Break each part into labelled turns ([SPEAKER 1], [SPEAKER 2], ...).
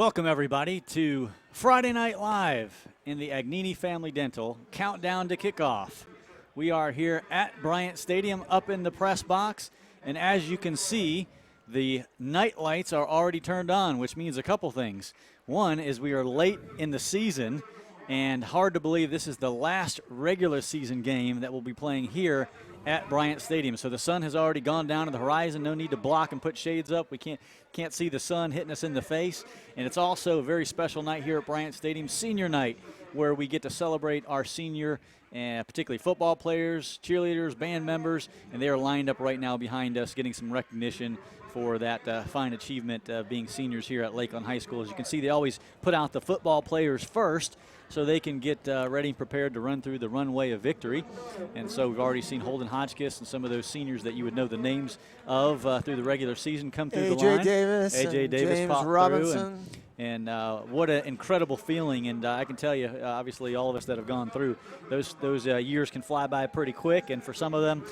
[SPEAKER 1] Welcome, everybody, to Friday Night Live in the Agnini Family Dental countdown to kickoff. We are here at Bryant Stadium up in the press box, and as you can see, the night lights are already turned on, which means a couple things. One is we are late in the season, and hard to believe this is the last regular season game that we'll be playing here at Bryant Stadium. So the sun has already gone down to the horizon. No need to block and put shades up. We can't see the sun hitting us in the face. And it's also a very special night here at Bryant Stadium, senior night, where we get to celebrate our senior, and particularly football players, cheerleaders, band members, and they are lined up right now behind us getting some recognition for that fine achievement of being seniors here at Lakeland High School. As you can see, they always put out the football players first so they can get ready and prepared to run through the runway of victory. And so we've already seen Holden Hodgkiss and some of those seniors that you would know the names of through the regular season come through the line. A.J. Davis,
[SPEAKER 2] James Robinson.
[SPEAKER 1] And what an incredible feeling. And I can tell you, obviously, all of us that have gone through, those years can fly by pretty quick. And for some of them,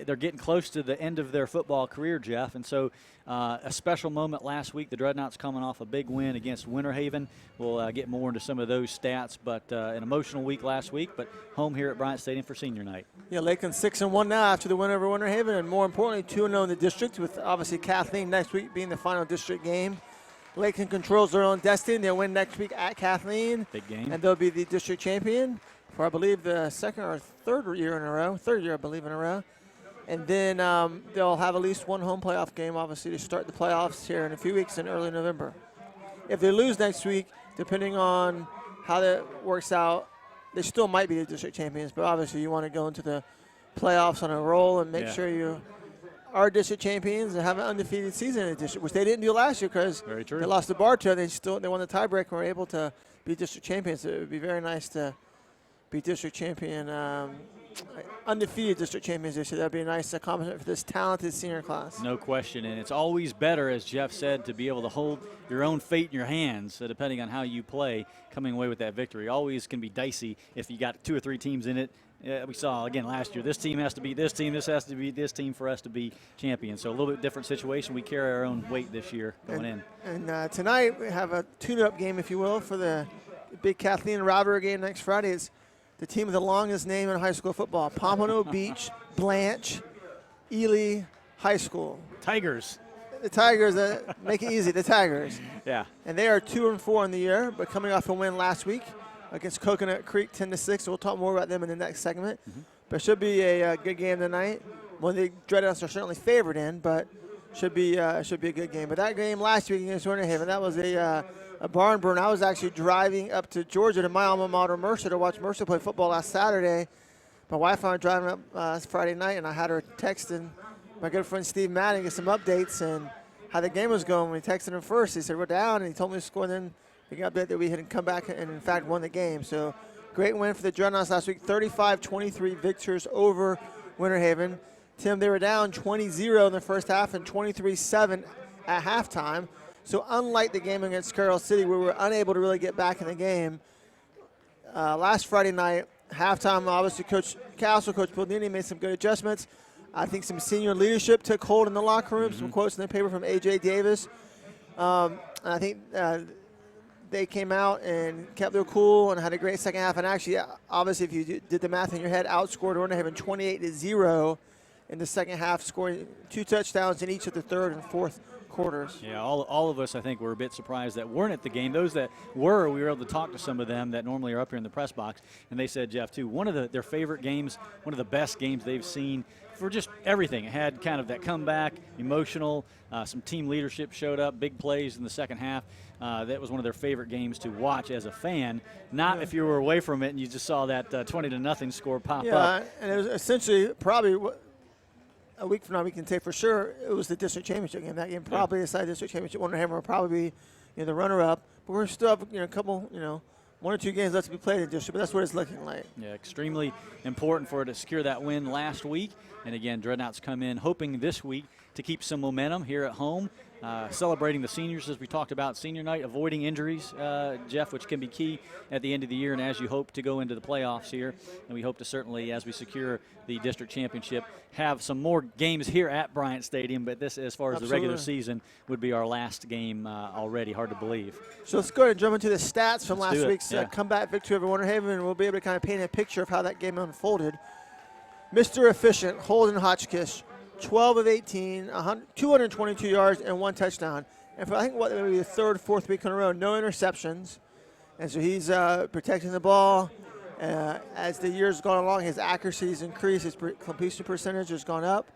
[SPEAKER 1] they're getting close to the end of their football career, Jeff. And so a special moment last week. The Dreadnoughts coming off a big win against Winter Haven. We'll get more into some of those stats. But an emotional week last week, but home here at Bryant Stadium for senior night.
[SPEAKER 2] Yeah, Lakeland 6-1 now after the win over Winter Haven. And more importantly, 2-0 in the district, with obviously Kathleen next week being the final district game. Lakeland controls their own destiny. They'll win next week at Kathleen.
[SPEAKER 1] Big game.
[SPEAKER 2] And they'll be the district champion for, I believe, the second or third year, I believe, in a row. And then they'll have at least one home playoff game, obviously, to start the playoffs here in a few weeks in early November. If they lose next week, depending on how that works out, they still might be the district champions. But obviously, you want to go into the playoffs on a roll and make sure you are district champions and have an undefeated season in the district, which they didn't do last year because they lost to Bartow. They won the tiebreaker and were able to be district champions. So it would be very nice to be district champion, undefeated district champions this year. That would be a nice accomplishment for this talented senior class.
[SPEAKER 1] No question, and it's always better, as Jeff said, to be able to hold your own fate in your hands, so depending on how you play, coming away with that victory. Always can be dicey if you got 2 or 3 teams in it. We saw, again, last year, this team has to beat this team, this has to beat this team for us to be champions. So a little bit different situation. We carry our own weight this year going in.
[SPEAKER 2] And tonight we have a tune-up game, if you will, for the big Kathleen rivalry game next Friday. It's the team with the longest name in high school football, Pompano Beach Blanche Ely High School.
[SPEAKER 1] Tigers.
[SPEAKER 2] The Tigers, make it easy, the Tigers.
[SPEAKER 1] Yeah.
[SPEAKER 2] And they are 2-4 in the year, but coming off a win last week against Coconut Creek 10-6. So we'll talk more about them in the next segment. But it should be a good game tonight. One the Dreadnoughts are certainly favored in, but should be a good game. But that game last week against Winter Haven, that was a barn burn. I was actually driving up to Georgia to my alma mater, Mercer, to watch Mercer play football last Saturday. My wife and I were driving up Friday night, and I had her texting my good friend Steve Madden, get some updates and how the game was going. We texted him first. He said, we're down, and he told me to score, and then we got that we had come back and, in fact, won the game. So great win for the Dreadnoughts last week, 35-23 victors over Winter Haven. Tim, they were down 20-0 in the first half and 23-7 at halftime. So unlike the game against Carroll City, where we were unable to really get back in the game, last Friday night, halftime, obviously Coach Castle, Coach Baldini made some good adjustments. I think some senior leadership took hold in the locker room, some quotes in the paper from A.J. Davis. I think they came out and kept their cool and had a great second half. And actually, obviously, if you did the math in your head, outscored Winter Haven 28-0 in the second half, scoring 2 touchdowns in each of the third and fourth quarters.
[SPEAKER 1] Yeah, all of us, I think, were a bit surprised that weren't at the game. Those that were, we were able to talk to some of them that normally are up here in the press box, and they said, Jeff, too, one of their favorite games, one of the best games they've seen for just everything. It had kind of that comeback, emotional, some team leadership showed up, big plays in the second half. That was one of their favorite games to watch as a fan, not if you were away from it and you just saw that 20-0 score pop up.
[SPEAKER 2] Yeah, and it was essentially probably a week from now we can say for sure it was the district championship game. That game probably decided district championship. Winter Haven will probably be the runner-up, but we're still have a couple 1 or 2 games left to be played in district, but that's what it's looking like. Yeah,
[SPEAKER 1] extremely important for it to secure that win last week. And again, Dreadnoughts come in hoping this week to keep some momentum here at home. celebrating the seniors, as we talked about senior night, avoiding injuries, Jeff, which can be key at the end of the year and as you hope to go into the playoffs here. And we hope to certainly, as we secure the district championship, have some more games here at Bryant Stadium. But this, as far as the regular season, would be our last game already. Hard to believe.
[SPEAKER 2] So let's go ahead and jump into the stats from last week's comeback victory over Winter Haven, and we'll be able to kind of paint a picture of how that game unfolded. Mr. Efficient, Holden Hotchkiss, 12 of 18, 222 yards, and 1 touchdown. And for I think maybe the third, fourth week in a row, no interceptions. And so he's protecting the ball. As the years gone along, his accuracy has increased. His completion percentage has gone up.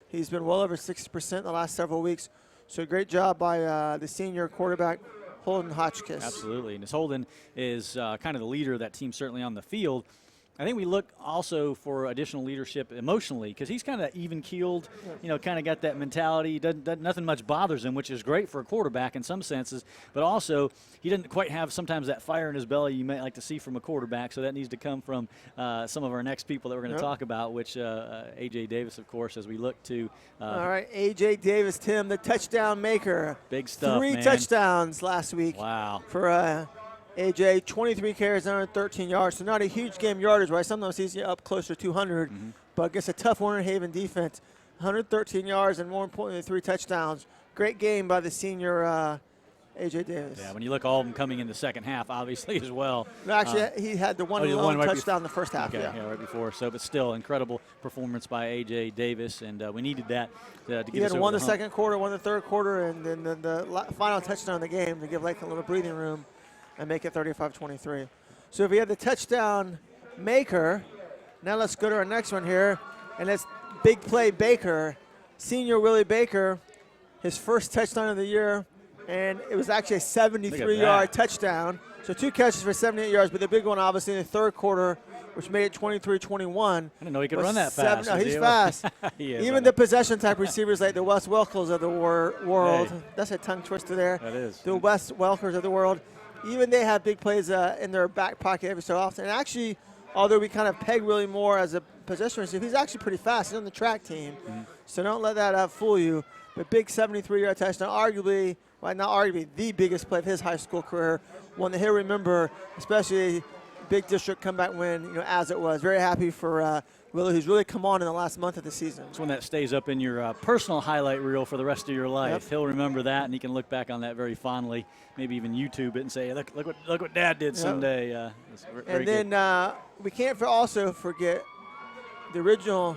[SPEAKER 2] He's been well over 60% the last several weeks. So great job by the senior quarterback, Holden Hotchkiss.
[SPEAKER 1] Absolutely. And as Holden is kind of the leader of that team, certainly on the field, I think we look also for additional leadership emotionally, because he's kind of even-keeled, kind of got that mentality. Nothing much bothers him, which is great for a quarterback in some senses. But also, he doesn't quite have sometimes that fire in his belly you might like to see from a quarterback. So that needs to come from some of our next people that we're going to talk about, which A.J. Davis, of course, as we look to.
[SPEAKER 2] All right, A.J. Davis, Tim, the touchdown maker.
[SPEAKER 1] Big stuff,
[SPEAKER 2] 3
[SPEAKER 1] man.
[SPEAKER 2] touchdowns last week.
[SPEAKER 1] Wow.
[SPEAKER 2] For AJ, 23 carries, 113 yards, so not a huge game yardage, right? Sometimes he's up closer to 200, but against a tough Winter Haven defense, 113 yards and, more importantly, 3 touchdowns. Great game by the senior AJ Davis.
[SPEAKER 1] Yeah, when you look all of them coming in the second half, obviously, as well.
[SPEAKER 2] No, actually, he had the one lone touchdown in the first half.
[SPEAKER 1] Okay, yeah, right before. So, but still, incredible performance by AJ Davis, and we needed that to get us over the hump.
[SPEAKER 2] He had one the second quarter, one the third quarter, and then the final touchdown of the game to give Lakeland a little breathing room and make it 35-23. So if we have the touchdown maker, now let's go to our next one here, and it's big play Baker, senior Willie Baker, his first touchdown of the year, and it was actually a 73-yard touchdown. So 2 catches for 78 yards, but the big one obviously in the third quarter, which made it 23-21.
[SPEAKER 1] I didn't know he could run that fast.
[SPEAKER 2] No, he's fast. Even the possession-type receivers like the Wes Welkers of the world, that's a tongue twister there.
[SPEAKER 1] That is.
[SPEAKER 2] The Wes Welkers of the world, even they have big plays in their back pocket every so often. And actually, although we kind of peg Willie more as a possession receiver, he's actually pretty fast. He's on the track team. So don't let that fool you. But big 73-yard touchdown, arguably, well, not arguably, the biggest play of his high school career. One that he'll remember, especially big district comeback win, as it was. Very happy for Willie, who's really come on in the last month of the season.
[SPEAKER 1] It's one that stays up in your personal highlight reel for the rest of your life. He'll remember that, and he can look back on that very fondly. Maybe even YouTube it and say, "Look what Dad did someday."
[SPEAKER 2] And then we can't also forget the original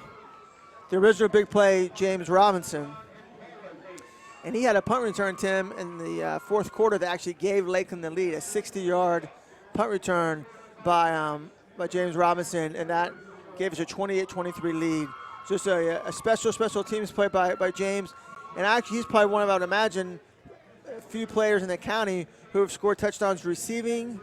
[SPEAKER 2] big play, James Robinson. And he had a punt return, Tim, in the fourth quarter that actually gave Lakeland the lead, a 60-yard punt return by James Robinson, and that gave us a 28-23 lead. Just a special teams play by James. And actually, he's probably one of, I would imagine, a few players in the county who have scored touchdowns receiving,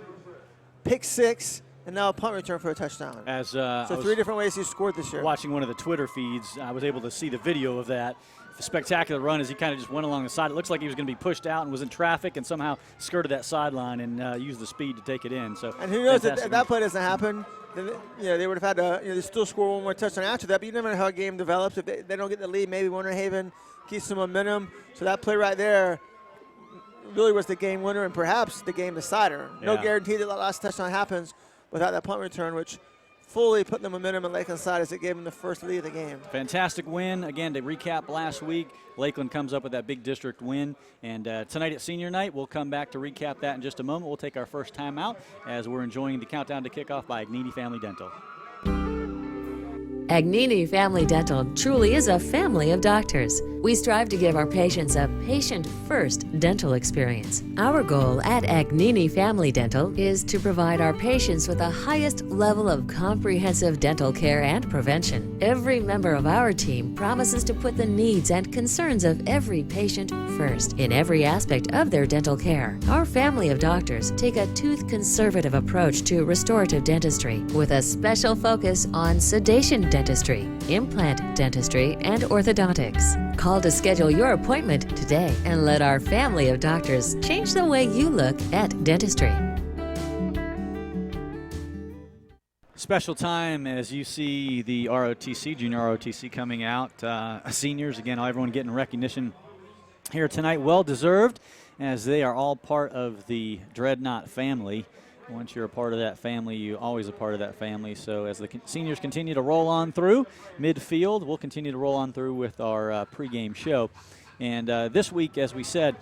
[SPEAKER 2] pick six, and now a punt return for a touchdown. So 3 different ways he's scored this year.
[SPEAKER 1] Watching one of the Twitter feeds, I was able to see the video of that. A spectacular run as he kind of just went along the side. It looks like he was going to be pushed out and was in traffic and somehow skirted that sideline and used the speed to take it in. So,
[SPEAKER 2] and who knows, if that play doesn't happen, then they would have had to they still score one more touchdown after that. But you never know how a game develops. If they don't get the lead, maybe Winter Haven keeps some momentum. So that play right there really was the game winner and perhaps the game decider. No guarantee that last touchdown happens without that punt return, which fully put the momentum in Lakeland's side as it gave them the first lead of the game.
[SPEAKER 1] Fantastic win. Again, to recap last week, Lakeland comes up with that big district win. And tonight at senior night, we'll come back to recap that in just a moment. We'll take our first time out as we're enjoying the countdown to kickoff by Agnini Family Dental.
[SPEAKER 3] Agnini Family Dental truly is a family of doctors. We strive to give our patients a patient-first dental experience. Our goal at Agnini Family Dental is to provide our patients with the highest level of comprehensive dental care and prevention. Every member of our team promises to put the needs and concerns of every patient first in every aspect of their dental care. Our family of doctors take a tooth-conservative approach to restorative dentistry with a special focus on sedation dentistry, implant dentistry, and orthodontics. Call to schedule your appointment today and let our family of doctors change the way you look at dentistry.
[SPEAKER 1] Special time as you see the ROTC, junior ROTC coming out. Seniors, again, everyone getting recognition here tonight. Well deserved, as they are all part of the Dreadnought family. Once you're a part of that family, you're always a part of that family. So as the seniors continue to roll on through midfield, we'll continue to roll on through with our pregame show. And this week, as we said,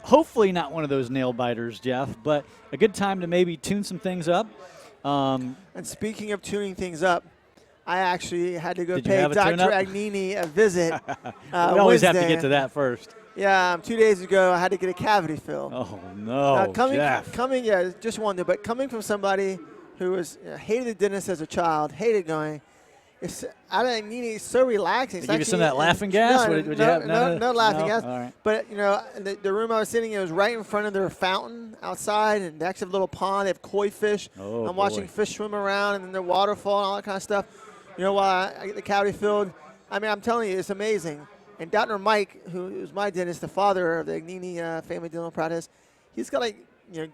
[SPEAKER 1] hopefully not one of those nail biters, Jeff, but a good time to maybe tune some things up.
[SPEAKER 2] And speaking of tuning things up, I actually had to go
[SPEAKER 1] Did you
[SPEAKER 2] pay
[SPEAKER 1] have a
[SPEAKER 2] Dr.
[SPEAKER 1] tune-up?
[SPEAKER 2] Agnini a visit.
[SPEAKER 1] We always have to
[SPEAKER 2] Wednesday.
[SPEAKER 1] get to that first.
[SPEAKER 2] Yeah, 2 days ago I had to get a cavity fill.
[SPEAKER 1] Oh, no, Jeff.
[SPEAKER 2] Just wanted, but coming from somebody who hated the dentist as a child, hated going. It's Agnini so relaxing.
[SPEAKER 1] They give you some of that laughing gas?
[SPEAKER 2] No,
[SPEAKER 1] What did you have?
[SPEAKER 2] No laughing gas.
[SPEAKER 1] All right.
[SPEAKER 2] But, the room I was sitting in was right in front of their fountain outside, and they actually have a little pond. They have koi fish.
[SPEAKER 1] Oh,
[SPEAKER 2] I'm watching fish swim around, and then their waterfall and all that kind of stuff. While I get the cavity filled, I'm telling you, it's amazing. And Dr. Mike, who is my dentist, the father of the Agnini family dental practice, he's got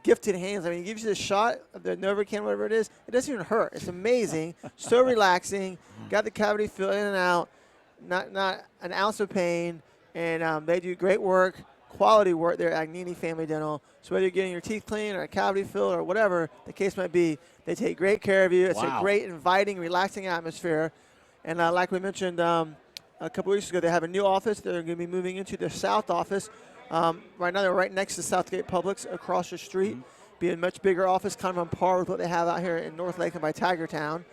[SPEAKER 2] gifted hands. He gives you the shot of the Novocaine, whatever it is. It doesn't even hurt. It's amazing. So relaxing. Got the cavity filled in and out. Not an ounce of pain. And they do great work, quality work there at Agnini Family Dental. So whether you're getting your teeth cleaned or a cavity filled or whatever the case might be, they take great care of you. It's a great, inviting, relaxing atmosphere. And like we mentioned a couple weeks ago, they have a new office. They're going to be moving into their south office. Right now, they're right next to Southgate Publix across the street. Be a much bigger office, kind of on par with what they have out here in North Lakeland by Tigertown.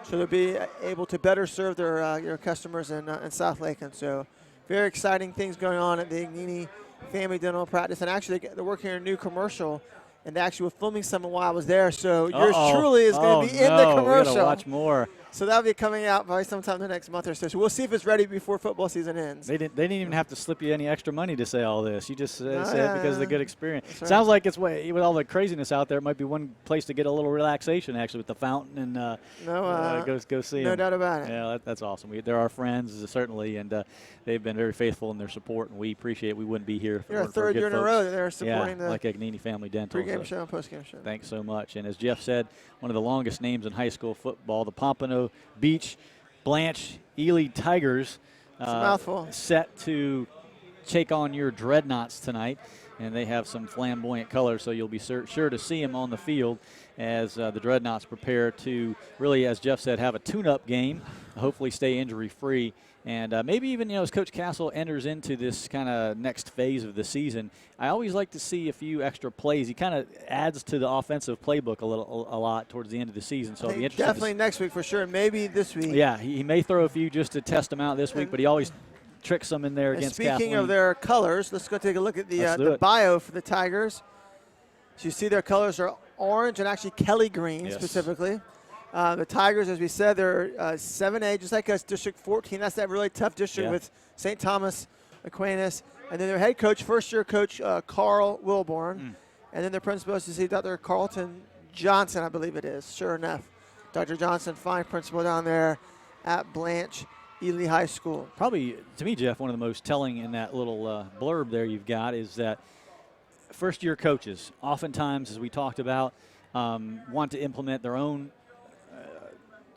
[SPEAKER 2] So they'll be able to better serve their customers in South Lakeland. So very exciting things going on at the Agnini Family Dental Practice. And actually, they're working on a new commercial. And they actually were filming some while I was there. So yours truly is going to be in the commercial.
[SPEAKER 1] We gotta watch more.
[SPEAKER 2] So that'll be coming out probably sometime in the next month or so. So we'll see if it's ready before football season ends.
[SPEAKER 1] They didn't even have to slip you any extra money to say all this. You just said it because of the good experience.
[SPEAKER 2] Right.
[SPEAKER 1] Sounds like with all the craziness out there, it might be one place to get a little relaxation actually with the fountain and go see them.
[SPEAKER 2] No doubt about it.
[SPEAKER 1] Yeah, that's awesome. They're our friends certainly, and they've been very faithful in their support, and we appreciate it. We wouldn't be here if it
[SPEAKER 2] You're a
[SPEAKER 1] weren't for
[SPEAKER 2] third
[SPEAKER 1] good
[SPEAKER 2] year in a
[SPEAKER 1] folks.
[SPEAKER 2] row that they're supporting the
[SPEAKER 1] like Agnini Family Dental.
[SPEAKER 2] pregame show and postgame show.
[SPEAKER 1] Thanks so much. And as Jeff said, one of the longest names in high school football, the Pompano Beach Blanche Ely Tigers set to take on your Dreadnoughts tonight. And they have some flamboyant colors, so you'll be sure to see them on the field as the Dreadnoughts prepare to really, as Jeff said, have a tune-up game, hopefully stay injury-free. And maybe even, as Coach Castle enters into this kind of next phase of the season, I always like to see a few extra plays. He kind of adds to the offensive playbook a lot towards the end of the season. So it'll be interesting.
[SPEAKER 2] Definitely next week for sure, maybe this week.
[SPEAKER 1] Yeah, he may throw a few just to test them out this week, but he always tricks them in there against
[SPEAKER 2] Speaking
[SPEAKER 1] Kathleen.
[SPEAKER 2] of their colors, let's go take a look at the bio for the Tigers. So you see their colors are orange and actually Kelly green specifically. The Tigers, as we said, they're 7A, just like us, District 14. That's that really tough district with St. Thomas Aquinas. And then their head coach, first-year coach, Carl Wilborn. And then their principal is to see Dr. Carlton Johnson, I believe it is. Sure enough. Dr. Johnson, fine principal down there at Blanche Ely High School.
[SPEAKER 1] Probably, to me, Jeff, one of the most telling in that little blurb there you've got is that first-year coaches, oftentimes, as we talked about, want to implement their own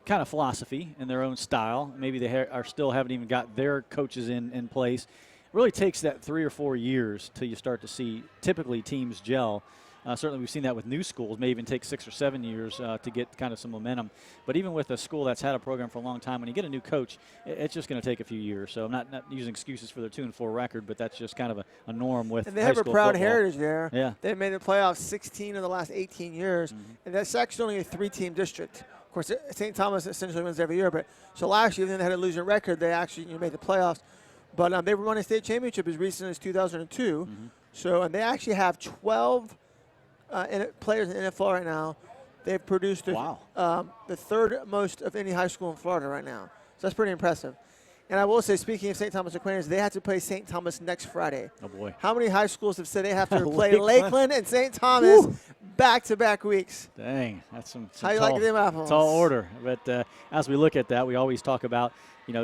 [SPEAKER 1] kind of philosophy and their own style. Maybe they haven't even got their coaches in place. It really takes that 3 or 4 years till you start to see typically teams gel. Certainly we've seen that with new schools. May even take 6 or 7 years to get kind of some momentum. But even with a school that's had a program for a long time, when you get a new coach, it's just going to take a few years. So I'm not using excuses for their 2-4 record, but that's just kind of a norm with
[SPEAKER 2] And they
[SPEAKER 1] high
[SPEAKER 2] have a
[SPEAKER 1] school
[SPEAKER 2] proud
[SPEAKER 1] football.
[SPEAKER 2] heritage there.
[SPEAKER 1] Yeah.
[SPEAKER 2] They've made the playoffs 16 of the last 18 years. And that's actually only a 3-team district. Of course, St. Thomas essentially wins every year. But so last year, then they had a losing record. They actually made the playoffs. But they were running a state championship as recent as 2002. So, and they actually have 12 players in the NFL right now. They've produced the third most of any high school in Florida right now. So that's pretty impressive. And I will say, speaking of St. Thomas Aquinas, they have to play St. Thomas next Friday.
[SPEAKER 1] Oh, boy.
[SPEAKER 2] How many high schools have said they have to play Lakeland and St. Thomas back-to-back weeks?
[SPEAKER 1] Dang, that's some
[SPEAKER 2] How you
[SPEAKER 1] tall,
[SPEAKER 2] like them apples?
[SPEAKER 1] tall order. But as we look at that, we always talk about,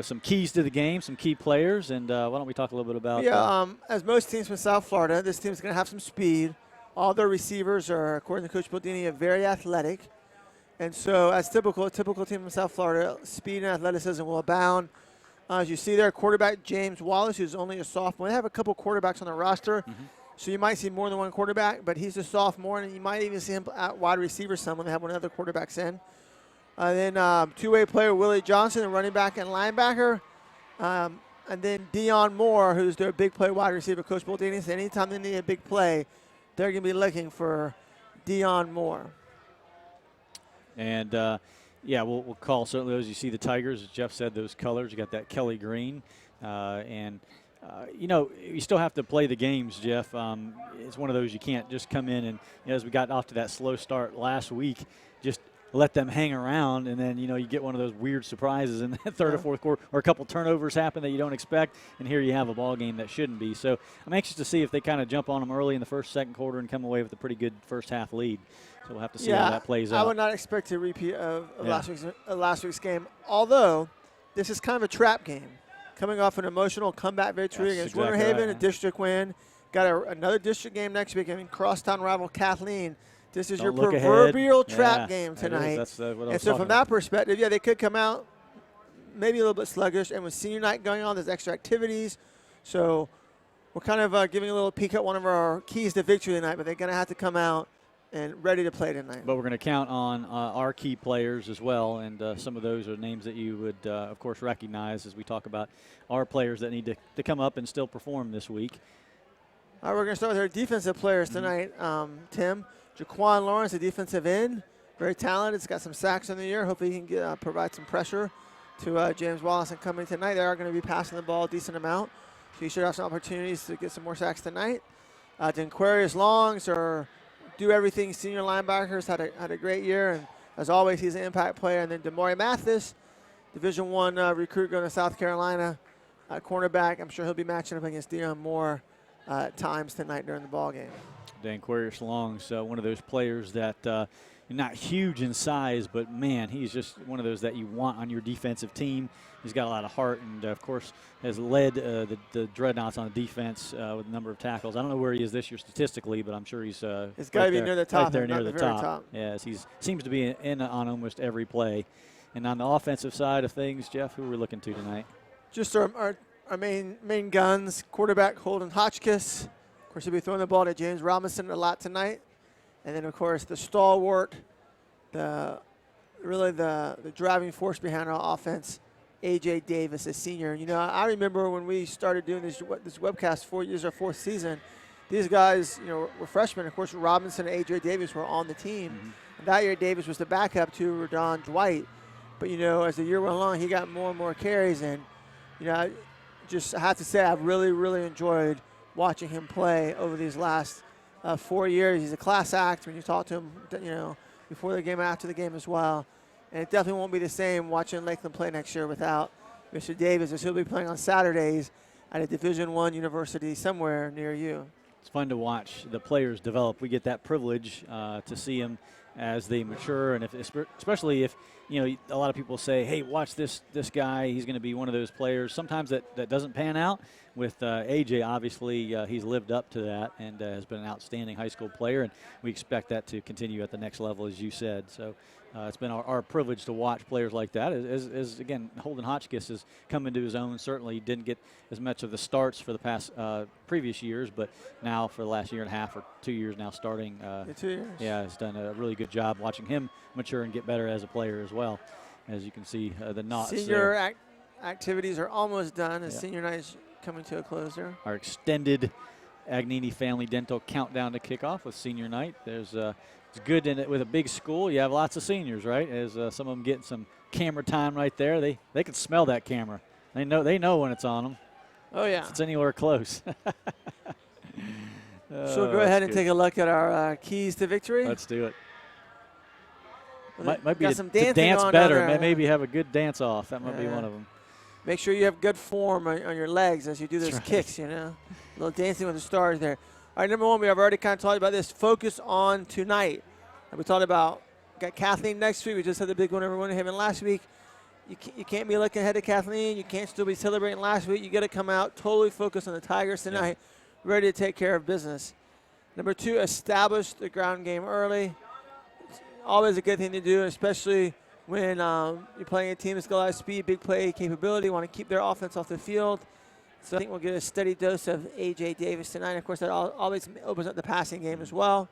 [SPEAKER 1] some keys to the game, some key players. And why don't we talk a little bit about
[SPEAKER 2] as most teams from South Florida, this team's going to have some speed. All their receivers are, according to Coach Baldini, very athletic. And so, as a typical team from South Florida, speed and athleticism will abound. As you see there, quarterback James Wallace, who's only a sophomore. They have a couple quarterbacks on the roster, so you might see more than one quarterback, but he's a sophomore, and you might even see him at wide receiver some when they have one of the other quarterbacks in. Then two-way player Willie Johnson, the running back and linebacker. And then Dion Moore, who's their big play wide receiver. Coach Boldini said anytime they need a big play, they're going to be looking for Dion Moore.
[SPEAKER 1] And, yeah, we'll call certainly those. You see the Tigers, as Jeff said, those colors. You got that Kelly green. You know, you still have to play the games, Jeff. It's one of those you can't just come in and, you know, as we got off to that slow start last week, just let them hang around, and then, you know, you get one of those weird surprises in the third or fourth quarter, or a couple turnovers happen that you don't expect, and here you have a ball game that shouldn't be. So I'm anxious to see if they kind of jump on them early in the first, second quarter and come away with a pretty good first half lead. So we'll have to see how that plays out.
[SPEAKER 2] I would not expect a repeat of last week's game, although this is kind of a trap game. Coming off an emotional comeback victory against Winter Haven, a district win. Got another district game next week. I mean, crosstown rival Kathleen. This is your proverbial trap game tonight.
[SPEAKER 1] That's what I was
[SPEAKER 2] and so from that perspective, they could come out maybe a little bit sluggish. And with senior night going on, there's extra activities. So we're kind of giving a little peek at one of our keys to victory tonight, but they're going to have to come out and ready to play tonight.
[SPEAKER 1] But we're going to count on our key players as well, and some of those are names that you would, of course, recognize as we talk about our players that need to come up and still perform this week.
[SPEAKER 2] All right, we're going to start with our defensive players tonight, Tim. Jaquan Lawrence, the defensive end, very talented. He's got some sacks in the year. Hopefully he can provide some pressure to James Wallace and coming tonight. They are going to be passing the ball a decent amount, so you should have some opportunities to get some more sacks tonight. Denquarius Longs, do everything senior linebackers, had a great year, and as always, he's an impact player. And then Demari Mathis, Division I recruit going to South Carolina, cornerback. I'm sure he'll be matching up against Dion Moore at times tonight during the ball game.
[SPEAKER 1] Denquarius Longs, one of those players that not huge in size, but man, he's just one of those that you want on your defensive team. He's got a lot of heart, and of course has led the Dreadnoughts on defense with a number of tackles. I don't know where he is this year statistically, but I'm sure he's
[SPEAKER 2] it's got to be near the top.
[SPEAKER 1] Right there near the top. Yes, he seems to be in on almost every play. And on the offensive side of things, Jeff, who are we looking to tonight?
[SPEAKER 2] Just our main guns, quarterback Holden Hotchkiss. Of course, he'll be throwing the ball to James Robinson a lot tonight. And then, of course, the stalwart, the driving force behind our offense, A.J. Davis, a senior. You know, I remember when we started doing this webcast 4 years, our fourth season, these guys, were freshmen. Of course, Robinson and A.J. Davis were on the team. And that year, Davis was the backup to Radon Dwight. But, as the year went along, he got more and more carries. And, I have to say I've really, really enjoyed watching him play over these last 4 years. He's a class act when you talk to him, before the game, after the game as well. And it definitely won't be the same watching Lakeland play next year without Mr. Davis, as he'll be playing on Saturdays at a Division I university somewhere near you.
[SPEAKER 1] It's fun to watch the players develop. We get that privilege to see them as they mature, and especially if a lot of people say, hey, watch this guy, he's going to be one of those players. Sometimes that doesn't pan out. With AJ, obviously, he's lived up to that and has been an outstanding high school player, and we expect that to continue at the next level, as you said. So it's been our privilege to watch players like that. As again, Holden Hotchkiss has come into his own. Certainly didn't get as much of the starts for the past previous years, but now for the last year and a half or 2 years now starting.
[SPEAKER 2] 2 years.
[SPEAKER 1] Yeah, has done a really good job watching him mature and get better as a player as well. As you can see, the knots.
[SPEAKER 2] Senior activities are almost done as senior night is coming to a close there.
[SPEAKER 1] Our extended Agnini Family Dental countdown to kickoff with senior night. There's it's good in it with a big school. You have lots of seniors, right? As some of them getting some camera time right there. They can smell that camera. They know when it's on them.
[SPEAKER 2] Oh yeah.
[SPEAKER 1] If it's anywhere close.
[SPEAKER 2] So go ahead and take a look at our keys to victory.
[SPEAKER 1] Let's do it.
[SPEAKER 2] Well,
[SPEAKER 1] might be
[SPEAKER 2] some
[SPEAKER 1] to dance better. Maybe have a good dance off. That might be one of them.
[SPEAKER 2] Make sure you have good form on your legs as you do those kicks, A little dancing with the stars there. All right, number one, we have already kind of talked about this. Focus on tonight. And we talked about, got Kathleen next week. We just had the big one everyone having last week. You can't be looking ahead to Kathleen. You can't still be celebrating last week. You got to come out totally focused on the Tigers tonight, ready to take care of business. Number two, establish the ground game early. It's always a good thing to do, especially when you're playing a team that's got a lot of speed, big play capability, want to keep their offense off the field. So I think we'll get a steady dose of A.J. Davis tonight. Of course, that always opens up the passing game as well.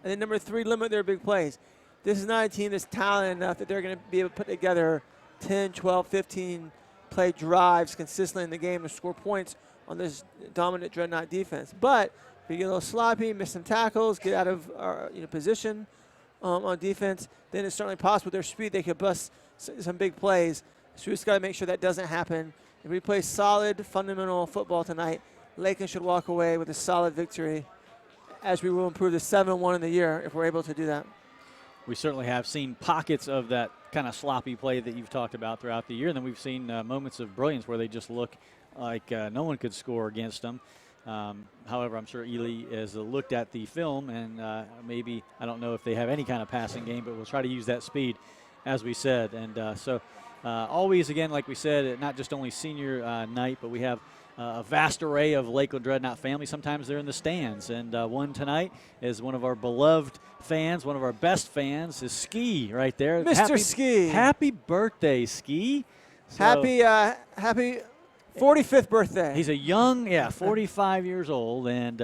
[SPEAKER 2] And then number 3, limit their big plays. This is not a team that's talented enough that they're going to be able to put together 10, 12, 15 play drives consistently in the game to score points on this dominant Dreadnought defense. But if you get a little sloppy, miss some tackles, get out of position on defense, then it's certainly possible with their speed they could bust some big plays. So we just got to make sure that doesn't happen. If we play solid, fundamental football tonight, Lakeland should walk away with a solid victory, as we will improve to 7-1 in the year if we're able to do that.
[SPEAKER 1] We certainly have seen pockets of that kind of sloppy play that you've talked about throughout the year. And then we've seen moments of brilliance where they just look like no one could score against them. However, I'm sure Ely has looked at the film and maybe, I don't know if they have any kind of passing game, but we'll try to use that speed, as we said. And so always, again, like we said, not just only senior night, but we have a vast array of Lakeland Dreadnought family. Sometimes they're in the stands. And one tonight is one of our beloved fans, one of our best fans, is Ski right there.
[SPEAKER 2] Mr. Ski.
[SPEAKER 1] Happy birthday, Ski. So
[SPEAKER 2] Happy 45th birthday.
[SPEAKER 1] He's a young, 45 years old, and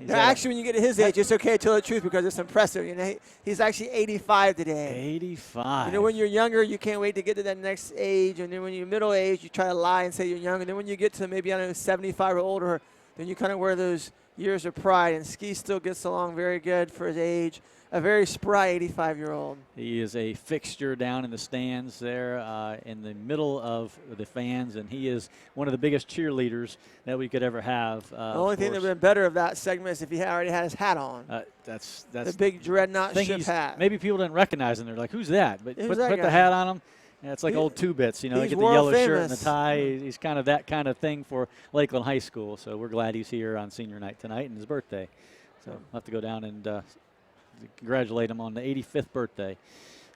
[SPEAKER 2] actually, when you get to his age, it's okay to tell the truth because it's impressive. You know, he's actually 85 today.
[SPEAKER 1] 85.
[SPEAKER 2] You know, when you're younger, you can't wait to get to that next age, and then when you're middle age, you try to lie and say you're young, and then when you get to maybe, I don't know, 75 or older, then you kind of wear those years of pride, and Ski still gets along very good for his age. A very spry 85-year-old.
[SPEAKER 1] He is a fixture down in the stands there in the middle of the fans, and he is one of the biggest cheerleaders that we could ever have.
[SPEAKER 2] The only thing that would have been better of that segment is if he already had his hat on.
[SPEAKER 1] That's
[SPEAKER 2] the big Dreadnought ship hat.
[SPEAKER 1] Maybe people didn't recognize him. They're like, who's that? But put
[SPEAKER 2] that
[SPEAKER 1] the hat on him. Yeah, it's like old Two-Bits, you know, they get the yellow shirt and the tie. He's kind of that kind of thing for Lakeland High School. So we're glad he's here on senior night tonight and his birthday. So we'll have to go down and congratulate him on the 85th birthday.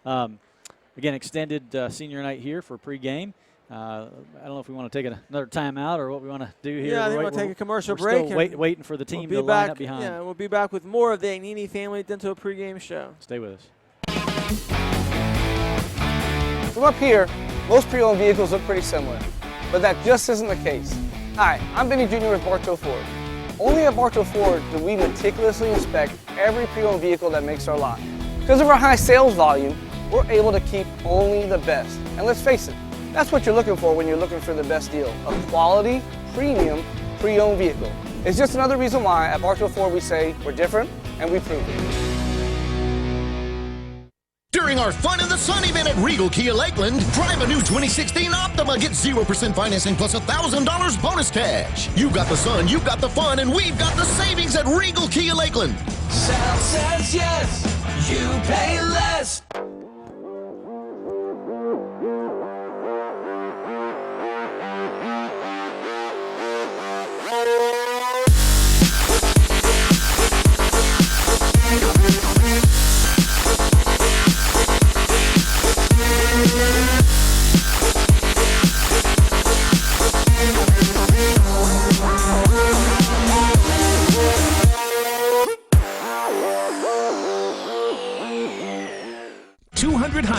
[SPEAKER 1] Again, extended senior night here for pregame. I don't know if we want to take another timeout or what we want to do here.
[SPEAKER 2] Yeah, I think we'll take a commercial break.
[SPEAKER 1] Still waiting for the team to line up behind.
[SPEAKER 2] Yeah, we'll be back with more of the Agnini Family Dental pregame show.
[SPEAKER 1] Stay with us.
[SPEAKER 4] From up here, most pre-owned vehicles look pretty similar, but that just isn't the case. Hi, I'm Benny Jr. with Bartow Ford. Only at Bartow Ford do we meticulously inspect every pre-owned vehicle that makes our lot. Because of our high sales volume, we're able to keep only the best. And let's face it, that's what you're looking for when you're looking for the best deal. A quality, premium, pre-owned vehicle. It's just another reason why at Bartow Ford we say we're different and we prove it.
[SPEAKER 5] During our Fun in the Sun event at Regal Kia Lakeland, drive a new 2016 Optima, get 0% financing plus $1,000 bonus cash. You got the sun, you got the fun, and we've got the savings at Regal Kia Lakeland.
[SPEAKER 6] South says yes, you pay less.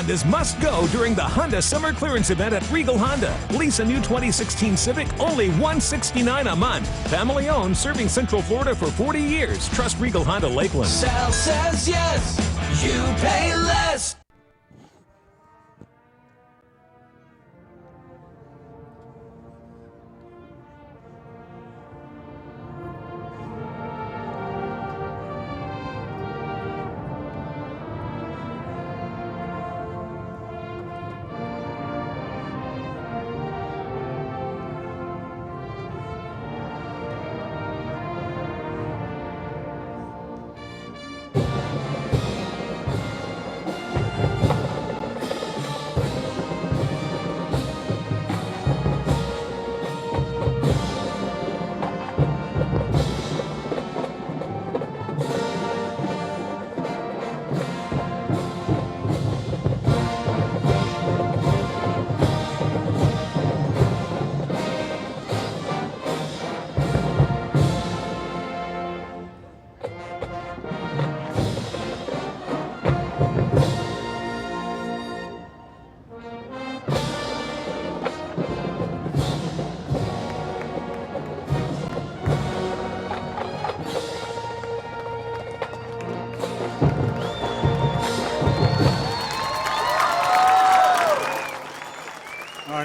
[SPEAKER 7] Hondas must go during the Honda Summer Clearance Event at Regal Honda. Lease a new 2016 Civic, only $169 a month. Family owned, serving Central Florida for 40 years. Trust Regal Honda Lakeland.
[SPEAKER 6] Sal says yes, you pay less.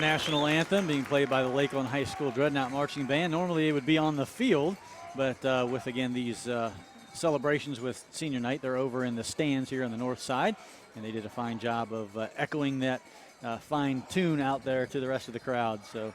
[SPEAKER 1] national anthem being played by the Lakeland High School Dreadnought Marching Band. Normally it would be on the field, but with, again, these celebrations with senior night, they're over in the stands here on the north side, and they did a fine job of echoing that fine tune out there to the rest of the crowd. So,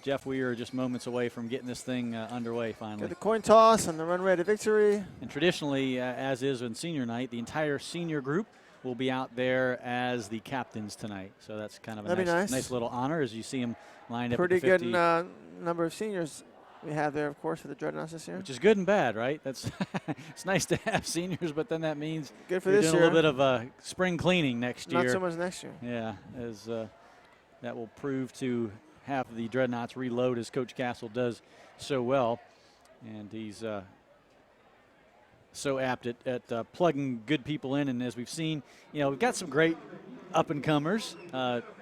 [SPEAKER 1] Jeff, we are just moments away from getting this thing underway finally.
[SPEAKER 2] Got the coin toss and the runway to victory.
[SPEAKER 1] And traditionally, as is in senior night, the entire senior group will be out there as the captains tonight. So that's kind of a nice little honor as you see them lined up.
[SPEAKER 2] Pretty good number of seniors we have there, of course, for the Dreadnoughts this year.
[SPEAKER 1] Which is good and bad, right? That's it's nice to have seniors, but then that means
[SPEAKER 2] good for
[SPEAKER 1] you're
[SPEAKER 2] this
[SPEAKER 1] doing
[SPEAKER 2] year.
[SPEAKER 1] a little bit of spring cleaning next year.
[SPEAKER 2] Not so much next year.
[SPEAKER 1] Yeah, as that will prove to have the Dreadnoughts reload as Coach Castle does so well. And he's so apt at plugging good people in. And as we've seen, we've got some great up-and-comers.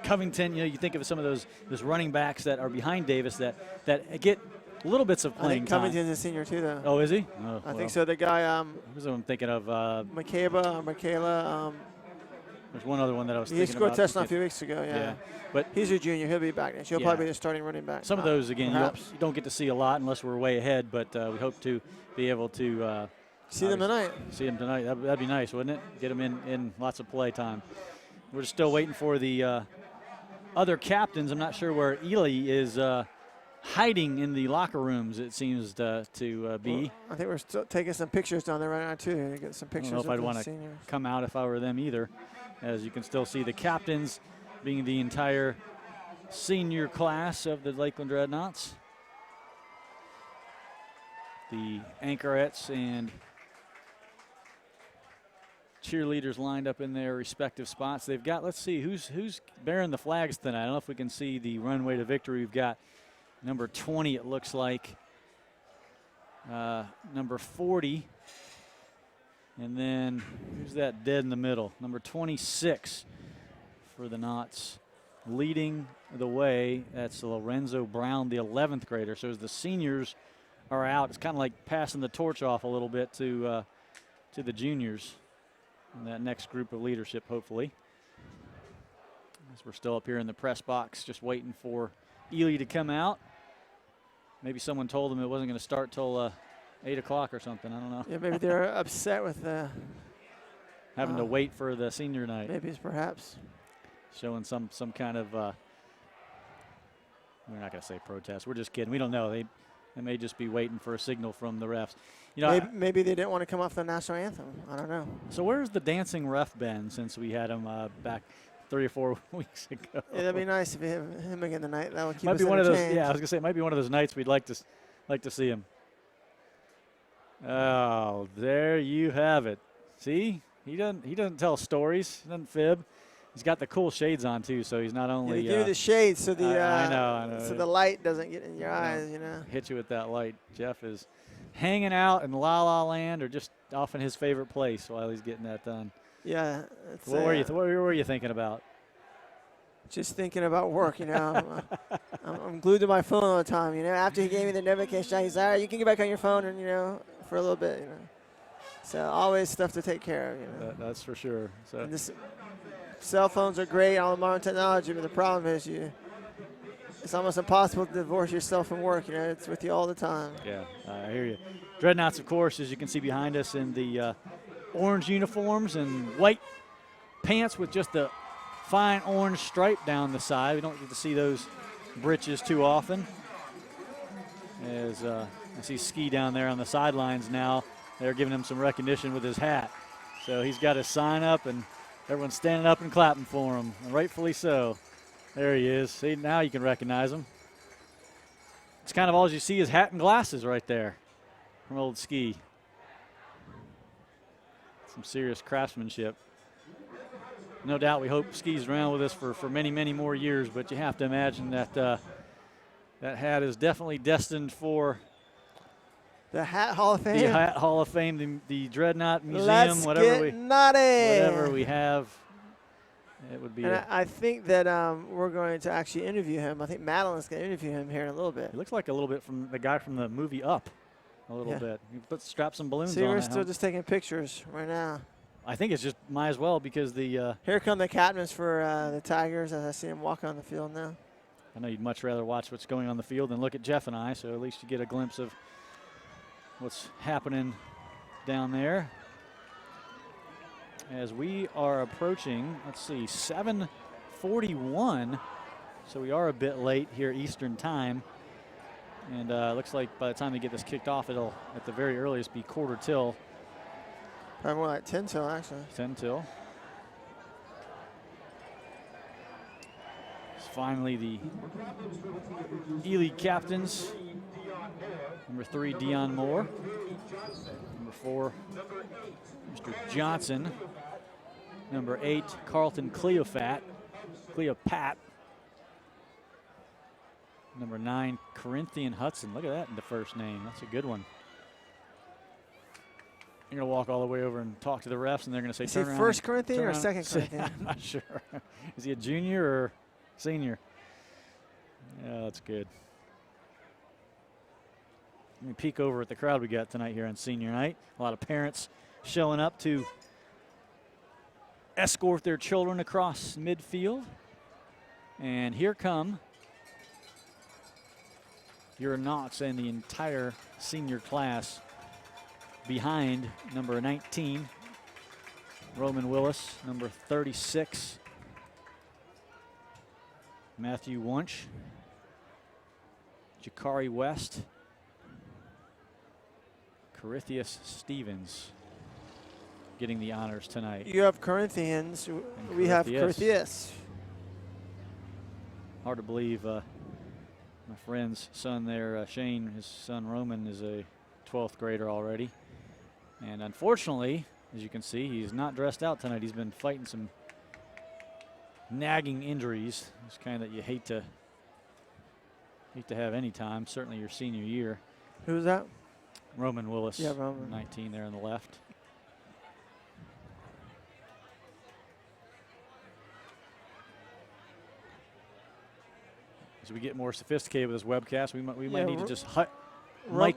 [SPEAKER 1] Covington, you think of some of those running backs that are behind Davis that get little bits of playing time.
[SPEAKER 2] Covington's a senior too, though.
[SPEAKER 1] Oh, is he?
[SPEAKER 2] I think so. The guy,
[SPEAKER 1] who's the one I'm thinking of?
[SPEAKER 2] Michaela.
[SPEAKER 1] There's one other one that I was thinking about.
[SPEAKER 2] He scored a touchdown a few weeks ago, yeah.
[SPEAKER 1] But
[SPEAKER 2] he's a junior. He'll be back next year. He'll probably be the starting running back.
[SPEAKER 1] Some of those, again, you don't get to see a lot unless we're way ahead, but we hope to be able to
[SPEAKER 2] see them tonight.
[SPEAKER 1] See them tonight. That'd be nice, wouldn't it? Get them in lots of play time. We're still waiting for the other captains. I'm not sure where Ely is hiding in the locker rooms, it seems to be.
[SPEAKER 2] Well, I think we're still taking some pictures down there right now, too. Get some pictures
[SPEAKER 1] I don't know if I'd want to
[SPEAKER 2] seniors.
[SPEAKER 1] come out if I were them either. As you can still see the captains being the entire senior class of the Lakeland Dreadnoughts. The anchorettes and cheerleaders lined up in their respective spots. They've got, let's see, who's bearing the flags tonight. I don't know if we can see the runway to victory. We've got number 20, it looks like, number 40, and then who's that dead in the middle? Number 26 for the Knots. Leading the way, that's Lorenzo Brown, the 11th grader. So as the seniors are out, it's kind of like passing the torch off a little bit to the juniors in that next group of leadership, hopefully. As we're still up here in the press box, just waiting for Ely to come out. Maybe someone told them it wasn't going to start till 8 o'clock or something. I don't know.
[SPEAKER 2] Yeah, maybe they're upset with
[SPEAKER 1] having to wait for the senior night.
[SPEAKER 2] Maybe it's perhaps
[SPEAKER 1] showing some kind of. We're not going to say protest. We're just kidding. We don't know. They may just be waiting for a signal from the refs.
[SPEAKER 2] Maybe they didn't want to come off the national anthem. I don't know.
[SPEAKER 1] So where's the dancing ref been since we had him back 3 or 4 weeks ago?
[SPEAKER 2] Yeah, that'd be nice if we have him again tonight. That would keep
[SPEAKER 1] might
[SPEAKER 2] us
[SPEAKER 1] be one of those.
[SPEAKER 2] entertained.
[SPEAKER 1] Yeah, I was gonna say it might be one of those nights we'd like to see him. Oh, there you have it. See, he doesn't tell stories. He doesn't fib. He's got the cool shades on too, so he's not only.
[SPEAKER 2] Yeah, give you the shades so the
[SPEAKER 1] I know.
[SPEAKER 2] So the light doesn't get in your eyes.
[SPEAKER 1] Hit you with that light. Jeff is hanging out in La La Land or just off in his favorite place while he's getting that done.
[SPEAKER 2] Yeah.
[SPEAKER 1] What were you thinking about?
[SPEAKER 2] Just thinking about work, I'm glued to my phone all the time, After he gave me the notification, he's all right, you can get back on your phone and, for a little bit, So always stuff to take care of,
[SPEAKER 1] That's for sure. So
[SPEAKER 2] and cell phones are great, all the modern technology, but the problem is it's almost impossible to divorce yourself from work, It's with you all the time.
[SPEAKER 1] Yeah, I hear you. Dreadnoughts, of course, as you can see behind us in the orange uniforms and white pants with just the fine orange stripe down the side. We don't get to see those breeches too often. As I see Ski down there on the sidelines now. They're giving him some recognition with his hat. So he's got his sign up, and everyone's standing up and clapping for him, and rightfully so. There he is. See, now you can recognize him. It's kind of all you see is hat and glasses right there from old Ski. Some serious craftsmanship. No doubt we hope Ski's around with us for many, many more years, but you have to imagine that that hat is definitely destined for
[SPEAKER 2] the Hat Hall of Fame.
[SPEAKER 1] The Hat Hall of Fame, the Dreadnought Museum,
[SPEAKER 2] Let's
[SPEAKER 1] whatever
[SPEAKER 2] get naughty.
[SPEAKER 1] Whatever we have, it would be.
[SPEAKER 2] And I think that we're going to actually interview him. I think Madeline's going to interview him here in a little bit.
[SPEAKER 1] He looks like a little bit from the guy from the movie Up, a little bit. He strap some balloons on.
[SPEAKER 2] See, we're
[SPEAKER 1] that
[SPEAKER 2] still
[SPEAKER 1] helmet.
[SPEAKER 2] just taking pictures right now.
[SPEAKER 1] I think it's just might as well because the
[SPEAKER 2] Here come the captains for the Tigers as I see them walk on the field now.
[SPEAKER 1] I know you'd much rather watch what's going on the field than look at Jeff and I, so at least you get a glimpse of what's happening down there. As we are approaching, let's see, 7:41, so we are a bit late here Eastern time. And looks like by the time they get this kicked off, it'll at the very earliest be quarter till.
[SPEAKER 2] Probably more like 10 till, actually.
[SPEAKER 1] 10 till. It's finally the Ely captains. Number 3, Dion Moore. Number 4, Mr. Johnson. Number 8, Carlton Cleopat. Number 9, Corinthian Hudson. Look at that in the first name. That's a good one. You're going to walk all the way over and talk to the refs, and they're going to say,
[SPEAKER 2] Is he first Corinthian or second Corinthian?
[SPEAKER 1] I'm not sure. Is he a junior or senior? Yeah, that's good. Let me peek over at the crowd we got tonight here on senior night. A lot of parents showing up to escort their children across midfield. And here come your Knots and the entire senior class behind number 19, Roman Willis, number 36, Matthew Wunsch, Jakari West, Corithius Stevens getting the honors tonight.
[SPEAKER 2] You have Corinthians. We have Corithius.
[SPEAKER 1] Hard to believe my friend's son there, Shane, his son Roman, is a 12th grader already. And unfortunately, as you can see, he's not dressed out tonight. He's been fighting some nagging injuries. It's kind that you hate to have any time, certainly your senior year.
[SPEAKER 2] Who's that?
[SPEAKER 1] Roman Willis,
[SPEAKER 2] yeah, Roman.
[SPEAKER 1] 19 there on the left. As we get more sophisticated with this webcast, we might need to just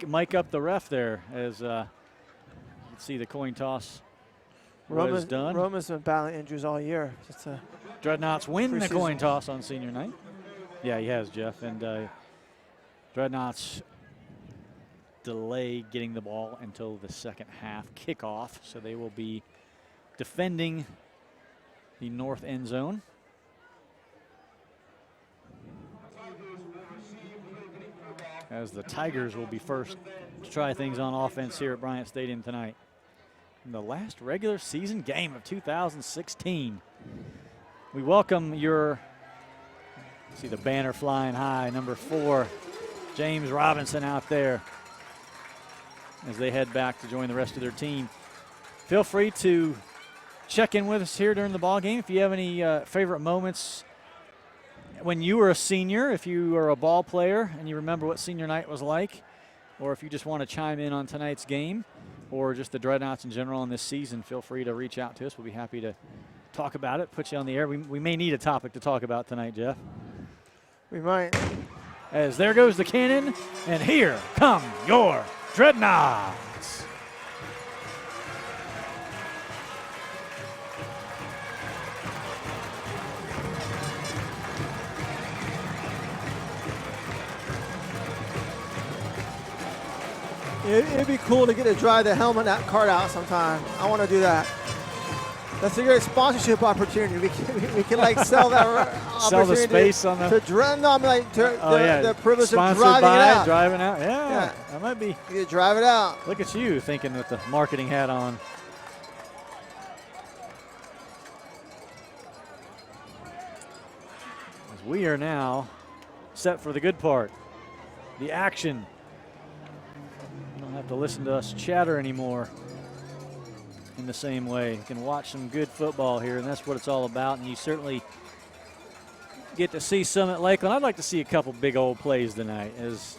[SPEAKER 1] mic up the ref there as you can see the coin toss was done.
[SPEAKER 2] Roman's been battling injuries all year.
[SPEAKER 1] Dreadnoughts win the coin toss on senior night. Yeah, he has, Jeff. And Dreadnoughts delay getting the ball until the second half kickoff, so they will be defending the north end zone. As the Tigers will be first to try things on offense here at Bryant Stadium tonight. In the last regular season game of 2016. We welcome your, see the banner flying high, number 4, James Robinson out there as they head back to join the rest of their team. Feel free to check in with us here during the ball game if you have any favorite moments when you were a senior, if you are a ball player and you remember what senior night was like, or if you just want to chime in on tonight's game or just the Dreadnoughts in general on this season, feel free to reach out to us. We'll be happy to talk about it, put you on the air. We may need a topic to talk about tonight, Jeff.
[SPEAKER 2] We might.
[SPEAKER 1] As there goes the cannon, and here come your Dreadnoughts.
[SPEAKER 2] It'd be cool to get to drive the helmet cart out sometime. I want to do that. That's a great sponsorship opportunity. We can like sell that
[SPEAKER 1] sell the space on the
[SPEAKER 2] the privilege
[SPEAKER 1] sponsored
[SPEAKER 2] of
[SPEAKER 1] driving out. Yeah, that might be.
[SPEAKER 2] You drive it out.
[SPEAKER 1] Look at you thinking with the marketing hat on. As we are now set for the good part, the action. You don't have to listen to us chatter anymore in the same way. You can watch some good football here, and that's what it's all about. And you certainly get to see some at Lakeland. I'd like to see a couple big old plays tonight as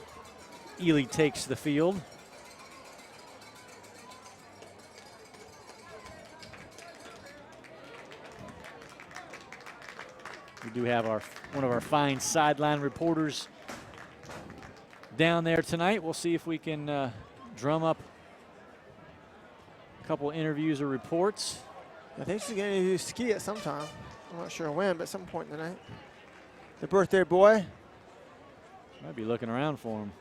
[SPEAKER 1] Ely takes the field. We do have one of our fine sideline reporters down there tonight. We'll see if we can drum up a couple interviews or reports.
[SPEAKER 2] I think she's going to do ski at some time. I'm not sure when, but at some point in the night. The birthday boy.
[SPEAKER 1] Might be looking around for him.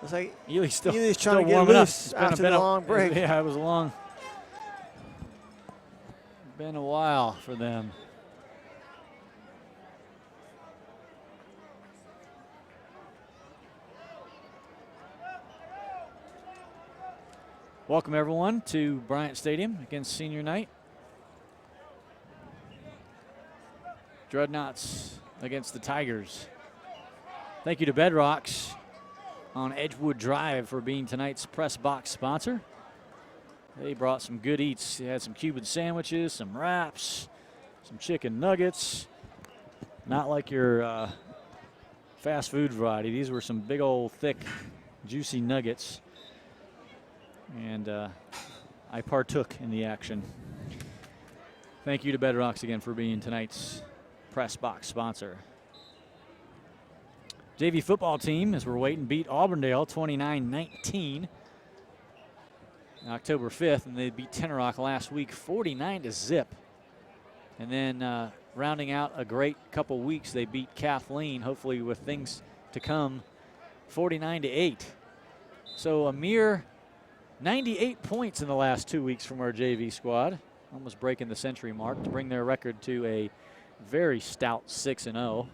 [SPEAKER 2] Looks like
[SPEAKER 1] Ely's
[SPEAKER 2] trying to
[SPEAKER 1] still
[SPEAKER 2] get
[SPEAKER 1] warming
[SPEAKER 2] loose
[SPEAKER 1] up.
[SPEAKER 2] after the long break.
[SPEAKER 1] Yeah, it was been a while for them. Welcome everyone to Bryant Stadium against senior night. Dreadnoughts against the Tigers. Thank you to Bedrocks on Edgewood Drive for being tonight's press box sponsor. They brought some good eats. They had some Cuban sandwiches, some wraps, some chicken nuggets. Not like your fast food variety. These were some big old thick juicy nuggets. And I partook in the action. Thank you to Bedrocks again for being tonight's press box sponsor. JV football team, as we're waiting, beat Auburndale 29-19 October 5th, and they beat Tenorock last week 49-0. And then rounding out a great couple weeks, they beat Kathleen, hopefully with things to come, 49-8. So a mere 98 points in the last 2 weeks from our JV squad, almost breaking the century mark to bring their record to a very stout 6-0.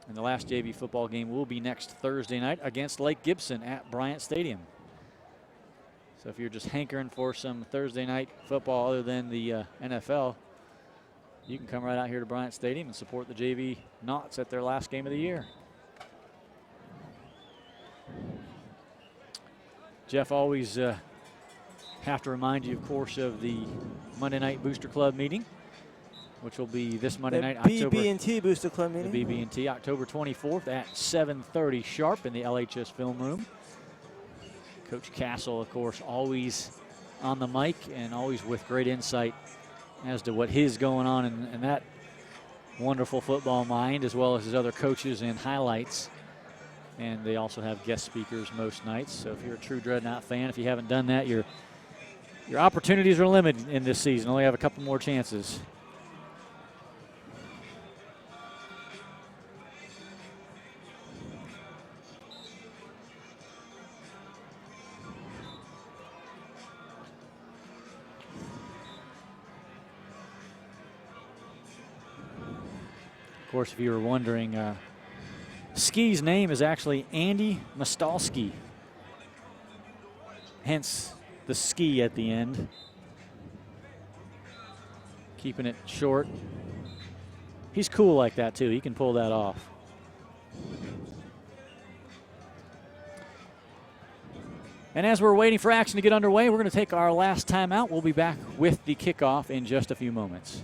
[SPEAKER 1] And the last JV football game will be next Thursday night against Lake Gibson at Bryant Stadium. So if you're just hankering for some Thursday night football other than the NFL, you can come right out here to Bryant Stadium and support the JV Knots at their last game of the year. Jeff, always have to remind you, of course, of the Monday night Booster Club meeting, which will be this Monday night, October.
[SPEAKER 2] BB&T Booster Club meeting.
[SPEAKER 1] The BB&T, October 24th at 7:30 sharp in the LHS Film Room. Coach Castle, of course, always on the mic and always with great insight as to what is going on in that wonderful football mind, as well as his other coaches and highlights. And they also have guest speakers most nights. So if you're a true Dreadnought fan, if you haven't done that, your opportunities are limited in this season. Only have a couple more chances. Of course, if you were wondering, Ski's name is actually Andy Mastalski, hence the ski at the end. Keeping it short. He's cool like that too. He can pull that off. And as we're waiting for action to get underway, we're going to take our last timeout. We'll be back with the kickoff in just a few moments.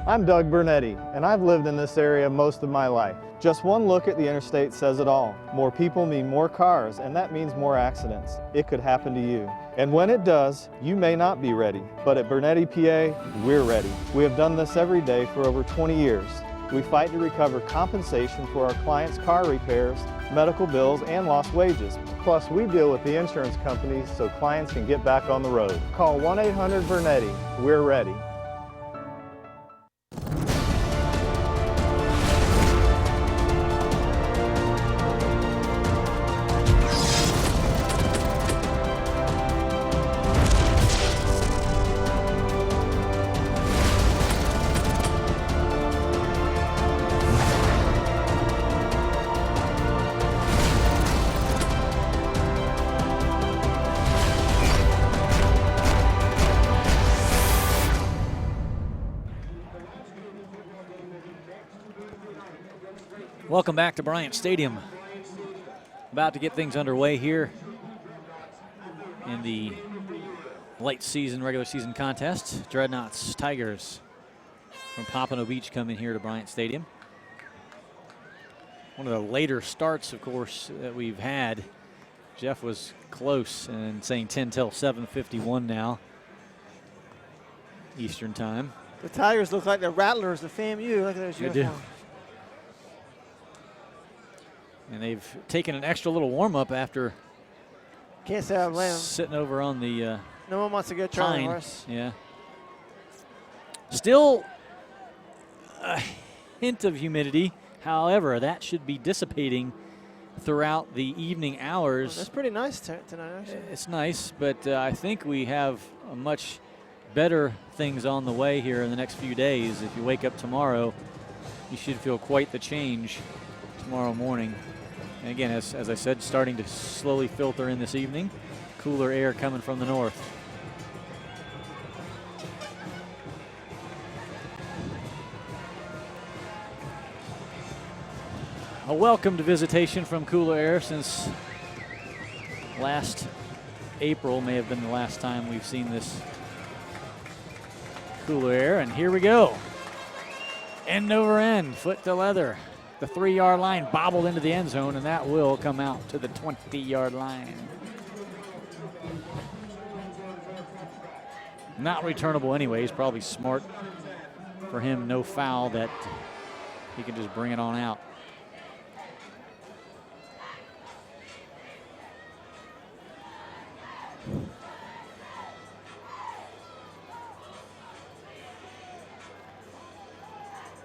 [SPEAKER 8] I'm Doug Bernetti, and I've lived in this area most of my life. Just one look at the interstate says it all. More people mean more cars, and that means more accidents. It could happen to you. And when it does, you may not be ready. But at Bernetti PA, we're ready. We have done this every day for over 20 years. We fight to recover compensation for our clients' car repairs, medical bills, and lost wages. Plus, we deal with the insurance companies so clients can get back on the road. Call 1-800-BERNETTI. We're ready.
[SPEAKER 1] Welcome back to Bryant Stadium. About to get things underway here in the late season, regular season contest. Dreadnoughts Tigers from Pompano Beach come in here to Bryant Stadium. One of the later starts, of course, that we've had. Jeff was close and saying 10 till 7:51 now, Eastern time.
[SPEAKER 2] The Tigers look like the Rattlers of FAMU. Look at those
[SPEAKER 1] They do.
[SPEAKER 2] uniforms.
[SPEAKER 1] And they've taken an extra little warm-up after
[SPEAKER 2] Can't say I blame him.
[SPEAKER 1] sitting over on the
[SPEAKER 2] No one wants to go Charlie
[SPEAKER 1] pine.
[SPEAKER 2] horse.
[SPEAKER 1] Yeah. Still a hint of humidity. However, that should be dissipating throughout the evening hours.
[SPEAKER 2] That's pretty nice tonight, actually.
[SPEAKER 1] It's nice, but I think we have a much better things on the way here in the next few days. If you wake up tomorrow, you should feel quite the change tomorrow morning. And again, as I said, starting to slowly filter in this evening. Cooler air coming from the north. A welcomed visitation from cooler air since last April may have been the last time we've seen this cooler air. And here we go. End over end, foot to leather. The 3-yard line bobbled into the end zone, and that will come out to the 20-yard line. Not returnable anyways, probably smart for him, no foul, that he can just bring it on out.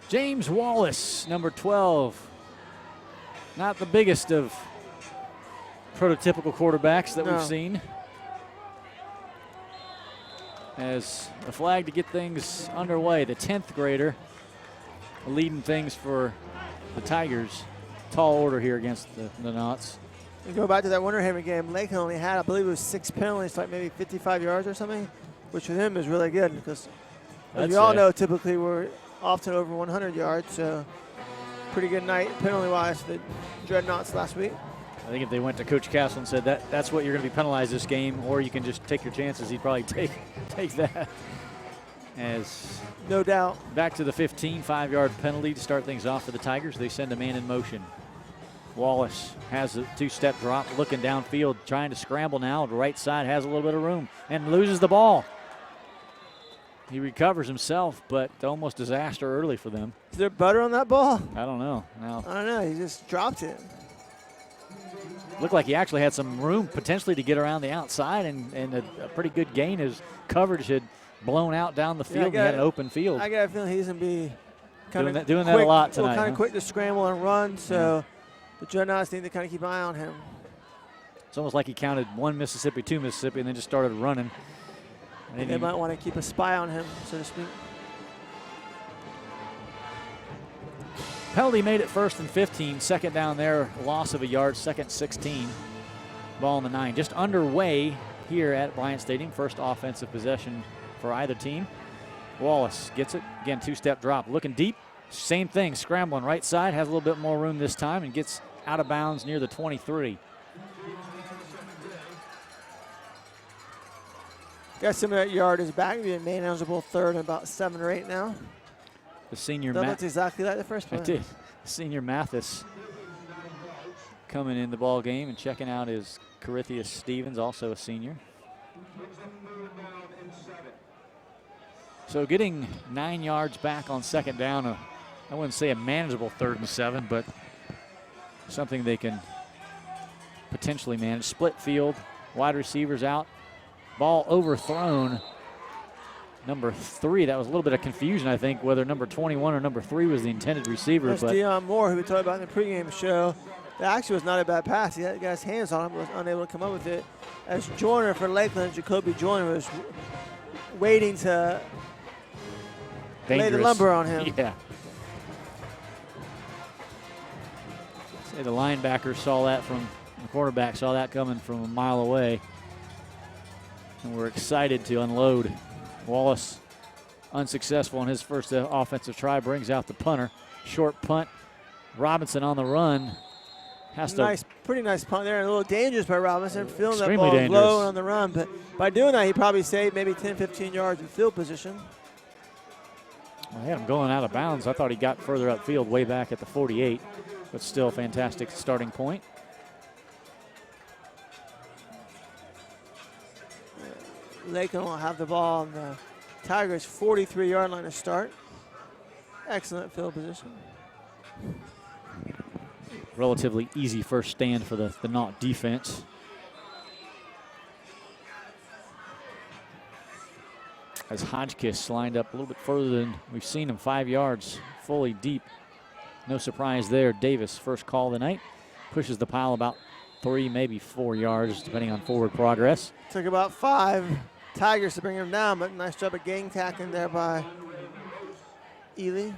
[SPEAKER 1] James Wallace, number 12. Not the biggest of prototypical quarterbacks that we've seen. As a flag to get things underway, the 10th grader leading things for the Tigers. Tall order here against the Knots.
[SPEAKER 2] You go back to that Winterhaven game, Lakeland only had, I believe it was 6 penalties, like maybe 55 yards or something, which for them is really good because, as we all know, typically we're often over 100 yards, so pretty good night penalty-wise for the Dreadnoughts last week.
[SPEAKER 1] I think if they went to Coach Castle and said that's what you're going to be penalized this game, or you can just take your chances, he'd probably take that. As
[SPEAKER 2] no doubt.
[SPEAKER 1] Back to the 15, 5-yard penalty to start things off for the Tigers. They send a man in motion. Wallace has a 2-step drop, looking downfield, trying to scramble now. The right side has a little bit of room and loses the ball. He recovers himself, but almost disaster early for them.
[SPEAKER 2] Is there butter on that ball?
[SPEAKER 1] I don't know. No.
[SPEAKER 2] I don't know. He just dropped it.
[SPEAKER 1] Looked like he actually had some room potentially to get around the outside, and a pretty good gain as coverage had blown out down the field. He had an open field.
[SPEAKER 2] I got a feeling he's going to be
[SPEAKER 1] doing that a lot tonight.
[SPEAKER 2] Kind of quick to scramble and run, so the Dreadnoughts need to kind of keep an eye on him.
[SPEAKER 1] It's almost like he counted 1 Mississippi, 2 Mississippi, and then just started running.
[SPEAKER 2] And they might want to keep a spy on him, so to speak.
[SPEAKER 1] Penalty made it 1st and 15. Second down there, loss of a yard. 2nd 16. Ball on the 9. Just underway here at Bryant Stadium. First offensive possession for either team. Wallace gets it. Again, 2-step drop. Looking deep. Same thing. Scrambling right side. Has a little bit more room this time and gets out of bounds near the 23.
[SPEAKER 2] Got some of that yardage back. Be a manageable 3rd and about 7 or 8 now.
[SPEAKER 1] The senior
[SPEAKER 2] that looks exactly like the first one.
[SPEAKER 1] I did. Senior Mathis coming in the ball game and checking out is Corithius Stevens, also a senior. So getting 9 yards back on 2nd down. I wouldn't say a manageable 3rd and 7, but something they can potentially manage. Split field, wide receivers out. Ball overthrown. Number 3, that was a little bit of confusion, I think, whether number 21 or number 3 was the intended receiver.
[SPEAKER 2] That's Deion Moore, who we talked about in the pregame show. That actually was not a bad pass. He had the guy's hands on him, but was unable to come up with it. As Joyner for Lakeland, Jacoby Joyner was waiting to lay the lumber on him.
[SPEAKER 1] Yeah. Say the linebacker saw that from, the quarterback saw that coming from a mile away. And we're excited to unload. Wallace unsuccessful in his first offensive try, brings out the punter. Short punt. Robinson on the run.
[SPEAKER 2] Pretty nice punt there. A little dangerous by Robinson, feeling that
[SPEAKER 1] Extremely
[SPEAKER 2] ball
[SPEAKER 1] dangerous.
[SPEAKER 2] low and on the run. But by doing that, he probably saved maybe 10, 15 yards in field position.
[SPEAKER 1] I had him going out of bounds. I thought he got further upfield way back at the 48, but still a fantastic starting point.
[SPEAKER 2] Lakeland will have the ball on the Tigers' 43-yard line to start. Excellent field position.
[SPEAKER 1] relatively easy first stand for the Knott defense. As Hodgkiss lined up a little bit further than we've seen him, 5 yards, fully deep. No surprise there. Davis, first call of the night, pushes the pile about 3, maybe 4 yards, depending on forward progress.
[SPEAKER 2] Took about 5 Tigers to bring him down, but nice job of gang tackling there by Ely.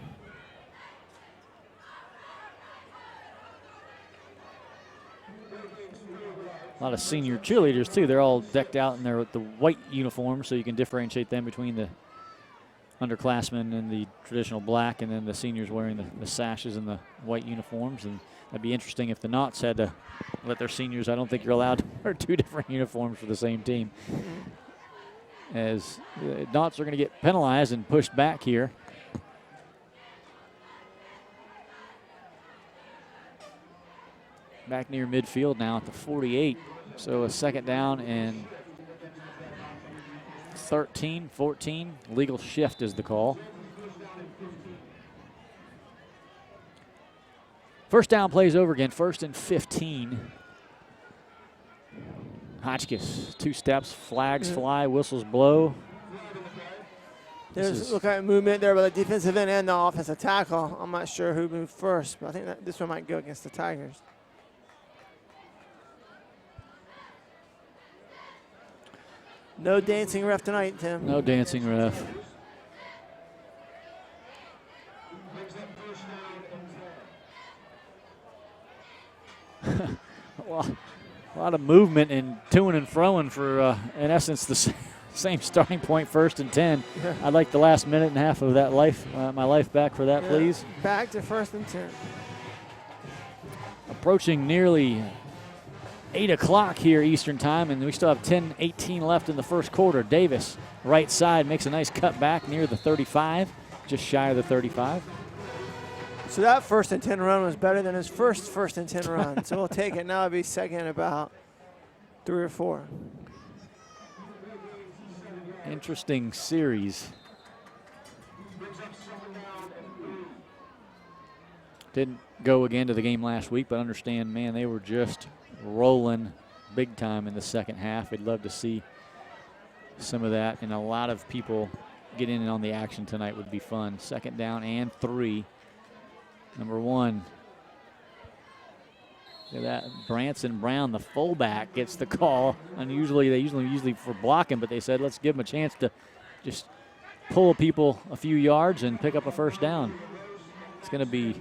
[SPEAKER 1] A lot of senior cheerleaders, too. They're all decked out in the white uniforms, so you can differentiate them between the underclassmen and the traditional black, and then the seniors wearing the sashes and the white uniforms. And that'd be interesting if the Knotts had to let their seniors. I don't think you're allowed to wear 2 different uniforms for the same team. As the Knotts are going to get penalized and pushed back here. Back near midfield now at the 48. So a second down and 13, 14. Legal shift is the call. First down plays over again. 1st and 15. Hotchkiss, 2 steps, flags fly, whistles blow.
[SPEAKER 2] There's look like movement there by the defensive end and the offensive tackle. I'm not sure who moved first, but I think that this one might go against the Tigers. No dancing ref tonight, Tim.
[SPEAKER 1] No dancing ref. Well, a lot of movement and toing and froing for, in essence, the same starting point, 1st and 10.
[SPEAKER 2] Yeah.
[SPEAKER 1] I'd like the last minute and a half of that my life back for that, please.
[SPEAKER 2] Back to 1st and 10.
[SPEAKER 1] Approaching nearly 8 o'clock here Eastern time, and we still have 10:18 left in the first quarter. Davis, right side, makes a nice cut back near the 35, just shy of the 35.
[SPEAKER 2] So that 1st and 10 run was better than his first and 10 run. So we'll take it. Now it'll be second and about 3 or 4.
[SPEAKER 1] Interesting series. Didn't go again to the game last week, but understand, man, they were just rolling big time in the second half. We'd love to see some of that, and a lot of people get in on the action tonight would be fun. 2nd down and 3. Number 1. Look at that. Branson Brown, the fullback, gets the call. Unusually, they usually for blocking, but they said let's give him a chance to just pull people a few yards and pick up a 1st down. It's going to be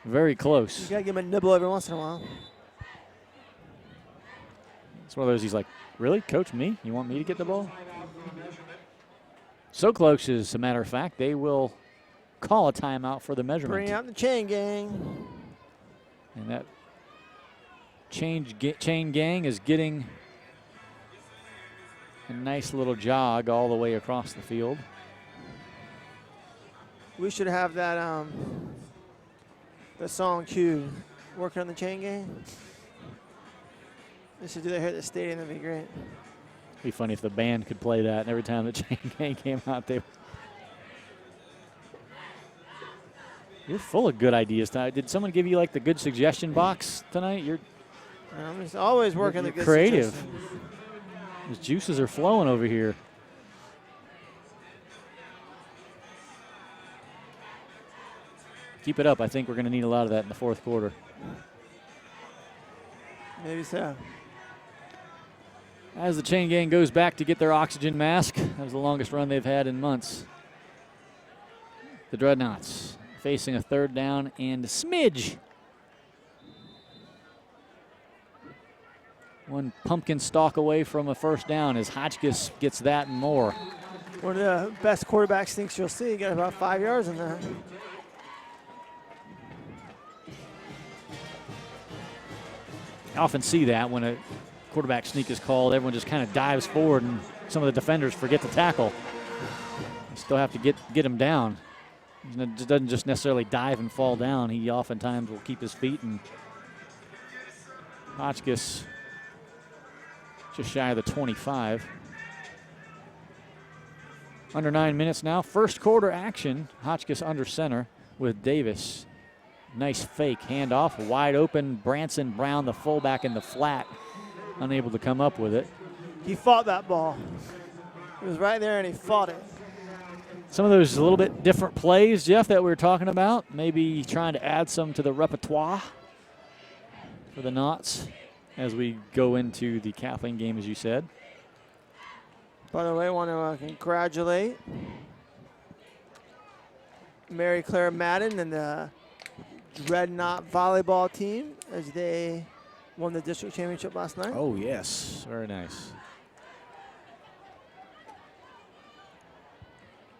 [SPEAKER 1] very close.
[SPEAKER 2] You got to give him a nibble every once in a while.
[SPEAKER 1] It's one of those, he's like, really, coach, me? You want me to get the ball? So close, as a matter of fact, they will call a timeout for the measurement.
[SPEAKER 2] Bring out the chain gang.
[SPEAKER 1] And that chain gang is getting a nice little jog all the way across the field.
[SPEAKER 2] We should have that the song cue. Working on the chain gang. They should do that here at the stadium. That'd be great.
[SPEAKER 1] It'd be funny if the band could play that, and every time the chain gang came out, You're full of good ideas tonight. Did someone give you like the good suggestion box tonight?
[SPEAKER 2] I'm just always working the good
[SPEAKER 1] creative.
[SPEAKER 2] suggestions.
[SPEAKER 1] Those juices are flowing over here. Keep it up. I think we're going to need a lot of that in the 4th quarter.
[SPEAKER 2] Maybe so.
[SPEAKER 1] As the chain gang goes back to get their oxygen mask, that was the longest run they've had in months. The Dreadnoughts facing a 3rd down and a smidge. One pumpkin stalk away from a 1st down as Hotchkiss gets that and more.
[SPEAKER 2] One of the best quarterback sneaks you'll see. Got about 5 yards in there.
[SPEAKER 1] I often see that when a quarterback sneak is called, everyone just kind of dives forward and some of the defenders forget to tackle. You still have to get him down. He doesn't just necessarily dive and fall down. He oftentimes will keep his feet, and Hotchkiss just shy of the 25. Under 9 minutes now. 1st quarter action. Hotchkiss under center with Davis Nice fake handoff, wide open. Branson Brown, the fullback in the flat, unable to come up with it.
[SPEAKER 2] He fought that ball. He was right there and he fought it.
[SPEAKER 1] Some of those a little bit different plays, Jeff, that we were talking about. Maybe trying to add some to the repertoire for the Knots as we go into the Kathleen game, as you said.
[SPEAKER 2] By the way, I want to congratulate Mary Claire Madden and the Dreadnought volleyball team as they won the district championship last night.
[SPEAKER 1] Oh, yes. Very nice.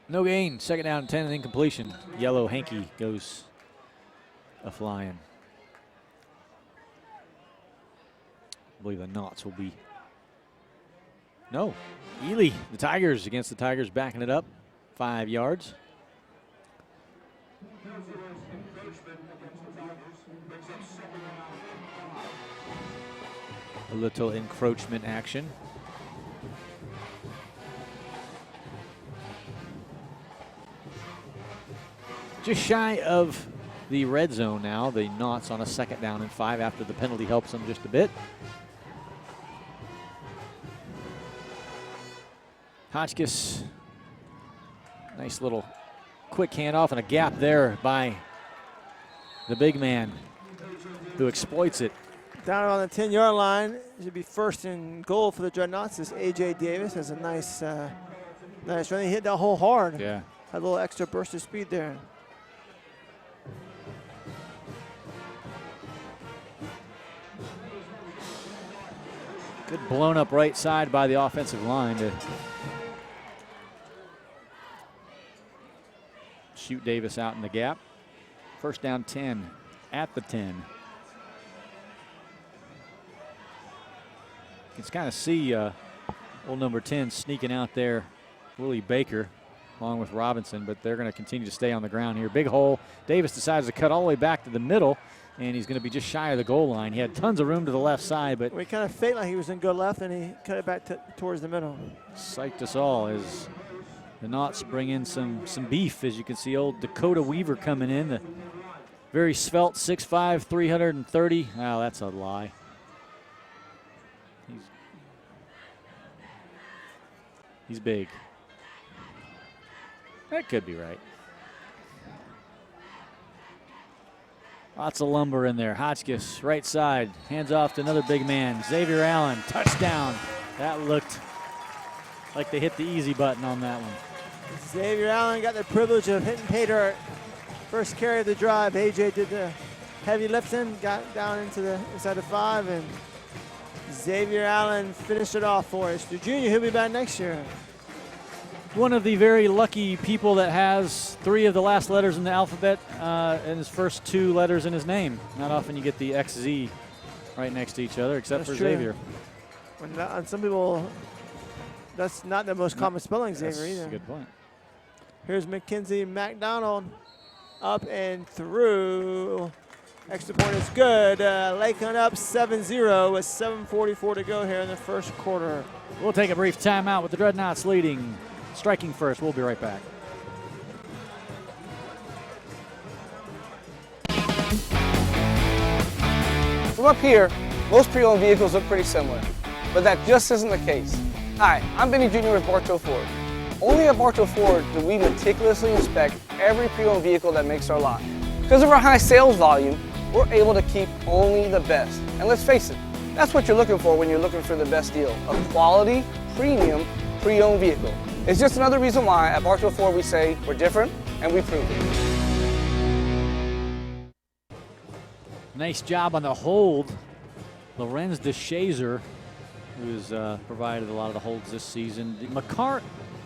[SPEAKER 1] No gain. Second down and 10 and incompletion. Yellow hanky goes a-flying. I believe the Knots will be. No. Ely, the Tigers against the Tigers, backing it up 5 yards. A little encroachment action. Just shy of the red zone now. The Knots on a 2nd down and 5 after the penalty helps them just a bit. Hotchkiss, nice little quick handoff and a gap there by the big man who exploits it.
[SPEAKER 2] Down on the 10-yard line, it should be 1st and goal for the Dreadnoughts. This A.J. Davis has a nice run. He hit that hole hard.
[SPEAKER 1] Yeah.
[SPEAKER 2] Had a little extra burst of speed there.
[SPEAKER 1] Good blown up right side by the offensive line to shoot Davis out in the gap. 1st down 10 at the 10. You can kind of see old number 10 sneaking out there, Willie Baker, along with Robinson, but they're going to continue to stay on the ground here. Big hole. Davis decides to cut all the way back to the middle, and he's going to be just shy of the goal line. He had tons of room to the left side, but
[SPEAKER 2] we kind of faked like he was in good left, and he cut it back towards the middle.
[SPEAKER 1] Psyched us all as the Knots bring in some beef. As you can see, old Dakota Weaver coming in, the very svelte 6'5", 330. Oh, that's a lie. He's big. That could be right. Lots of lumber in there. Hotchkiss, right side, hands off to another big man. Xavier Allen, touchdown. That looked like they hit the easy button on that one.
[SPEAKER 2] Xavier Allen got the privilege of hitting pay dirt. First carry of the drive. AJ did the heavy lifting, got down into the inside the 5, and Xavier Allen finished it off for us. The junior, he'll be back next year.
[SPEAKER 1] One of the very lucky people that has 3 of the last letters in the alphabet and his first 2 letters in his name. Not often you get the XZ right next to each other, except
[SPEAKER 2] That's
[SPEAKER 1] for
[SPEAKER 2] true.
[SPEAKER 1] Xavier.
[SPEAKER 2] And some people, that's not the most common spelling, Xavier, either.
[SPEAKER 1] That's a good point.
[SPEAKER 2] Here's Mackenzie McDonald, up and through. Extra point is good. Lakeland up 7-0 with 7:44 to go here in the first quarter.
[SPEAKER 1] We'll take a brief timeout with the Dreadnoughts leading. Striking first. We'll be right back.
[SPEAKER 4] From up here, most pre-owned vehicles look pretty similar, but that just isn't the case. Hi, I'm Benny Jr. with Bartow Ford. Only at Bartow Ford do we meticulously inspect every pre-owned vehicle that makes our lot. Because of our high sales volume, we're able to keep only the best. And let's face it, that's what you're looking for when you're looking for the best deal. A quality, premium, pre-owned vehicle. It's just another reason why at Bartow Ford we say we're different and we prove it.
[SPEAKER 1] Nice job on the hold. Lorenz DeShazer, who's provided a lot of the holds this season.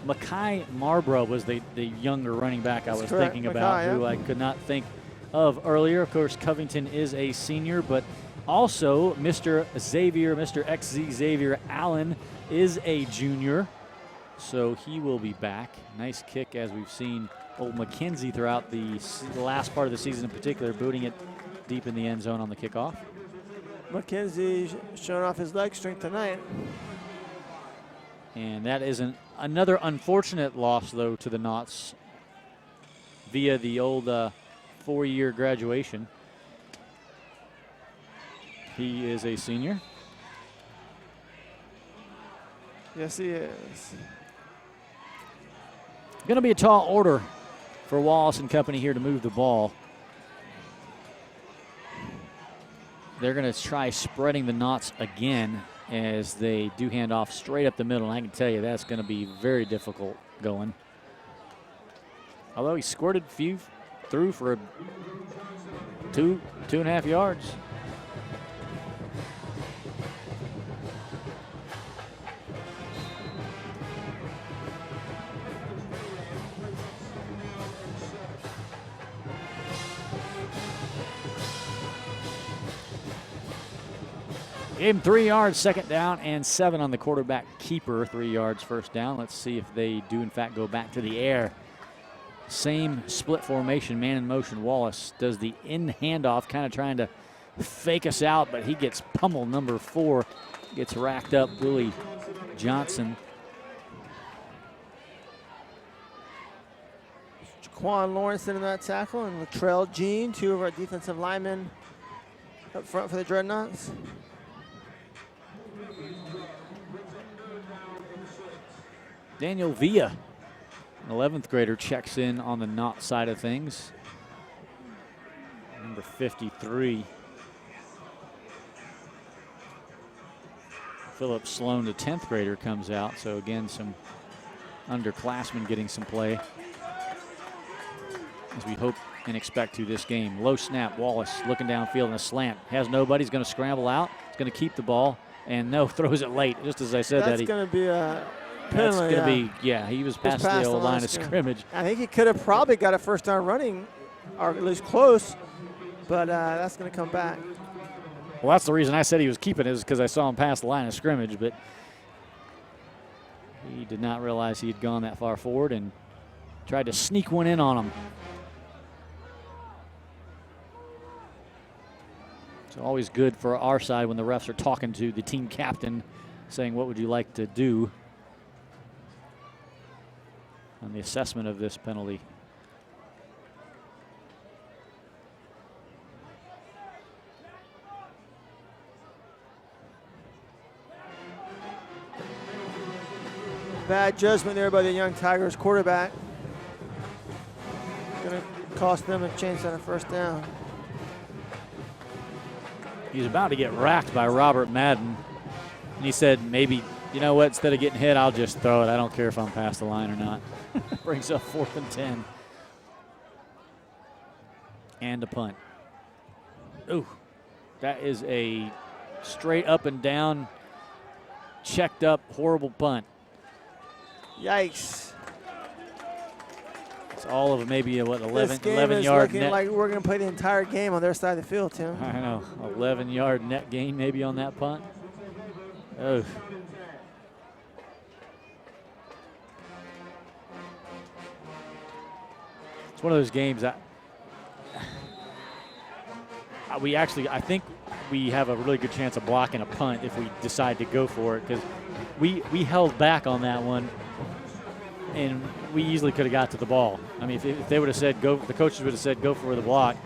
[SPEAKER 1] Mackay Marborough was the younger running back I was thinking about, who I could not think of earlier. Of course, Covington is a senior, but also Mr. XZ Xavier Allen is a junior. So he will be back. Nice kick, as we've seen old McKenzie throughout the last part of the season in particular, booting it deep in the end zone on the kickoff.
[SPEAKER 2] McKenzie showing off his leg strength tonight.
[SPEAKER 1] And that is another unfortunate loss, though, to the Knots via the old 4-year graduation. He is a senior.
[SPEAKER 2] Yes, he is.
[SPEAKER 1] Going to be a tall order for Wallace and company here to move the ball. They're going to try spreading the knots again as they do hand off straight up the middle. And I can tell you that's going to be very difficult going. Although he squirted few through for 2.5 yards. Gave him 3 yards, second down, and 7 on the quarterback keeper, 3 yards first down. Let's see if they do, in fact, go back to the air. Same split formation, man in motion. Wallace does the in handoff, kind of trying to fake us out, but he gets pummeled. Number 4 gets racked up, Willie Johnson.
[SPEAKER 2] Jaquan Lawrence in that tackle, and Latrell Jean, 2 of our defensive linemen up front for the Dreadnoughts.
[SPEAKER 1] Daniel Villa, an 11th grader, checks in on the knot side of things. Number 53. Philip Sloan, the 10th grader, comes out. So again, some underclassmen getting some play, as we hope and expect to this game. Low snap, Wallace looking downfield in a slant. Has nobody, he's going to scramble out. He's going to keep the ball, and no, throws it late. Just as I said,
[SPEAKER 2] that's going to be a
[SPEAKER 1] that's
[SPEAKER 2] penalty.
[SPEAKER 1] going to be, yeah, he was past the old line of scrimmage.
[SPEAKER 2] I think he could have probably got a first down running, or at least close, but that's going to come back.
[SPEAKER 1] Well, that's the reason I said he was keeping it, is because I saw him pass the line of scrimmage, but he did not realize he had gone that far forward and tried to sneak one in on him. It's always good for our side when the refs are talking to the team captain, saying, what would you like to do on the assessment of this penalty.
[SPEAKER 2] Bad judgment there by the young Tigers quarterback. Going to cost them a chance at a first down.
[SPEAKER 1] He's about to get racked by Robert Madden. And he said, maybe, you know what, instead of getting hit, I'll just throw it. I don't care if I'm past the line or not. Brings up 4th and 10. And a punt. Ooh, that is a straight up and down, checked up, horrible punt.
[SPEAKER 2] Yikes.
[SPEAKER 1] It's all of maybe a, what, 11
[SPEAKER 2] this game is
[SPEAKER 1] yard
[SPEAKER 2] looking
[SPEAKER 1] net.
[SPEAKER 2] like we're going to play the entire game on their side of the field, Tim.
[SPEAKER 1] I know, 11-yard net gain maybe on that punt. Oh. It's one of those games that I think we have a really good chance of blocking a punt if we decide to go for it, because we held back on that one, and we easily could have got to the ball. I mean, if they would have said go, the coaches would have said go for the block,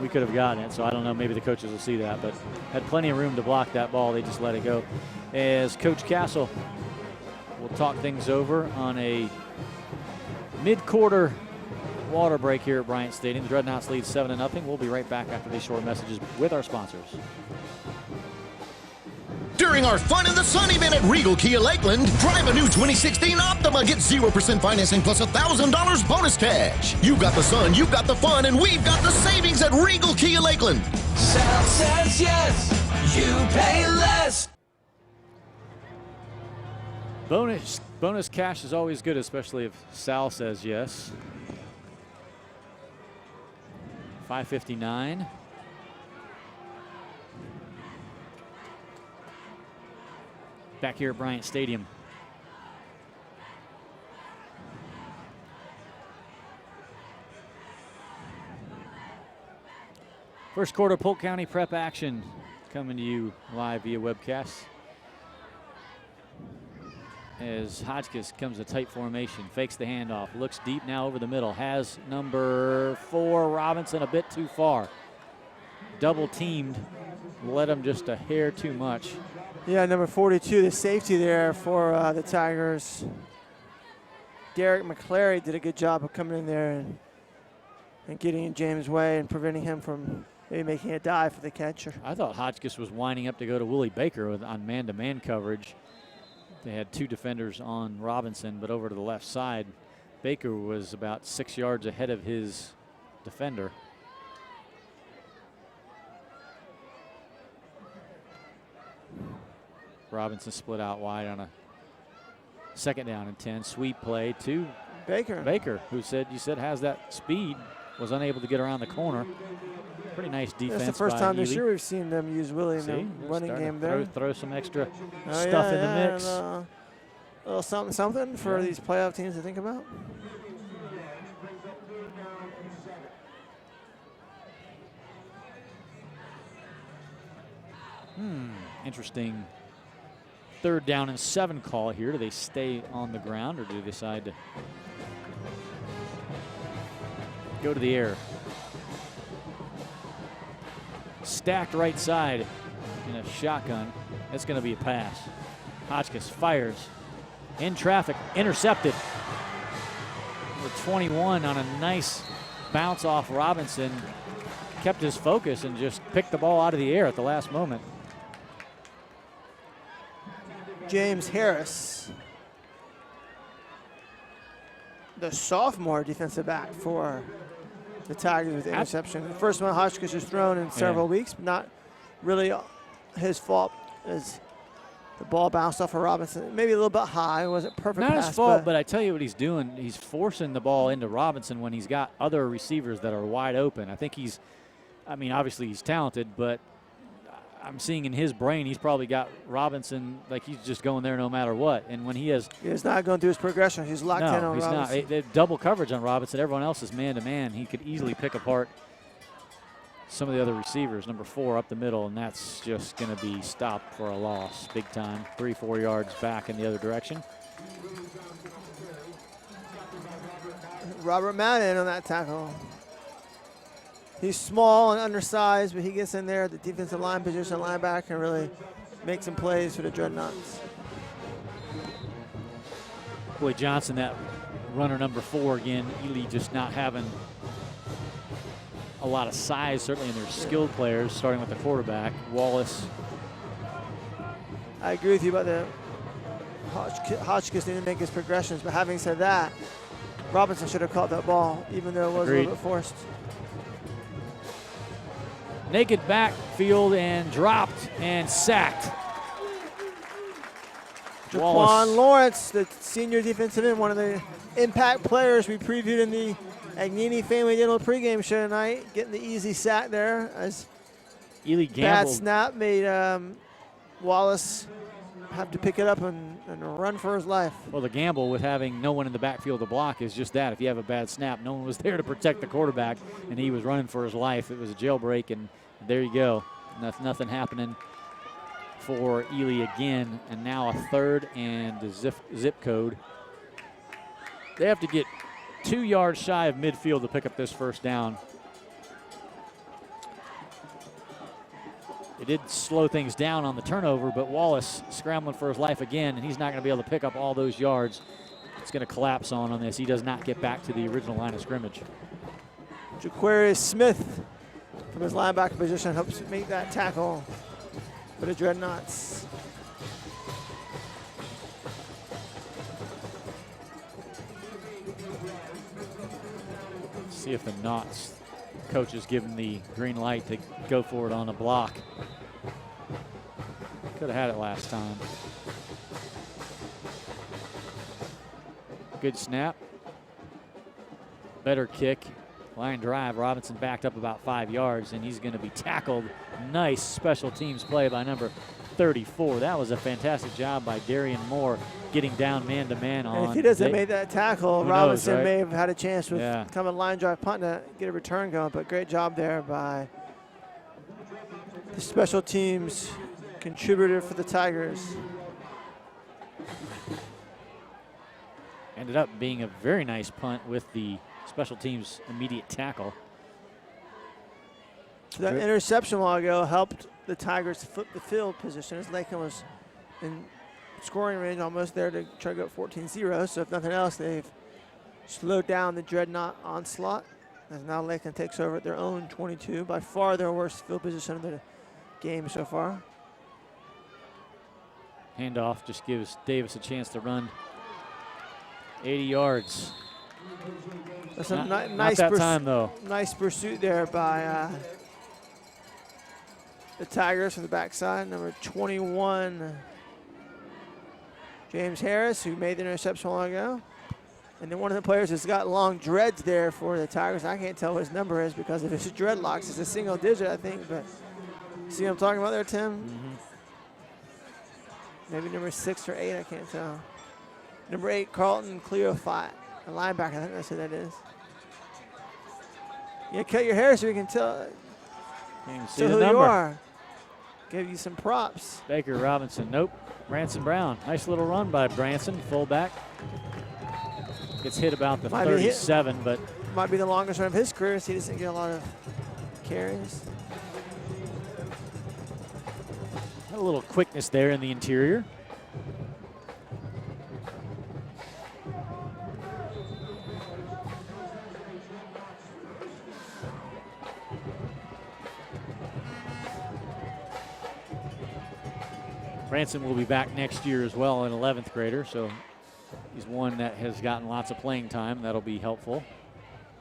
[SPEAKER 1] we could have gotten it. So I don't know, maybe the coaches will see that, but had plenty of room to block that ball. They just let it go. As Coach Castle will talk things over on a mid-quarter water break here at Bryant Stadium. The Dreadnoughts lead 7-0. We'll be right back after these short messages with our sponsors.
[SPEAKER 5] During our Fun in the Sun event at Regal Kia Lakeland, drive a new 2016 Optima. Get 0% financing plus $1,000 bonus cash. You got the sun, you got the fun, and we've got the savings at Regal Kia Lakeland.
[SPEAKER 6] Sal says yes, you pay less.
[SPEAKER 1] Bonus cash is always good, especially if Sal says yes. 5:59. Back here at Bryant Stadium. First quarter Polk County Prep action coming to you live via webcast. as Hotchkiss comes to tight formation, fakes the handoff, looks deep now over the middle, has number 4 Robinson a bit too far. Double teamed, led him just a hair too much.
[SPEAKER 2] Yeah, number 42, the safety there for the Tigers. Derek McClary did a good job of coming in there and getting in James' way and preventing him from maybe making a dive for the catcher.
[SPEAKER 1] I thought Hotchkiss was winding up to go to Willie Baker on man-to-man coverage. They had 2 defenders on Robinson, but over to the left side, Baker was about 6 yards ahead of his defender. Robinson split out wide on a 2nd down and 10. Sweep play to Baker, who you said has that speed, was unable to get around the corner. Pretty nice defense.
[SPEAKER 2] That's the first
[SPEAKER 1] by
[SPEAKER 2] time this
[SPEAKER 1] Ely.
[SPEAKER 2] year we've seen them use Willie in the running game there.
[SPEAKER 1] Throw some extra stuff in the mix.
[SPEAKER 2] And, a little something for these playoff teams to think about.
[SPEAKER 1] Interesting 3rd down and 7 call here. Do they stay on the ground or do they decide to go to the air? Stacked right side in a shotgun. That's going to be a pass. Hotchkiss fires in traffic, intercepted. Number 21 on a nice bounce off Robinson. Kept his focus and just picked the ball out of the air at the last moment.
[SPEAKER 2] James Harris, the sophomore defensive back for the Tigers with the interception. The first one Hotchkiss has thrown in several weeks, not really his fault as the ball bounced off of Robinson. Maybe a little bit high, it wasn't perfect
[SPEAKER 1] Not
[SPEAKER 2] pass,
[SPEAKER 1] his fault, but I tell you what he's doing. He's forcing the ball into Robinson when he's got other receivers that are wide open. I think obviously he's talented, but I'm seeing in his brain he's probably got Robinson like he's just going there no matter what. And when he's
[SPEAKER 2] not going through his progression, he's locked in on
[SPEAKER 1] he's
[SPEAKER 2] Robinson.
[SPEAKER 1] not. They have double coverage on Robinson. Everyone else is man-to-man. He could easily pick apart some of the other receivers. Number 4 up the middle, and that's just going to be stopped for a loss big time. 3-4 yards back in the other direction.
[SPEAKER 2] Robert Madden on that tackle. He's small and undersized, but he gets in there at the defensive line position, linebacker, and really makes some plays for the Dreadnoughts.
[SPEAKER 1] Boy, Johnson, that runner number 4 again. Ely just not having a lot of size, certainly in their skilled players, starting with the quarterback, Wallace.
[SPEAKER 2] I agree with you about the Hotchkiss didn't make his progressions, but having said that, Robinson should have caught that ball, even though it was a little bit forced.
[SPEAKER 1] Naked backfield and dropped and sacked.
[SPEAKER 2] Jaquan Lawrence, the senior defensive end, one of the impact players we previewed in the Agnini Family Dental pregame show tonight, getting the easy sack there as
[SPEAKER 1] Ely
[SPEAKER 2] bad
[SPEAKER 1] gambled.
[SPEAKER 2] snap made Wallace have to pick it up and run for his life.
[SPEAKER 1] Well, the gamble with having no one in the backfield to block is just that. If you have a bad snap, no one was there to protect the quarterback, and he was running for his life. It was a jailbreak, and there you go. Nothing happening for Ely again, and now a 3rd and the zip code. They have to get 2 yards shy of midfield to pick up this 1st down. It did slow things down on the turnover, but Wallace scrambling for his life again, and he's not going to be able to pick up all those yards. It's going to collapse on this. He does not get back to the original line of scrimmage.
[SPEAKER 2] Jaquarius Smith from his linebacker position helps make that tackle for the Dreadnoughts.
[SPEAKER 1] See if the Knots coaches give him the green light to go for it on a block. Could have had it last time. Good snap. Better kick. Line drive. Robinson backed up about 5 yards, and he's going to be tackled. Nice special teams play by number 34. That was a fantastic job by Darian Moore getting down man-to-man on.
[SPEAKER 2] And if he doesn't make that tackle, Robinson
[SPEAKER 1] right?
[SPEAKER 2] may have had a chance with coming line drive punt to get a return going, but great job there by the special teams contributor for the Tigers.
[SPEAKER 1] Ended up being a very nice punt with the special teams immediate tackle.
[SPEAKER 2] So that interception a while ago helped the Tigers flip the field position as Lakeland was in scoring range almost there to try to go 14-0. So if nothing else, they've slowed down the Dreadnought onslaught as now Lakeland takes over at their own 22. By far their worst field position of the game so far.
[SPEAKER 1] Handoff just gives Davis a chance to run 80 yards.
[SPEAKER 2] That's a
[SPEAKER 1] Not
[SPEAKER 2] nice
[SPEAKER 1] that time, though.
[SPEAKER 2] Nice pursuit there by the Tigers from the backside. Number 21, James Harris, who made the interception a while ago. And then one of the players has got long dreads there for the Tigers. I can't tell what his number is because of his dreadlocks. It's a single digit, I think. But see what I'm talking about there, Tim?
[SPEAKER 1] Mm-hmm.
[SPEAKER 2] Maybe number 6 or 8, I can't tell. Number 8, Carlton Cleofat, a linebacker. I think that's who that is. Yeah, cut your hair so we can tell,
[SPEAKER 1] See the
[SPEAKER 2] who
[SPEAKER 1] number.
[SPEAKER 2] you are. Give you some props.
[SPEAKER 1] Baker Robinson, nope. Branson Brown, nice little run by Branson, fullback. Gets hit about the 37, but
[SPEAKER 2] might be the longest run of his career, so he doesn't get a lot of carries.
[SPEAKER 1] had a little quickness there in the interior. Branson will be back next year as well, an 11th grader, so he's one that has gotten lots of playing time. That'll be helpful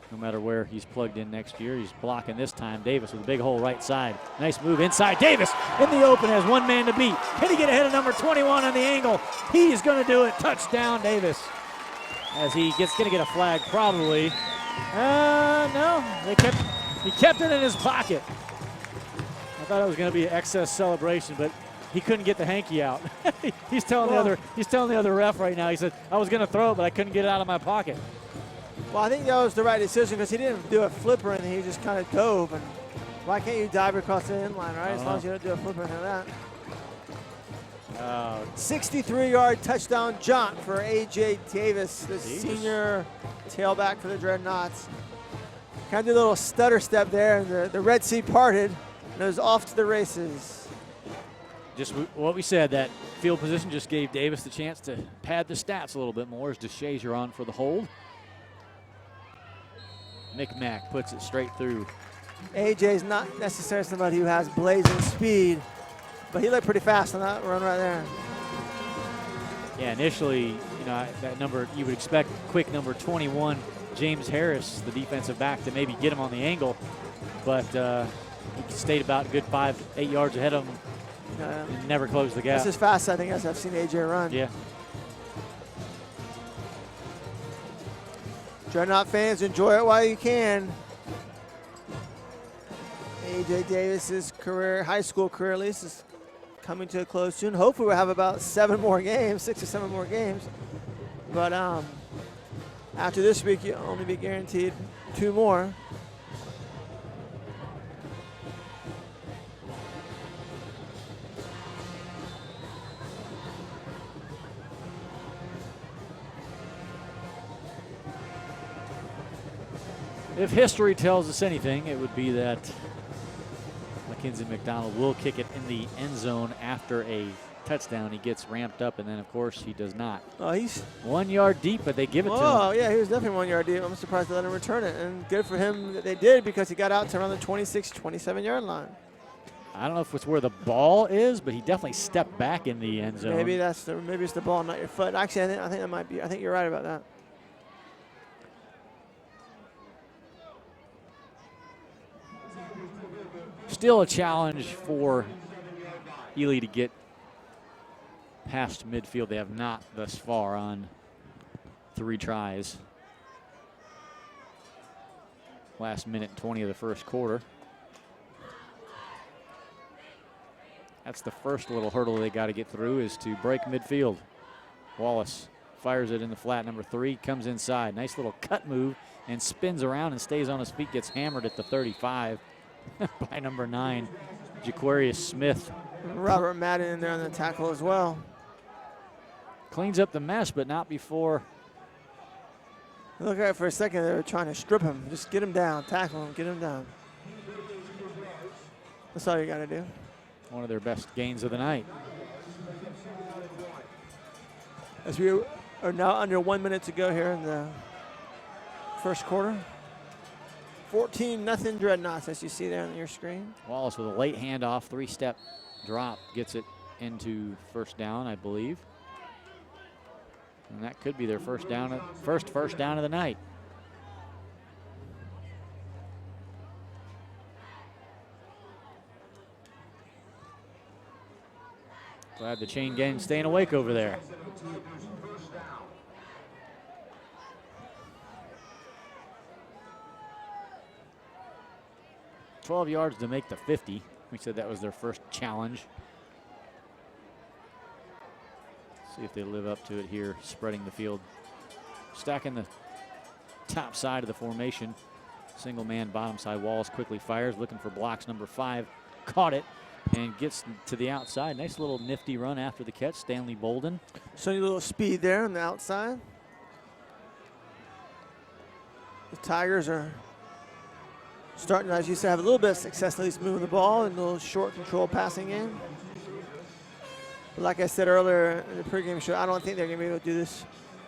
[SPEAKER 1] no matter where he's plugged in next year. He's blocking this time. Davis with a big hole right side. Nice move inside. Davis in the open has one man to beat. Can he get ahead of number 21 on the angle? He's going to do it. Touchdown, Davis. As he gets going to get a flag probably. No, he kept it in his pocket. I thought it was going to be an excess celebration, but he couldn't get the hanky out. he's telling the other ref right now. He said, I was going to throw it, but I couldn't get it out of my pocket.
[SPEAKER 2] Well, I think that was the right decision because he didn't do a flip or anything. He just kind of dove. And why can't you dive across the inline, right? As long as you don't do a flip or anything like that. 63-yard touchdown jaunt for A.J. Davis, the senior tailback for the Dreadnoughts. Kind of did a little stutter step there, and the Red Sea parted, and it was off to the races.
[SPEAKER 1] Just what we said, that field position just gave Davis the chance to pad the stats a little bit more as DeShazier on for the hold. Micmac puts it straight through.
[SPEAKER 2] AJ's not necessarily somebody who has blazing speed, but he looked pretty fast on that run right there.
[SPEAKER 1] Yeah, initially, that number, you would expect quick number 21, James Harris, the defensive back, to maybe get him on the angle, but he stayed about a good 5-8 yards ahead of him and never closed the gap.
[SPEAKER 2] That's as fast, I think, as I've seen AJ run.
[SPEAKER 1] Yeah.
[SPEAKER 2] Dreadnought fans, enjoy it while you can. A.J. Davis's high school career at least, is coming to a close soon. Hopefully we'll have about 6 or 7 more games. But after this week, you'll only be guaranteed 2 more.
[SPEAKER 1] If history tells us anything, it would be that Mackenzie McDonald will kick it in the end zone after a touchdown. He gets ramped up, and then, of course, he does not.
[SPEAKER 2] Oh, he's
[SPEAKER 1] 1 yard deep, but they give it to him.
[SPEAKER 2] Oh, yeah, he was definitely 1 yard deep. I'm surprised they let him return it. And good for him that they did because he got out to around the 26, 27-yard line.
[SPEAKER 1] I don't know if it's where the ball is, but he definitely stepped back in the end zone.
[SPEAKER 2] Maybe it's the ball, not your foot. Actually, I think that might be. I think you're right about that.
[SPEAKER 1] Still a challenge for Ely to get past midfield. They have not thus far on 3 tries. Last minute 20 of the first quarter. That's the first little hurdle they got to get through, is to break midfield. Wallace fires it in the flat. Number 3 comes inside. Nice little cut move and spins around and stays on his feet. Gets hammered at the 35 by number 9, Jaquarius Smith.
[SPEAKER 2] Robert Madden in there on the tackle as well.
[SPEAKER 1] Cleans up the mess, but not before
[SPEAKER 2] Look at it for a second. They were trying to strip him. Just get him down. Tackle him. Get him down. That's all you got to do.
[SPEAKER 1] One of their best gains of the night.
[SPEAKER 2] As we are now under 1 minute to go here in the first quarter. 14-0 Dreadnoughts, as you see there on your screen.
[SPEAKER 1] Wallace with a late handoff, 3-step drop, gets it into first down, I believe. And that could be their first down of the night. Glad the chain gang staying awake over there. $12 yards to make the 50. We said that was their first challenge. See if they live up to it here, spreading the field. Stacking the top side of the formation. Single man bottom side. Wallace quickly fires, looking for blocks. Number 5 caught it and gets to the outside. Nice little nifty run after the catch. Stanley Bolden.
[SPEAKER 2] So a little speed there on the outside. The Tigers are starting, as you said, have a little bit of success at least moving the ball in a little short control passing game. But like I said earlier in the pregame show, I don't think they're going to be able to do this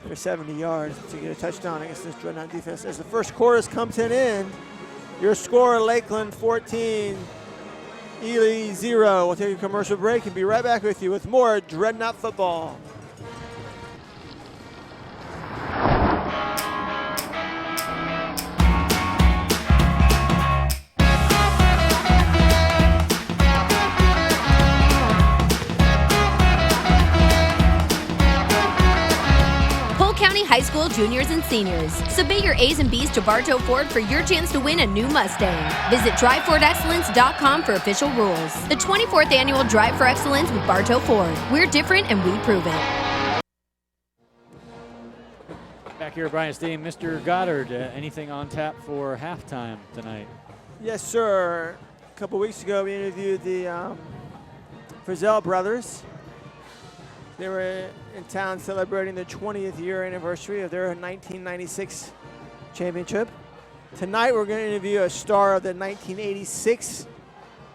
[SPEAKER 2] for 70 yards to get a touchdown against this Dreadnought defense. As the first quarter's come to an end, your score, Lakeland 14, Ely 0. We'll take a commercial break and be right back with you with more Dreadnought football.
[SPEAKER 9] High school juniors and seniors. Submit your A's and B's to Bartow Ford for your chance to win a new Mustang. Visit DriveFordExcellence.com for official rules. The 24th annual Drive for Excellence with Bartow Ford. We're different and we prove it.
[SPEAKER 1] Back here at Bryant Stadium, Mr. Goddard, anything on tap for halftime tonight?
[SPEAKER 2] Yes, sir. A couple weeks ago, we interviewed the Frizzell brothers. They were in town celebrating the 20th year anniversary of their 1996 championship. Tonight we're going to interview a star of the 1986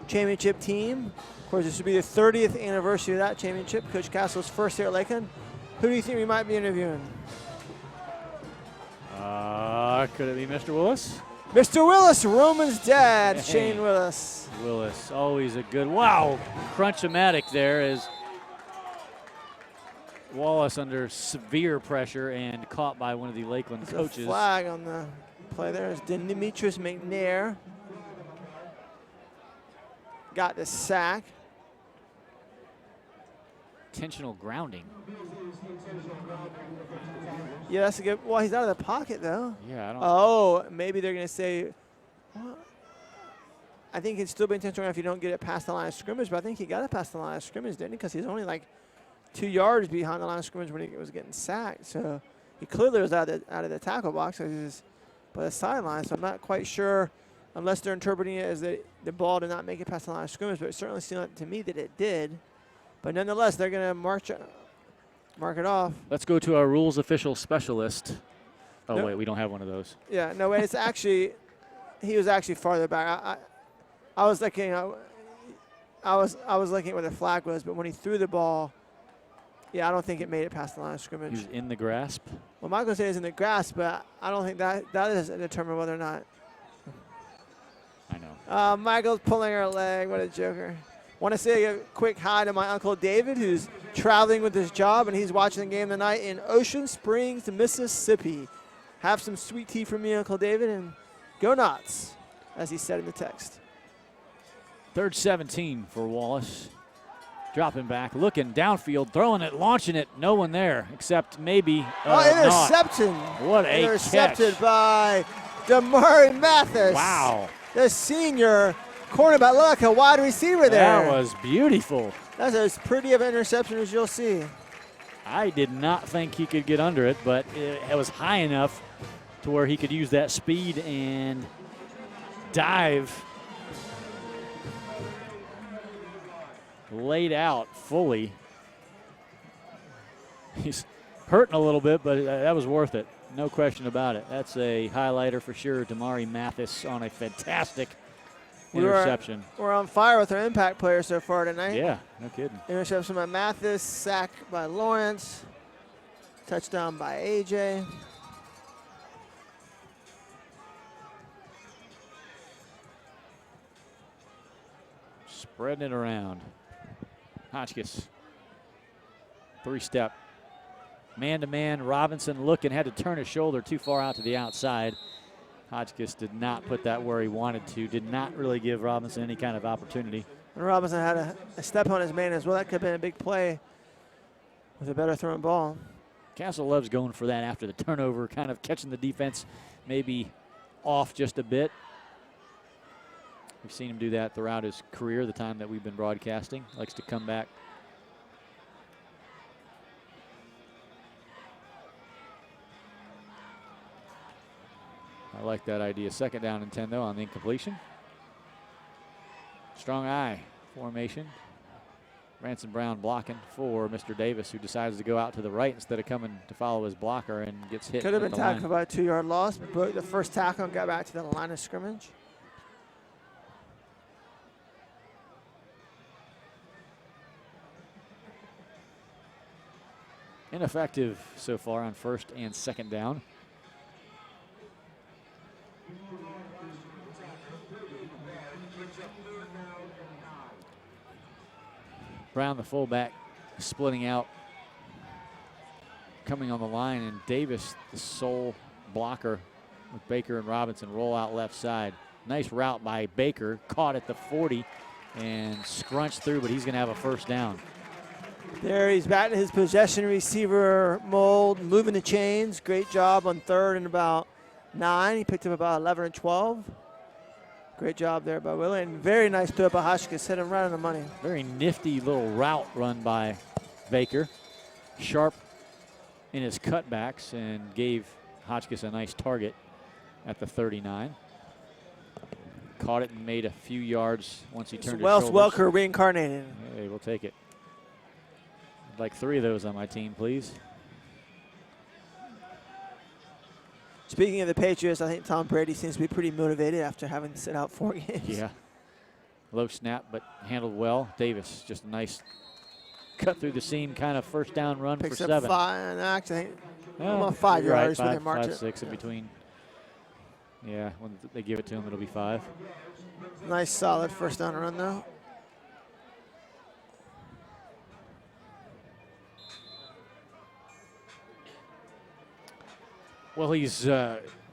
[SPEAKER 2] championship team. Of course, this will be the 30th anniversary of that championship. Coach Castle's first here at Lakeland. Who do you think we might be interviewing?
[SPEAKER 1] Could it be Mr. Willis?
[SPEAKER 2] Mr. Willis, Roman's dad,
[SPEAKER 1] Hey.
[SPEAKER 2] Shane Willis.
[SPEAKER 1] Willis, always a good, wow, crunch-o-matic there as Wallace under severe pressure and caught by one of the Lakeland
[SPEAKER 2] There's
[SPEAKER 1] coaches.
[SPEAKER 2] a flag on the play there. It's Demetrius McNair. Got the sack.
[SPEAKER 1] Intentional grounding.
[SPEAKER 2] Yeah, that's a good. Well, he's out of the pocket though.
[SPEAKER 1] Yeah, I don't.
[SPEAKER 2] Oh, maybe they're going to say. Well, I think it'd still be intentional if you don't get it past the line of scrimmage, but I think he got it past the line of scrimmage, didn't he? Because he's only like 2 yards behind the line of scrimmage when he was getting sacked. So he clearly was out of the tackle box. So he was by the sideline. So I'm not quite sure, unless they're interpreting it as the ball did not make it past the line of scrimmage, but it certainly seemed to me that it did. But nonetheless, they're going to mark it off.
[SPEAKER 1] Let's go to our rules official specialist. Oh,
[SPEAKER 2] No.
[SPEAKER 1] wait, we don't have one of those.
[SPEAKER 2] Yeah, no, it's actually, he was actually farther back. I was looking, I was looking at where the flag was, but when he threw the ball, yeah, I don't think it made it past the line of scrimmage.
[SPEAKER 1] He was in the grasp.
[SPEAKER 2] Well, Michael says in the grasp, but I don't think that is determine whether or not.
[SPEAKER 1] I know.
[SPEAKER 2] Michael's pulling her leg. What a joker. Want to say a quick hi to my Uncle David, who's traveling with his job, and he's watching the game tonight in Ocean Springs, Mississippi. Have some sweet tea from me, Uncle David, and go Knots, as he said in the text.
[SPEAKER 1] 3rd 17 for Wallace. Dropping back, looking downfield, throwing it, launching it. No one there except maybe
[SPEAKER 2] Interception.
[SPEAKER 1] What a
[SPEAKER 2] Intercepted
[SPEAKER 1] catch.
[SPEAKER 2] by Damari Mathis.
[SPEAKER 1] Wow.
[SPEAKER 2] The senior cornerback. Look like a wide receiver there.
[SPEAKER 1] That was beautiful.
[SPEAKER 2] That's as pretty of an interception as you'll see.
[SPEAKER 1] I did not think he could get under it, but it was high enough to where he could use that speed and dive. Laid out fully. He's hurting a little bit, but that was worth it. No question about it. That's a highlighter for sure. Damari Mathis on a fantastic interception.
[SPEAKER 2] We're on fire with our impact players so far tonight.
[SPEAKER 1] Yeah, no kidding.
[SPEAKER 2] Interception by Mathis, sack by Lawrence, touchdown by AJ.
[SPEAKER 1] Spreading it around. Hotchkiss. 3-step. Man-to-man. Robinson looking, had to turn his shoulder too far out to the outside. Hotchkiss did not put that where he wanted to. Did not really give Robinson any kind of opportunity.
[SPEAKER 2] And Robinson had a step on his man as well. That could have been a big play with a better thrown ball.
[SPEAKER 1] Castle loves going for that after the turnover, kind of catching the defense maybe off just a bit. We've seen him do that throughout his career, the time that we've been broadcasting. Likes to come back. I like that idea. 2nd down and 10, though, on the incompletion. Strong eye formation. Ransom Brown blocking for Mr. Davis, who decides to go out to the right instead of coming to follow his blocker and gets hit.
[SPEAKER 2] Could have been tackled for about a 2-yard loss, but broke the first tackle and got back to the line of scrimmage.
[SPEAKER 1] Ineffective so far on 1st and 2nd down. Brown, the fullback, splitting out, coming on the line, and Davis, the sole blocker with Baker and Robinson, roll out left side. Nice route by Baker, caught at the 40 and scrunched through, but he's going to have a 1st down.
[SPEAKER 2] There, he's back to his possession receiver mold, moving the chains. Great job on 3rd and about 9. He picked up about 11 and 12. Great job there by Willie, and very nice throw by Hotchkiss, hit him right on the money.
[SPEAKER 1] Very nifty little route run by Baker. Sharp in his cutbacks and gave Hotchkiss a nice target at the 39. Caught it and made a few yards once he turned his shoulders.
[SPEAKER 2] Wells Welker reincarnated.
[SPEAKER 1] Hey, we'll take it. I'd like 3 of those on my team, please.
[SPEAKER 2] Speaking of the Patriots, I think Tom Brady seems to be pretty motivated after having to sit out 4 games.
[SPEAKER 1] Yeah. Low snap, but handled well. Davis, just a nice cut through the seam, kind of 1st down run
[SPEAKER 2] Picks
[SPEAKER 1] for
[SPEAKER 2] up
[SPEAKER 1] 7.
[SPEAKER 2] 5, actually, about 5
[SPEAKER 1] you're
[SPEAKER 2] yards
[SPEAKER 1] right,
[SPEAKER 2] where they march
[SPEAKER 1] 5,
[SPEAKER 2] it.
[SPEAKER 1] 6 in between. Yeah, when they give it to him, it'll be 5.
[SPEAKER 2] Nice, solid 1st down run, though.
[SPEAKER 1] Well, he's,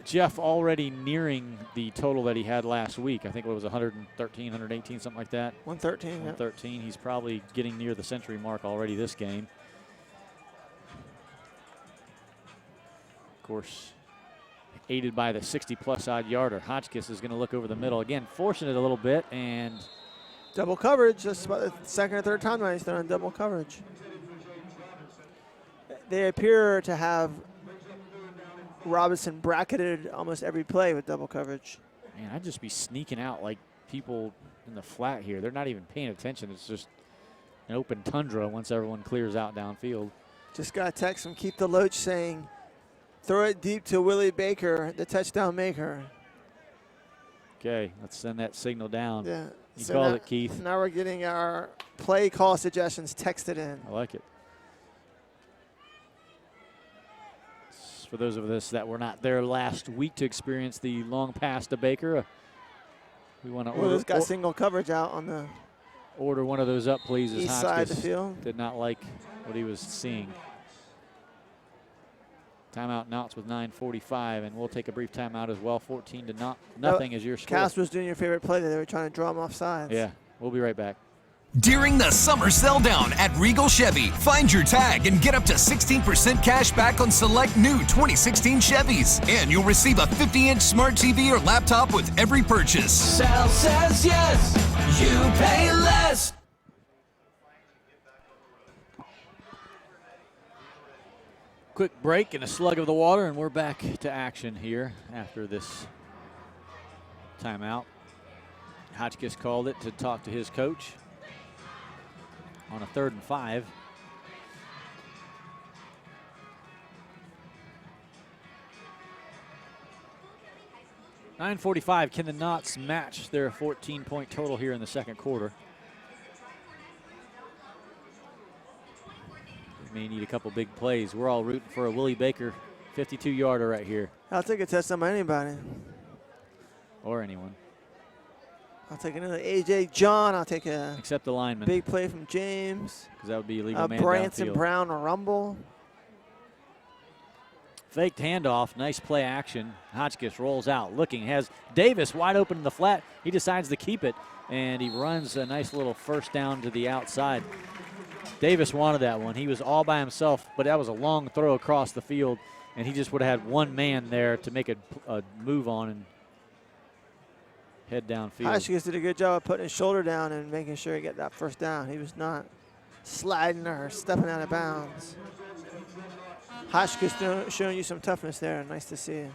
[SPEAKER 1] Jeff, already nearing the total that he had last week. I think it was 113, 118, something like that.
[SPEAKER 2] 113,
[SPEAKER 1] 113. He's probably getting near the century mark already this game. Of course, aided by the 60-plus odd yarder. Hotchkiss is going to look over the middle again, forcing it a little bit, and
[SPEAKER 2] double coverage. That's about the 2nd or 3rd time now he's done double coverage. They appear to have Robinson bracketed almost every play with double coverage.
[SPEAKER 1] Man, I'd just be sneaking out like people in the flat here. They're not even paying attention. It's just an open tundra once everyone clears out downfield.
[SPEAKER 2] Just got a text from Keith DeLoach saying, throw it deep to Willie Baker, the touchdown maker.
[SPEAKER 1] Okay, let's send that signal down.
[SPEAKER 2] Yeah.
[SPEAKER 1] You
[SPEAKER 2] so
[SPEAKER 1] called
[SPEAKER 2] now,
[SPEAKER 1] it, Keith.
[SPEAKER 2] Now we're getting our play call suggestions texted in.
[SPEAKER 1] I like it. For those of us that were not there last week to experience the long pass to Baker, we want to order.
[SPEAKER 2] Got single coverage out on the
[SPEAKER 1] order one of those up, please. As
[SPEAKER 2] east side of the field.
[SPEAKER 1] Did not like what he was seeing. Timeout Knots with 9:45, and we'll take a brief timeout as well. 14 to nothing is your score.
[SPEAKER 2] Cass was doing your favorite play that they were trying to draw him off sides.
[SPEAKER 1] Yeah, we'll be right back.
[SPEAKER 6] During the summer sell down at Regal Chevy, find your tag and get up to 16% cash back on select new 2016 Chevys. And you'll receive a 50-inch smart TV or laptop with every purchase. Sal says yes, you pay less.
[SPEAKER 1] Quick break and a slug of the water, and we're back to action here after this timeout. Hotchkiss called it to talk to his coach on a 3rd and 5. 9:45. Can the Knots match their 14-point total here in the second quarter? They may need a couple big plays. We're all rooting for a Willie Baker 52-yarder right here.
[SPEAKER 2] I'll take a touchdown by anybody.
[SPEAKER 1] Or anyone.
[SPEAKER 2] I'll take another A.J. John. I'll take a
[SPEAKER 1] except the lineman.
[SPEAKER 2] Big play from James.
[SPEAKER 1] Because that would be illegal man
[SPEAKER 2] Branson
[SPEAKER 1] downfield.
[SPEAKER 2] Brown rumble.
[SPEAKER 1] Faked handoff, nice play action. Hotchkiss rolls out, looking, has Davis wide open in the flat. He decides to keep it, and he runs a nice little first down to the outside. Davis wanted that one. He was all by himself, but that was a long throw across the field, and he just would have had one man there to make a move on and head downfield.
[SPEAKER 2] Hotchkiss did a good job of putting his shoulder down and making sure he got that first down. He was not sliding or stepping out of bounds. Hotchkiss showing you some toughness there. Nice to see.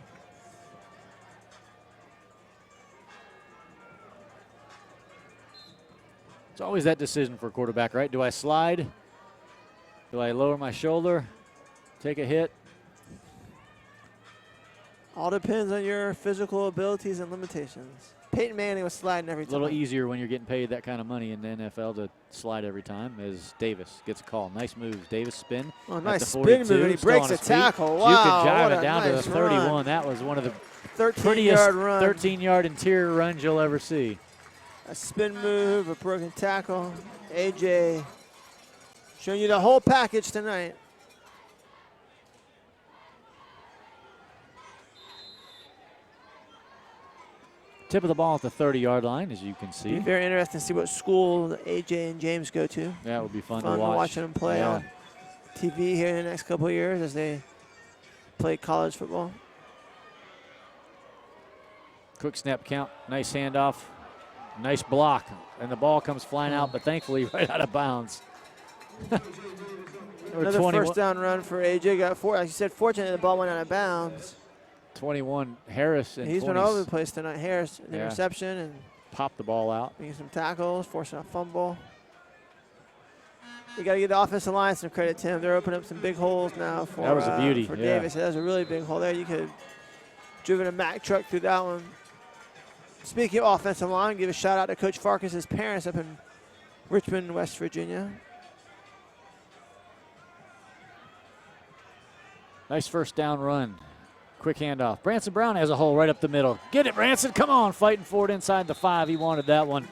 [SPEAKER 1] It's always that decision for a quarterback, right? Do I slide? Do I lower my shoulder? Take a hit?
[SPEAKER 2] All depends on your physical abilities and limitations. Peyton Manning was sliding every time.
[SPEAKER 1] A little easier when you're getting paid that kind of money in the NFL to slide every time as Davis gets a call. Nice moves. Davis spin.
[SPEAKER 2] Oh, nice
[SPEAKER 1] at the
[SPEAKER 2] spin
[SPEAKER 1] 42,
[SPEAKER 2] move, and he breaks a tackle. Wow,
[SPEAKER 1] you could jive
[SPEAKER 2] what
[SPEAKER 1] it
[SPEAKER 2] a
[SPEAKER 1] down to
[SPEAKER 2] nice
[SPEAKER 1] the 31.
[SPEAKER 2] run.
[SPEAKER 1] That was one of the
[SPEAKER 2] 13-yard run.
[SPEAKER 1] 13-yard interior runs you'll ever see.
[SPEAKER 2] A spin move, a broken tackle. AJ showing you the whole package tonight.
[SPEAKER 1] Tip of the ball at the 30-yard line, as you can see.
[SPEAKER 2] Be very interesting to see what school AJ and James go to.
[SPEAKER 1] That would be fun to
[SPEAKER 2] Fun
[SPEAKER 1] watch.
[SPEAKER 2] watching them play on TV here in the next couple of years as they play college football.
[SPEAKER 1] Quick snap count, nice handoff, nice block, and the ball comes flying out, but thankfully right out of bounds.
[SPEAKER 2] Another first down run for AJ. Got four. Like you said, fortunately the ball went out of bounds.
[SPEAKER 1] 21, Harris. And
[SPEAKER 2] he's been all over the place tonight. Harris, the interception and
[SPEAKER 1] popped the ball out.
[SPEAKER 2] Making some tackles, forcing a fumble. You got to give the offensive line some credit, Tim. They're opening up some big holes now for
[SPEAKER 1] that was a beauty
[SPEAKER 2] for Davis. That was a really big hole there. You could have driven a Mack truck through that one. Speaking of offensive line, give a shout out to Coach Farkas' parents up in Richmond, West Virginia.
[SPEAKER 1] Nice first down run. Quick handoff. Branson Brown has a hole right up the middle. Get it, Branson. Come on. Fighting for it inside the 5. He wanted that one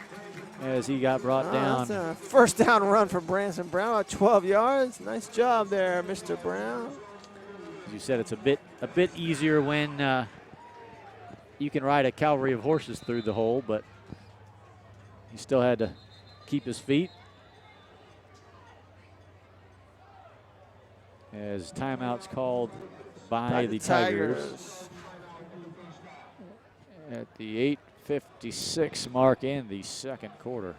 [SPEAKER 1] as he got brought down.
[SPEAKER 2] That's a first down run for Branson Brown, about 12 yards. Nice job there, Mr. Brown.
[SPEAKER 1] As you said, it's a bit easier when you can ride a cavalry of horses through the hole, but he still had to keep his feet. As timeouts called by the Tigers at the 8:56 mark in the second quarter.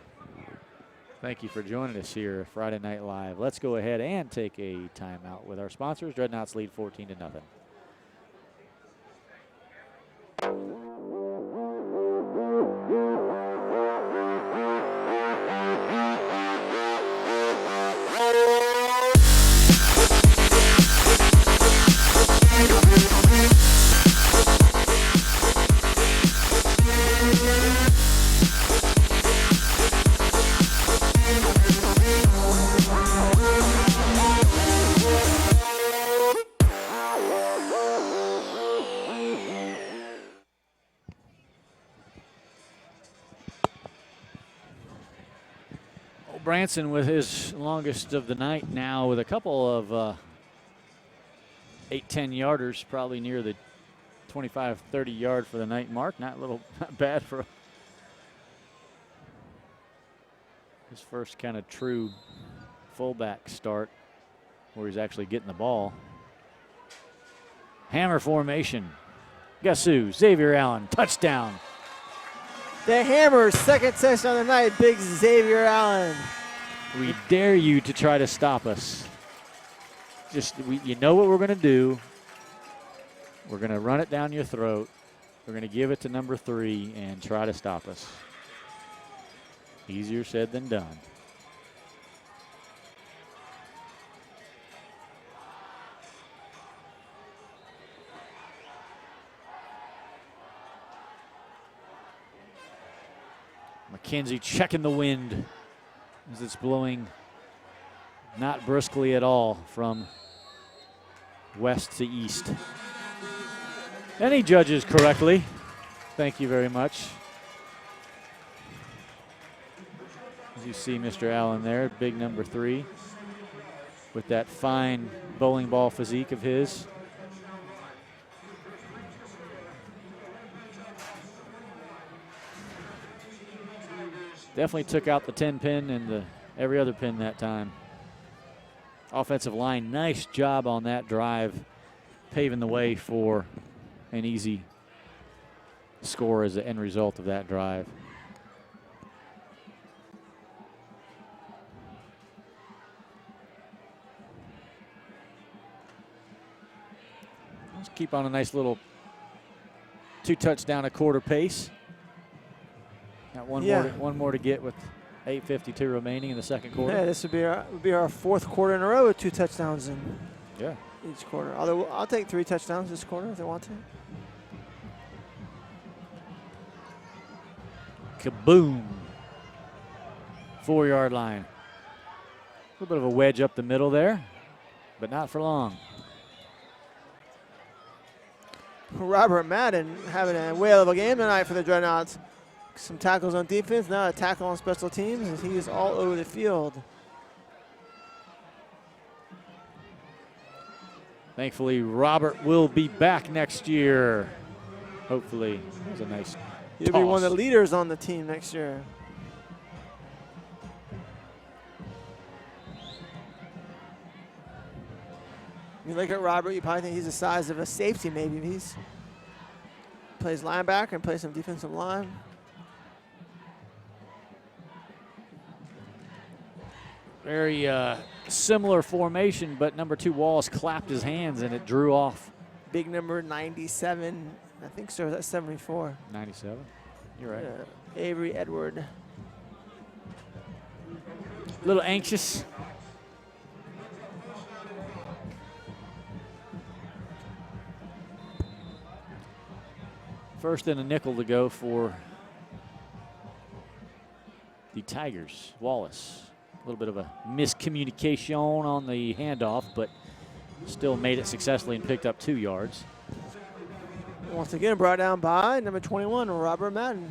[SPEAKER 1] Thank you for joining us here Friday Night Live. Let's go ahead and take a timeout with our sponsors. Dreadnoughts lead 14-0. Branson with his longest of the night now with a couple of 8-10 yarders, probably near the 25-30 yard for the night mark. Not bad for his first kind of true fullback start where he's actually getting the ball. Hammer formation. Guess who? Xavier Allen, touchdown.
[SPEAKER 2] The Hammers, second touchdown of the night, big Xavier Allen.
[SPEAKER 1] We dare you to try to stop us. You know what we're going to do. We're going to run it down your throat. We're going to give it to number 3 and try to stop us. Easier said than done. McKenzie checking the wind as it's blowing not briskly at all from west to east. And he judges correctly. Thank you very much. As you see Mr. Allen there, big number 3, with that fine bowling ball physique of his. Definitely took out the 10 pin and every other pin that time. Offensive line, nice job on that drive, paving the way for an easy score as the end result of that drive. Let's keep on a nice little 2 touchdown a quarter pace. Got one more to get with 8:52 remaining in the second quarter.
[SPEAKER 2] Yeah, this would be our 4th quarter in a row with 2 touchdowns in each quarter. Although I'll take 3 touchdowns this quarter if they want to.
[SPEAKER 1] Kaboom. 4-yard line. A little bit of a wedge up the middle there, but not for long.
[SPEAKER 2] Robert Madden having a whale of a game tonight for the Dreadnoughts. Some tackles on defense, now a tackle on special teams, and he is all over the field.
[SPEAKER 1] Thankfully, Robert will be back next year. Hopefully. That was a nice
[SPEAKER 2] He'll be one of the leaders on the team next year. You look at Robert, you probably think he's the size of a safety maybe. He's plays linebacker and plays some defensive line.
[SPEAKER 1] Very similar formation, but number 2 Wallace clapped his hands and it drew off.
[SPEAKER 2] Big number 97, I think so, that's 74.
[SPEAKER 1] 97, you're right.
[SPEAKER 2] Avery Edward.
[SPEAKER 1] A little anxious. First and a nickel to go for the Tigers. Wallace. A little bit of a miscommunication on the handoff, but still made it successfully and picked up 2 yards.
[SPEAKER 2] Once again brought down by number 21, Robert Madden.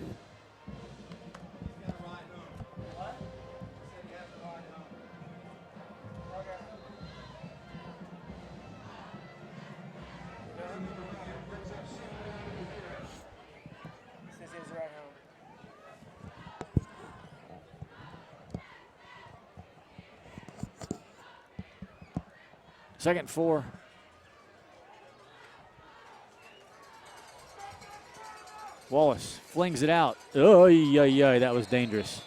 [SPEAKER 1] Second 4. Wallace flings it out. Oh, yeah, that was dangerous.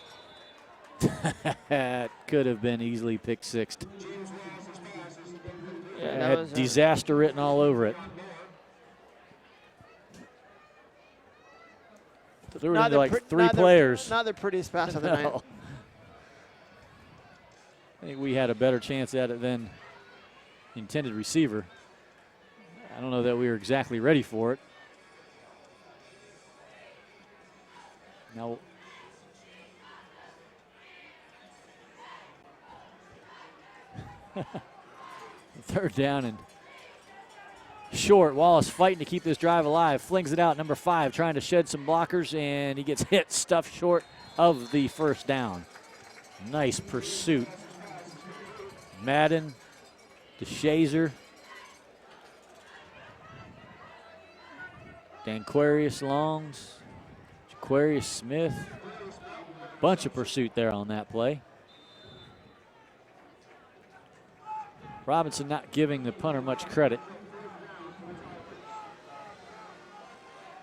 [SPEAKER 1] That could have been easily pick sixed.
[SPEAKER 2] Yeah,
[SPEAKER 1] had disaster written all over it. Threw it into like 3 players.
[SPEAKER 2] Not the prettiest pass of the night.
[SPEAKER 1] I think we had a better chance at it than the intended receiver. I don't know that we were exactly ready for it. Now, third down and short. Wallace fighting to keep this drive alive. Flings it out. Number 5 trying to shed some blockers, and he gets hit, stuffed short of the first down. Nice pursuit. Madden, DeShazer, Danquarius Longs, Jaquarius Smith. Bunch of pursuit there on that play. Robinson not giving the punter much credit.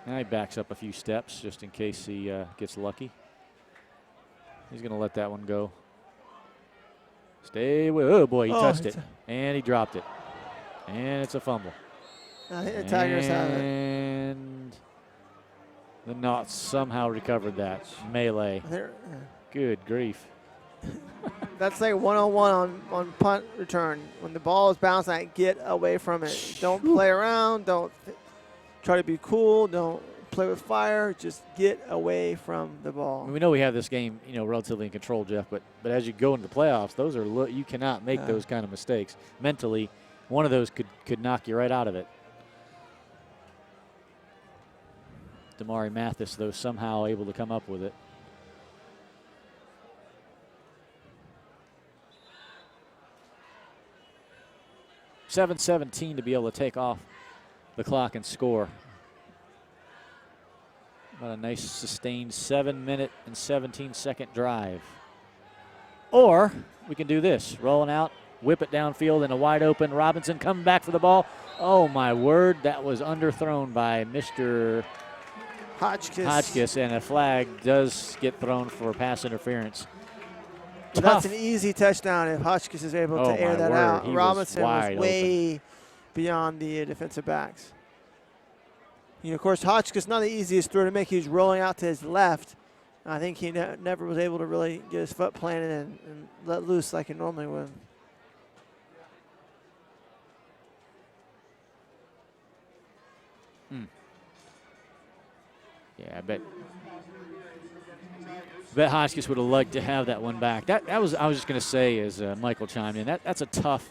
[SPEAKER 1] Now he backs up a few steps just in case he gets lucky. He's going to let that one go. Stay with, oh boy, he touched it. And he dropped it. And it's a fumble.
[SPEAKER 2] I think the Tigers have it.
[SPEAKER 1] And the Knots somehow recovered that. Melee. Good grief.
[SPEAKER 2] That's like one-on-one on punt return. When the ball is bouncing, get away from it. Don't play around. Don't try to be cool. Don't play with fire. Just get away from the ball.
[SPEAKER 1] We know we have this game, relatively in control, Jeff, but as you go into the playoffs, those are you cannot make those kind of mistakes. Mentally, one of those could knock you right out of it. Damari Mathis, though, somehow able to come up with it. .717 to be able to take off the clock and score. About a nice sustained 7-minute and 17-second drive. Or we can do this, rolling out, whip it downfield in a wide open. Robinson coming back for the ball. Oh my word, that was underthrown by Mr. Hotchkiss, and a flag does get thrown for pass interference.
[SPEAKER 2] Well, that's an easy touchdown if Hotchkiss is able to air that out. Robinson was way beyond the defensive backs. Of course, Hotchkiss, not the easiest throw to make. He was rolling out to his left. I think he never was able to really get his foot planted and let loose like he normally would.
[SPEAKER 1] Yeah, I bet Hotchkiss would have liked to have that one back. I was just going to say, as Michael chimed in, that's a tough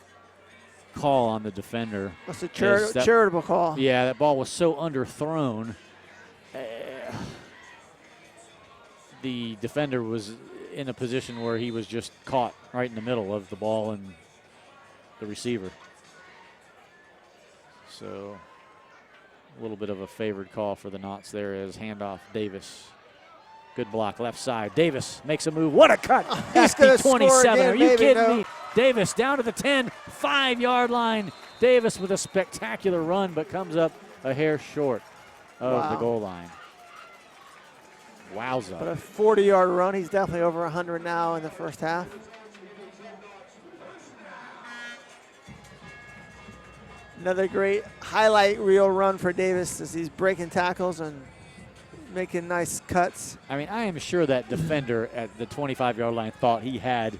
[SPEAKER 1] call on the defender.
[SPEAKER 2] That's a charitable call.
[SPEAKER 1] Yeah, that ball was so underthrown. The defender was in a position where he was just caught right in the middle of the ball and the receiver. So a little bit of a favored call for the Knots there as handoff Davis. Good block, left side. Davis makes a move. What a cut!
[SPEAKER 2] He's going to
[SPEAKER 1] 27.
[SPEAKER 2] Are
[SPEAKER 1] you kidding me? Davis down to the 10, 5-yard line. Davis with a spectacular run, but comes up a hair short of the goal line. Wowza.
[SPEAKER 2] But a 40-yard run. He's definitely over 100 now in the first half. Another great highlight reel run for Davis as he's breaking tackles and making nice cuts.
[SPEAKER 1] I mean, I am sure that defender at the 25-yard line thought he had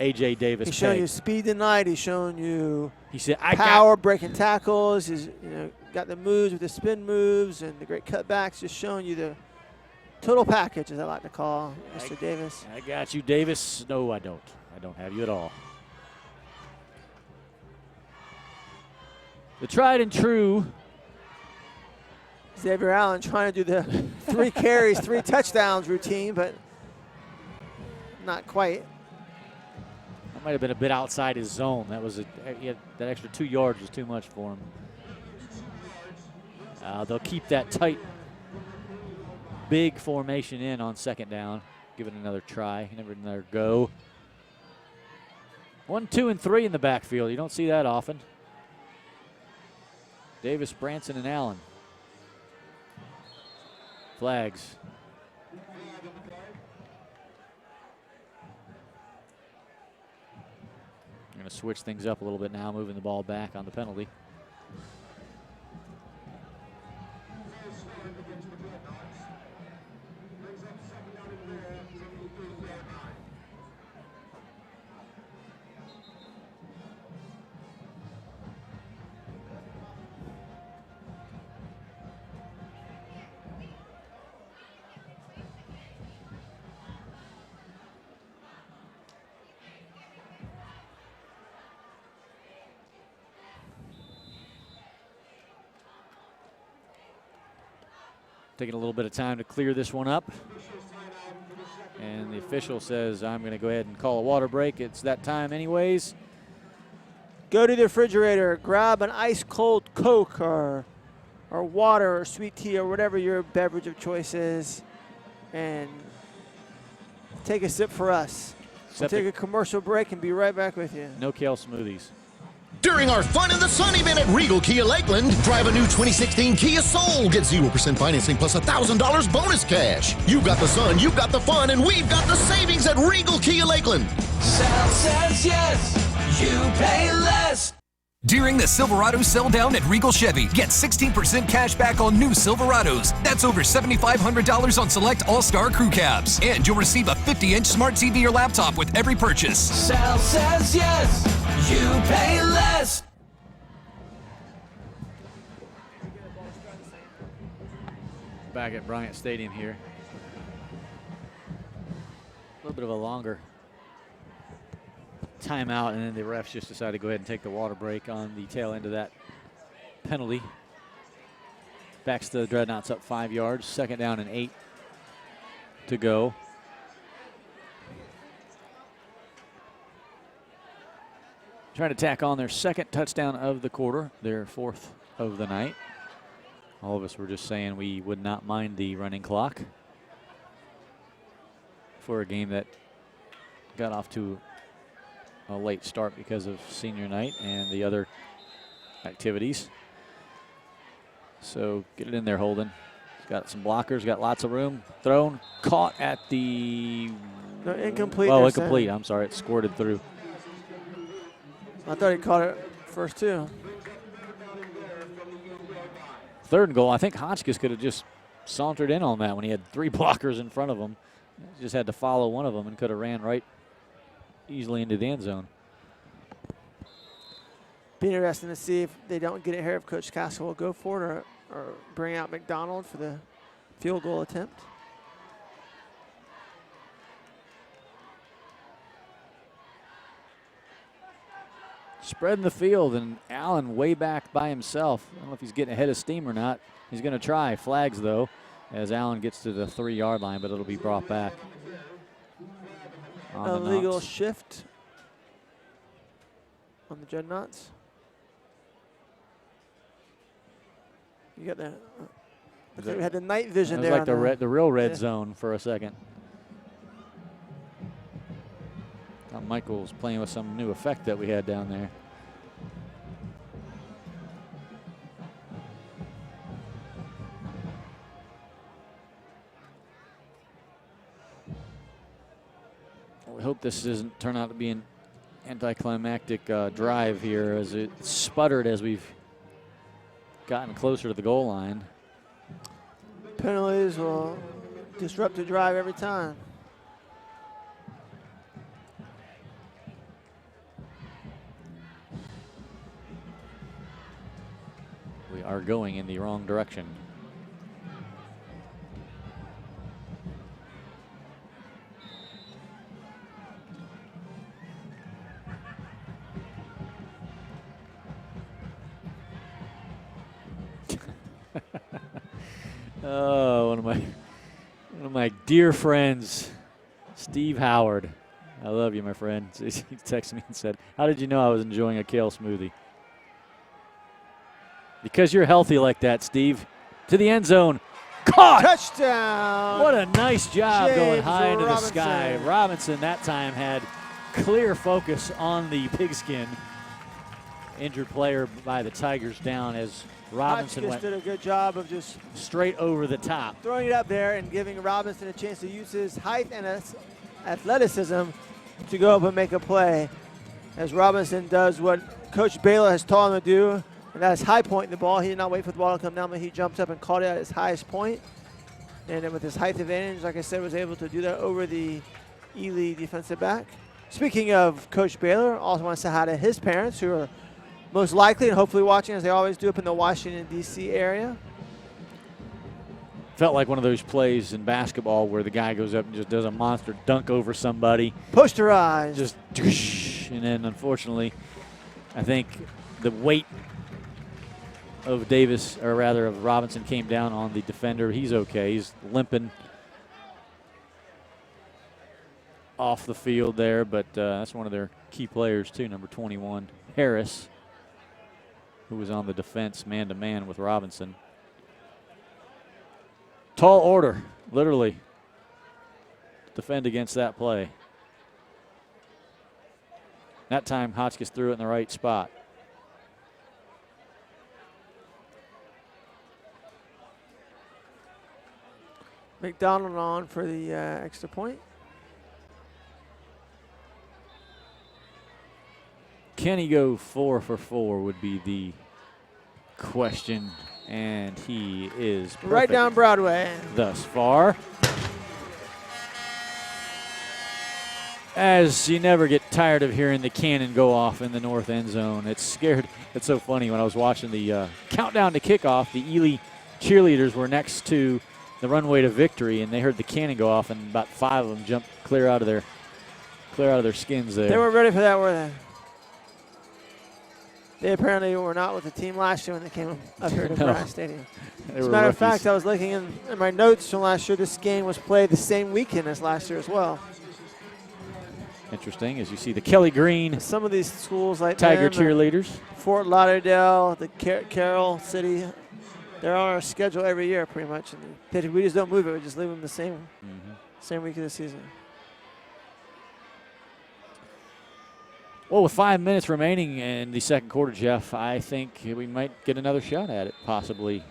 [SPEAKER 1] A.J. Davis.
[SPEAKER 2] He's showing you speed tonight. He's showing you
[SPEAKER 1] I
[SPEAKER 2] power, breaking tackles. He's got the moves with the spin moves and the great cutbacks. Just showing you the total package, as I like to call Mr. Davis.
[SPEAKER 1] I got you, Davis. No, I don't. I don't have you at all. The tried and true
[SPEAKER 2] Xavier Allen trying to do the 3 carries, 3 touchdowns routine, but not quite.
[SPEAKER 1] That might have been a bit outside his zone. That was that extra 2 yards was too much for him. They'll keep that tight, big formation in on second down. Give it another try, another go. 1, 2, and 3 in the backfield. You don't see that often. Davis, Branson, and Allen. Flags. I'm going to switch things up a little bit now, moving the ball back on the penalty. Taking a little bit of time to clear this one up. And the official says, I'm going to go ahead and call a water break. It's that time anyways.
[SPEAKER 2] Go to the refrigerator, grab an ice cold Coke or water or sweet tea or whatever your beverage of choice is, and take a sip for us. We'll take a commercial break and be right back with you.
[SPEAKER 1] No kale smoothies.
[SPEAKER 5] During our Fun in the Sun event at Regal Kia Lakeland, drive a new 2016 Kia Soul. Get 0% financing plus $1,000 bonus cash. You got the sun, you got the fun, and we've got the savings at Regal Kia Lakeland.
[SPEAKER 10] Sal says yes, you pay less.
[SPEAKER 6] During the Silverado sell down at Regal Chevy, get 16% cash back on new Silverados. That's over $7,500 on select all-star crew cabs. And you'll receive a 50-inch smart TV or laptop with every purchase.
[SPEAKER 10] Sal says yes, you pay less.
[SPEAKER 1] back at Bryant Stadium here. A little bit of a longer timeout, and then the refs just decided to go ahead and take the water break on the tail end of that penalty. Backs the Dreadnoughts up 5 yards. 2nd down and 8 to go. Trying to tack on their 2nd touchdown of the quarter, their 4th of the night. All of us were just saying we would not mind the running clock for a game that got off to a late start because of senior night and the other activities. So get it in there, Holden. He's got some blockers, got lots of room. Thrown, caught at the...
[SPEAKER 2] No, incomplete.
[SPEAKER 1] Oh, incomplete. I'm sorry, it squirted through.
[SPEAKER 2] I thought he caught it first, too.
[SPEAKER 1] 3rd and goal. I think Hotchkiss could have just sauntered in on that when he had 3 blockers in front of him. He just had to follow one of them and could have ran right easily into the end zone.
[SPEAKER 2] Be interesting to see if they don't get it here, if Coach Castle will go for it or bring out McDonald for the field goal attempt.
[SPEAKER 1] Spreading the field, and Allen way back by himself. I don't know if he's getting ahead of steam or not. He's going to try. Flags, though, as Allen gets to the 3-yard line, but it'll be brought back.
[SPEAKER 2] Illegal shift on the Dreadnoughts. You got the. I think we had the night vision there.
[SPEAKER 1] It was like the real red zone for a second. Thought Michael was playing with some new effect that we had down there. We hope this doesn't turn out to be an anticlimactic drive here, as it sputtered as we've gotten closer to the goal line.
[SPEAKER 2] Penalties will disrupt the drive every time.
[SPEAKER 1] We are going in the wrong direction. Oh, one of my dear friends, Steve Howard. I love you, my friend. He texted me and said, "How did you know I was enjoying a kale smoothie?" Because you're healthy like that, Steve. To the end zone. Caught!
[SPEAKER 2] Touchdown!
[SPEAKER 1] What a nice job
[SPEAKER 2] James
[SPEAKER 1] going high into
[SPEAKER 2] Robinson.
[SPEAKER 1] the sky. Robinson that time had clear focus on the pigskin. Injured player by the Tigers down as Robinson
[SPEAKER 2] Hotchkiss
[SPEAKER 1] went
[SPEAKER 2] did a good job of just
[SPEAKER 1] straight over the top.
[SPEAKER 2] throwing it up there and giving Robinson a chance to use his height and his athleticism to go up and make a play. As Robinson does what Coach Baylor has taught him to do, and that is high point the ball. He did not wait for the ball to come down, but he jumps up and caught it at his highest point. And then with his height advantage, like I said, was able to do that over the Ely defensive back. Speaking of Coach Baylor, also want to say hi to his parents, who are most likely and hopefully watching, as they always do, up in the Washington, D.C. area.
[SPEAKER 1] Felt like one of those plays in basketball where the guy goes up and just does a monster dunk over somebody.
[SPEAKER 2] Posterized.
[SPEAKER 1] Just, and then unfortunately, I think the weight of Davis, or rather of Robinson, came down on the defender. He's okay. He's limping off the field there, but that's one of their key players too, number 21, Harris, who was on the defense man-to-man with Robinson. Tall order, literally, defend against that play. That time, Hotchkiss threw it in the right spot.
[SPEAKER 2] McDonald on for the extra point.
[SPEAKER 1] Can he go 4 for 4 would be the question, and he is perfect
[SPEAKER 2] Right down Broadway.
[SPEAKER 1] thus far. As you never get tired of hearing the cannon go off in the north end zone. It's so funny when I was watching the countdown to kickoff, the Ely cheerleaders were next to the runway to victory, and they heard the cannon go off, and about 5 of them jumped clear out of their skins there.
[SPEAKER 2] They weren't ready for that, were they? They apparently were not with the team last year when they came up here to Bryant Stadium. As a matter of fact, I was looking in my notes from last year. This game was played the same weekend as last year as well.
[SPEAKER 1] Interesting, as you see the Kelly Green
[SPEAKER 2] Some of these schools like
[SPEAKER 1] Tiger
[SPEAKER 2] them,
[SPEAKER 1] cheerleaders.
[SPEAKER 2] Fort Lauderdale, the Carroll City, they're on our schedule every year pretty much. And we just don't move it. We just leave them the same week of the season.
[SPEAKER 1] Well, with 5 minutes remaining in the second quarter, Jeff, I think we might get another shot at it, possibly.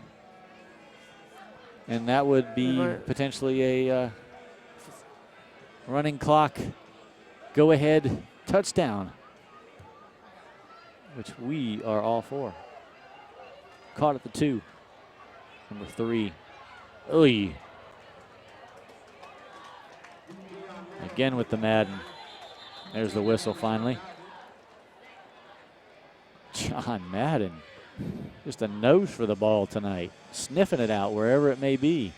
[SPEAKER 1] And that would be potentially a running clock go-ahead touchdown, which we are all for. Caught at the 2. Number 3. Oy. Again with the Madden. There's the whistle finally. John Madden, just a nose for the ball tonight, sniffing it out wherever it may be.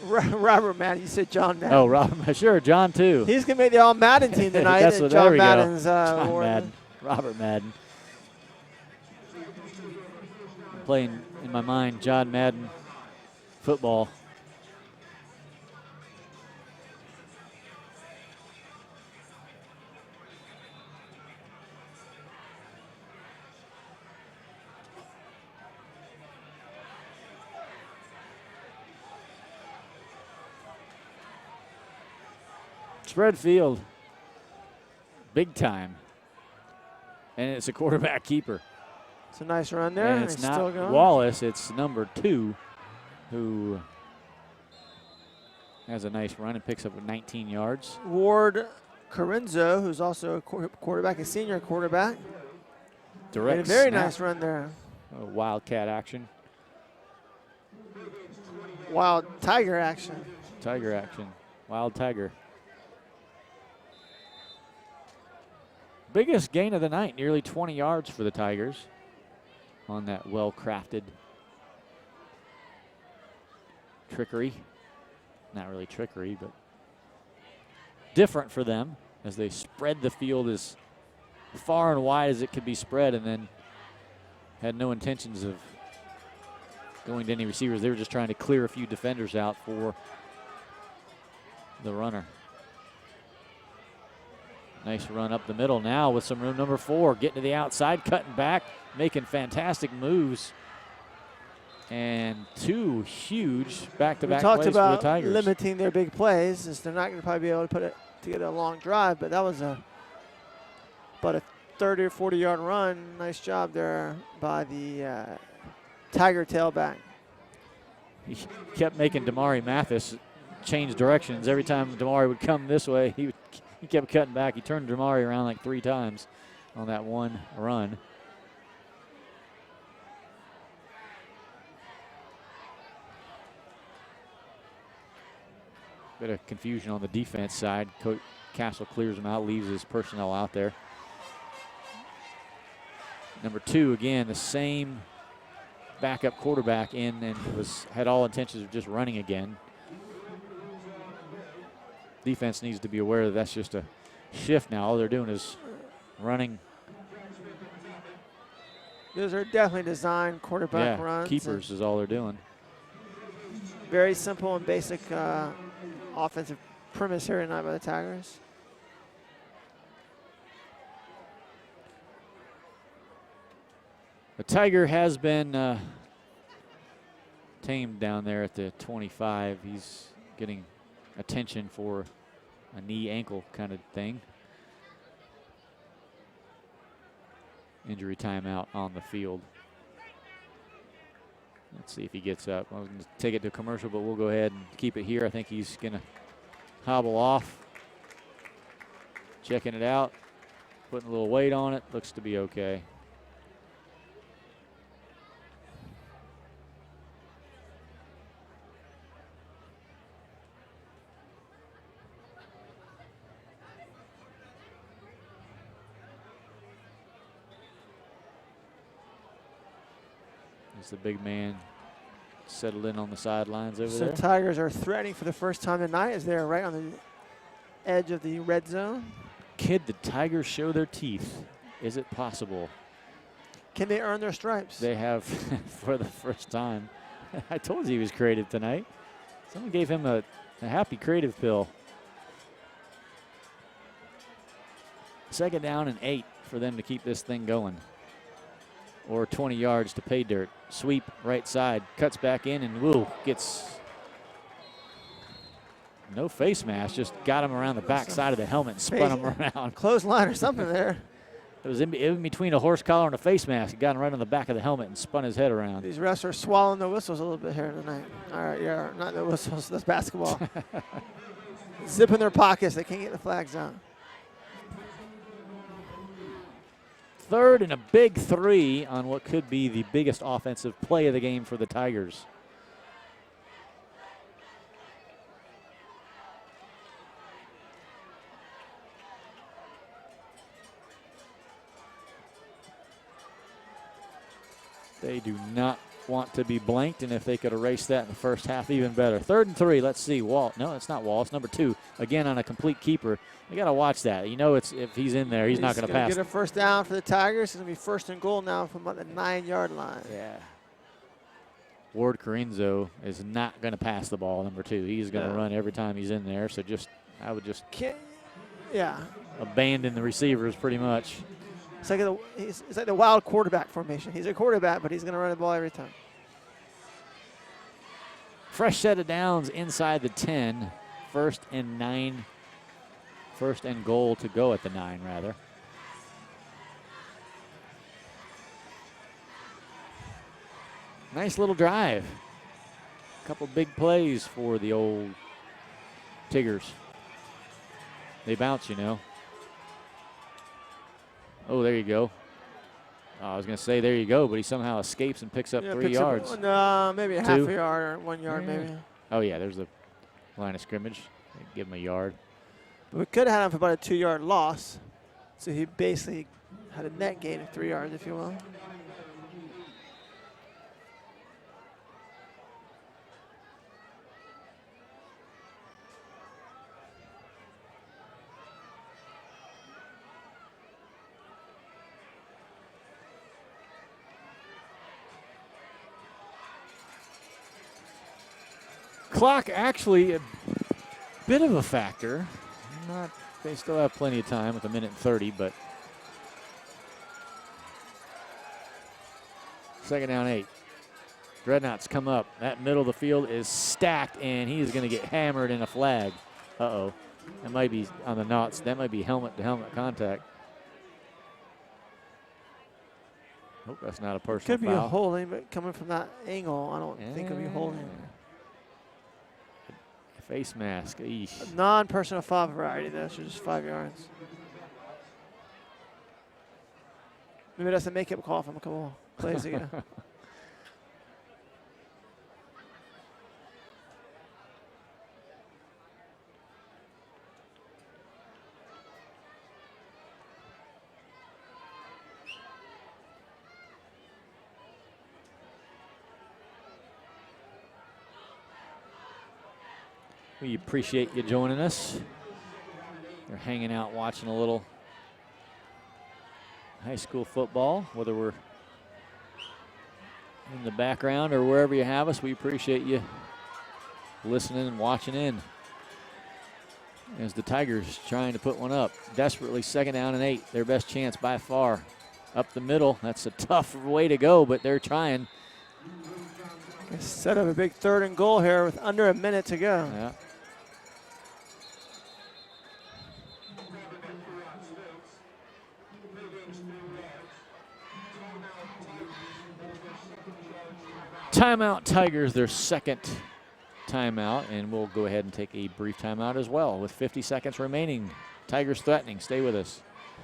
[SPEAKER 2] Robert Madden, you said John Madden.
[SPEAKER 1] Oh, Robert, sure, John too.
[SPEAKER 2] He's going to make the All-Madden team tonight.
[SPEAKER 1] That's what,
[SPEAKER 2] John
[SPEAKER 1] there we
[SPEAKER 2] Madden's,
[SPEAKER 1] go. John Madden, Robert Madden. Playing in my mind John Madden football. Spread field, big time, and it's a quarterback keeper.
[SPEAKER 2] It's a nice run there.
[SPEAKER 1] And it's not still going. Wallace, it's number 2 who has a nice run and picks up 19 yards.
[SPEAKER 2] Ward Carenzo, who's also a quarterback, a senior quarterback.
[SPEAKER 1] Direct
[SPEAKER 2] made a very
[SPEAKER 1] snap.
[SPEAKER 2] nice run there.
[SPEAKER 1] Wildcat action.
[SPEAKER 2] Wild Tiger action.
[SPEAKER 1] Tiger action. Wild Tiger. Biggest gain of the night, nearly 20 yards for the Tigers on that well-crafted trickery. Not really trickery, but different for them as they spread the field as far and wide as it could be spread, and then had no intentions of going to any receivers. They were just trying to clear a few defenders out for the runner. Nice run up the middle now with some room. Number 4 getting to the outside, cutting back, making fantastic moves. And 2 huge back-to-back plays for the Tigers.
[SPEAKER 2] We talked about limiting their big plays, as they're not going to probably be able to put it together a long drive, but that was about a 30 or 40-yard run. Nice job there by the Tiger tailback.
[SPEAKER 1] He kept making Damari Mathis change directions. Every time Damari would come this way, he kept cutting back. He turned Damari around like 3 times on that one run. Bit of confusion on the defense side. Coach Castle clears him out, leaves his personnel out there. Number 2, again, the same backup quarterback in, and had all intentions of just running again. Defense needs to be aware that that's just a shift now. All they're doing is running.
[SPEAKER 2] Those are definitely designed quarterback runs.
[SPEAKER 1] Keepers is all they're doing.
[SPEAKER 2] Very simple and basic offensive premise here tonight by the Tigers.
[SPEAKER 1] The Tiger has been tamed down there at the 25. He's getting attention for a knee ankle kind of thing. Injury timeout on the field. Let's see if he gets up. I was going to take it to commercial, but we'll go ahead and keep it here. I think he's going to hobble off. Checking it out, putting a little weight on it. Looks to be okay. The big man settled in on the sidelines over
[SPEAKER 2] So
[SPEAKER 1] there.
[SPEAKER 2] the Tigers are threatening for the first time tonight as they're right on the edge of the red zone.
[SPEAKER 1] Kid, the Tigers show their teeth. Is it possible?
[SPEAKER 2] Can they earn their stripes?
[SPEAKER 1] They have for the first time. I told you he was creative tonight. Someone gave him a happy creative pill. 2nd down and 8 for them to keep this thing going. Or 20 yards to pay dirt. Sweep right side, cuts back in, and woo, gets no face mask, just got him around the back side of the helmet and spun him around.
[SPEAKER 2] Clothesline or something there.
[SPEAKER 1] It was in between a horse collar and a face mask. He got him right on the back of the helmet and spun his head around.
[SPEAKER 2] These refs are swallowing the whistles a little bit here tonight. All right, yeah, not the whistles, that's basketball. Zip in their pockets, they can't get the flags out.
[SPEAKER 1] 3rd and a big 3 on what could be the biggest offensive play of the game for the Tigers. They do not want to be blanked, and if they could erase that in the first half, even better. 3rd and 3, let's see. Wall. No, it's not Wall. It's number 2. Again, on a complete keeper. You got to watch that. You know, it's if he's in there, he's not going to pass.
[SPEAKER 2] Get a first down for the Tigers. It's going to be 1st and goal now from about the 9-yard line.
[SPEAKER 1] Yeah. Ward Carinzo is not going to pass the ball, number 2. He's going to run every time he's in there. So I would just abandon the receivers pretty much.
[SPEAKER 2] It's like the wild quarterback formation. He's a quarterback, but he's going to run the ball every time.
[SPEAKER 1] Fresh set of downs inside the 10. 1st and 9. 1st and goal to go at the 9, rather. Nice little drive. A couple big plays for the old Tigers. They bounce, you know. Oh, there you go. I was going to say there you go, but he somehow escapes and picks up 3 yards.
[SPEAKER 2] No, maybe half a yard or 1 yard maybe.
[SPEAKER 1] Oh, yeah, there's the line of scrimmage. Give him a yard.
[SPEAKER 2] But we could have had him for about a 2-yard loss. So he basically had a net gain of 3 yards, if you will.
[SPEAKER 1] Clock actually a bit of a factor. They still have plenty of time with 1:30, but 2nd down 8. Dreadnoughts come up. That middle of the field is stacked, and he is going to get hammered in a flag. Uh-oh. That might be on the knots. That might be helmet-to-helmet contact. Hope that's not a personal
[SPEAKER 2] foul. Could be a holding, but coming from that angle, I don't think it'll be holding.
[SPEAKER 1] Face mask. Eesh.
[SPEAKER 2] A non-personal foul variety, though, so just 5 yards. Maybe that's a make-up call from a couple plays ago.
[SPEAKER 1] We appreciate you joining us. You're hanging out watching a little high school football, whether we're in the background or wherever you have us. We appreciate you listening and watching in as the Tigers trying to put one up. Desperately 2nd down and 8, their best chance by far. Up the middle, that's a tough way to go, but they're trying.
[SPEAKER 2] Set up a big 3rd and goal here with under a minute to go.
[SPEAKER 1] Yeah. Timeout Tigers, their 2nd timeout, and we'll go ahead and take a brief timeout as well with 50 seconds remaining. Tigers threatening. Stay with us.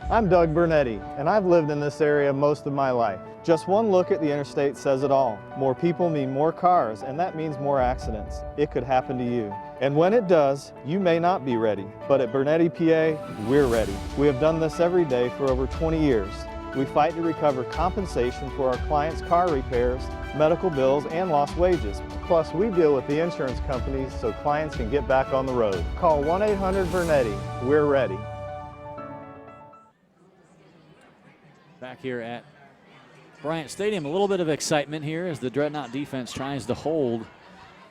[SPEAKER 8] I'm Doug Bernetti, and I've lived in this area most of my life. Just one look at the interstate says it all. More people mean more cars, and that means more accidents. It could happen to you. And when it does, you may not be ready. But at Bernetti PA, we're ready. We have done this every day for over 20 years. We fight to recover compensation for our clients' car repairs, medical bills, and lost wages. Plus, we deal with the insurance companies so clients can get back on the road. Call 1-800-VERNETTI. We're ready.
[SPEAKER 1] Back here at Bryant Stadium, a little bit of excitement here as the Dreadnought defense tries to hold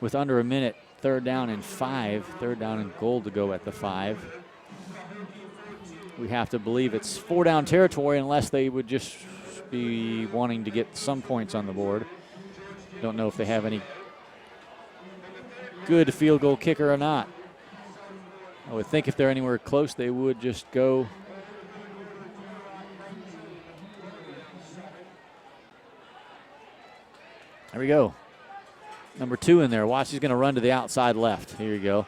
[SPEAKER 1] with under a minute. 3rd down and 5. 3rd down and goal to go at the 5. We have to believe it's 4-down territory unless they would just be wanting to get some points on the board. Don't know if they have any good field goal kicker or not. I would think if they're anywhere close, they would just go. There we go. Number 2 in there. Watch, he's going to run to the outside left. Here you go.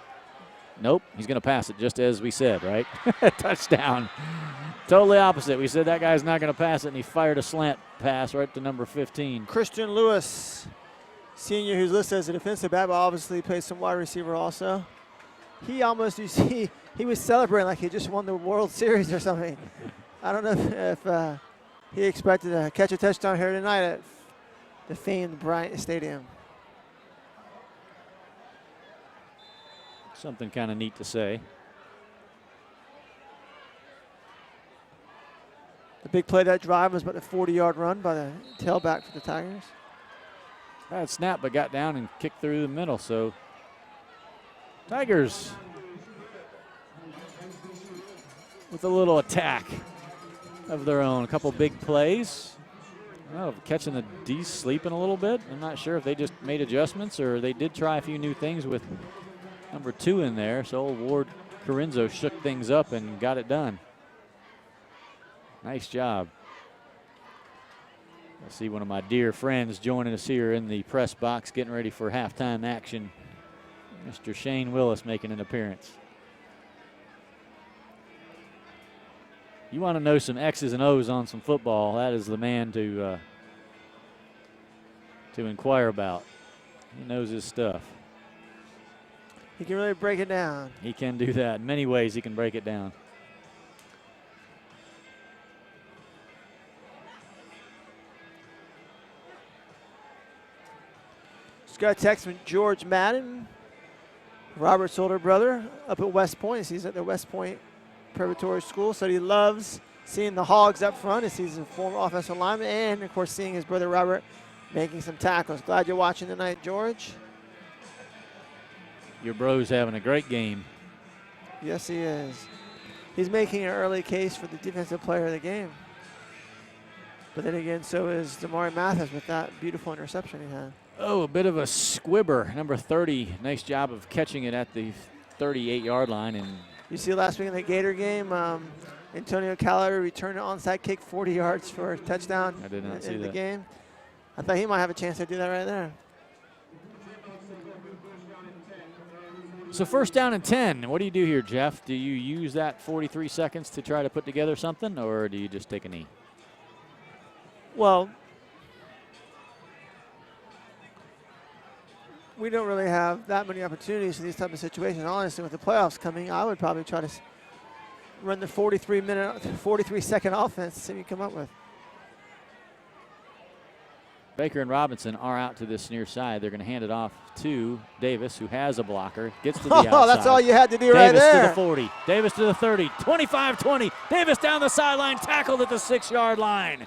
[SPEAKER 1] Nope, he's going to pass it just as we said, right? Touchdown. Totally opposite. We said that guy's not going to pass it, and he fired a slant pass right to number 15.
[SPEAKER 2] Christian Lewis, senior, who's listed as a defensive back, but obviously plays some wide receiver also. He almost, you see, he was celebrating like he just won the World Series or something. I don't know if he expected to catch a touchdown here tonight at the famed Bryant Stadium.
[SPEAKER 1] Something kind of neat to say.
[SPEAKER 2] The big play of that drive was about a 40-yard run by the tailback for the Tigers.
[SPEAKER 1] Bad snap, but got down and kicked through the middle. So Tigers with a little attack of their own. A couple big plays. Oh, catching the D sleeping a little bit. I'm not sure if they just made adjustments or they did try a few new things with number 2 in there. So old Ward Corinzo shook things up and got it done. Nice job. I see one of my dear friends joining us here in the press box, getting ready for halftime action. Mr. Shane Willis making an appearance. You want to know some X's and O's on some football, that is the man to inquire about. He knows his stuff.
[SPEAKER 2] He can really break it down.
[SPEAKER 1] He can do that. In many ways, he can break it down.
[SPEAKER 2] Just got a text from George Madden, Robert's older brother, up at West Point. He's at the West Point Preparatory School, so he loves seeing the Hogs up front as he's a former offensive lineman, and, of course, seeing his brother Robert making some tackles. Glad you're watching tonight, George.
[SPEAKER 1] Your bro's having a great game.
[SPEAKER 2] Yes, he is. He's making an early case for the defensive player of the game. But then again, so is Damari Mathis with that beautiful interception he had.
[SPEAKER 1] Oh, a bit of a squibber. Number 30, nice job of catching it at the 38-yard line. And
[SPEAKER 2] you see last week in the Gator game, Antonio Callaway returned an onside kick 40 yards for a touchdown.
[SPEAKER 1] I did not see
[SPEAKER 2] in
[SPEAKER 1] that.
[SPEAKER 2] The game. I thought he might have a chance to do that right there.
[SPEAKER 1] So 1st down and 10. What do you do here, Jeff? Do you use that 43 seconds to try to put together something, or do you just take a knee?
[SPEAKER 2] Well, we don't really have that many opportunities in these type of situations. Honestly, with the playoffs coming, I would probably try to run the 43-second offense, see what you come up with.
[SPEAKER 1] Baker and Robinson are out to this near side. They're going to hand it off to Davis, who has a blocker. Gets to the outside.
[SPEAKER 2] Oh, that's all you had to do right there.
[SPEAKER 1] Davis to the 40. Davis to the 30. 25-20. Davis down the sideline, tackled at the 6-yard line.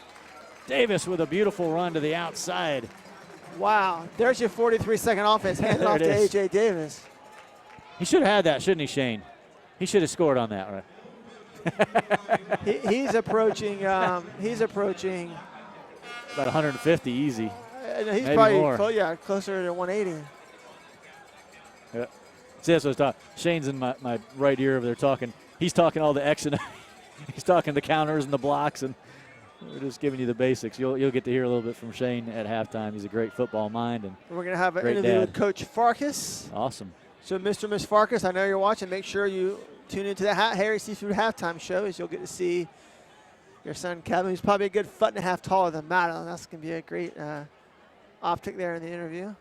[SPEAKER 1] Davis with a beautiful run to the outside.
[SPEAKER 2] Wow, there's your 43-second offense handed off to A.J. Davis.
[SPEAKER 1] He should have had that, shouldn't he, Shane? He should have scored on that,
[SPEAKER 2] right? he's approaching.
[SPEAKER 1] About 150 easy.
[SPEAKER 2] He's
[SPEAKER 1] maybe
[SPEAKER 2] probably
[SPEAKER 1] more.
[SPEAKER 2] Closer to 180.
[SPEAKER 1] Yeah. See, that's what I was talking. Shane's in my right ear over there talking. He's talking all the X and he's talking the counters and the blocks, and we're just giving you the basics. You'll get to hear a little bit from Shane at halftime. He's a great football mind. And
[SPEAKER 2] we're going to have an interview with Coach Farkas.
[SPEAKER 1] Awesome.
[SPEAKER 2] So, Mr. and Ms. Farkas, I know you're watching. Make sure you tune into the Harry Seafood halftime show, as you'll get to see your son, Kevin, who's probably a good 1.5 feet taller than Madeline. That's going to be a great optic there in the interview.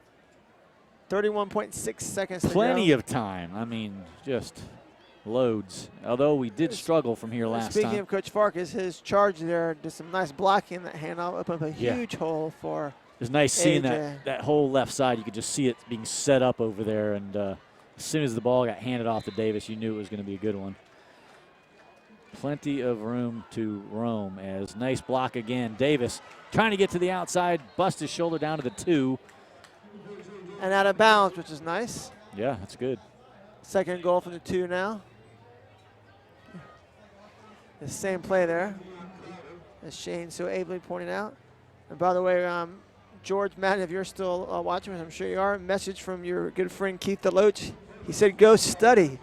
[SPEAKER 2] 31.6 seconds to go.
[SPEAKER 1] Plenty of time. I mean, just loads. Although we did struggle from here last
[SPEAKER 2] Speaking
[SPEAKER 1] time.
[SPEAKER 2] of Coach Farkas, his charge there did some nice blocking in that handoff, opened up a huge hole for
[SPEAKER 1] It was nice seeing
[SPEAKER 2] AJ.
[SPEAKER 1] that whole left side. You could just see it being set up over there. And as soon as the ball got handed off to Davis, you knew it was going to be a good one. Plenty of room to roam as nice block again. Davis trying to get to the outside, bust his shoulder down to the 2.
[SPEAKER 2] And out of bounds, which is nice.
[SPEAKER 1] Yeah, that's good.
[SPEAKER 2] Second goal from the 2 now. The same play there, as Shane so ably pointed out. And by the way, George Madden, if you're still watching, which I'm sure you are, message from your good friend Keith DeLoach. He said, go study.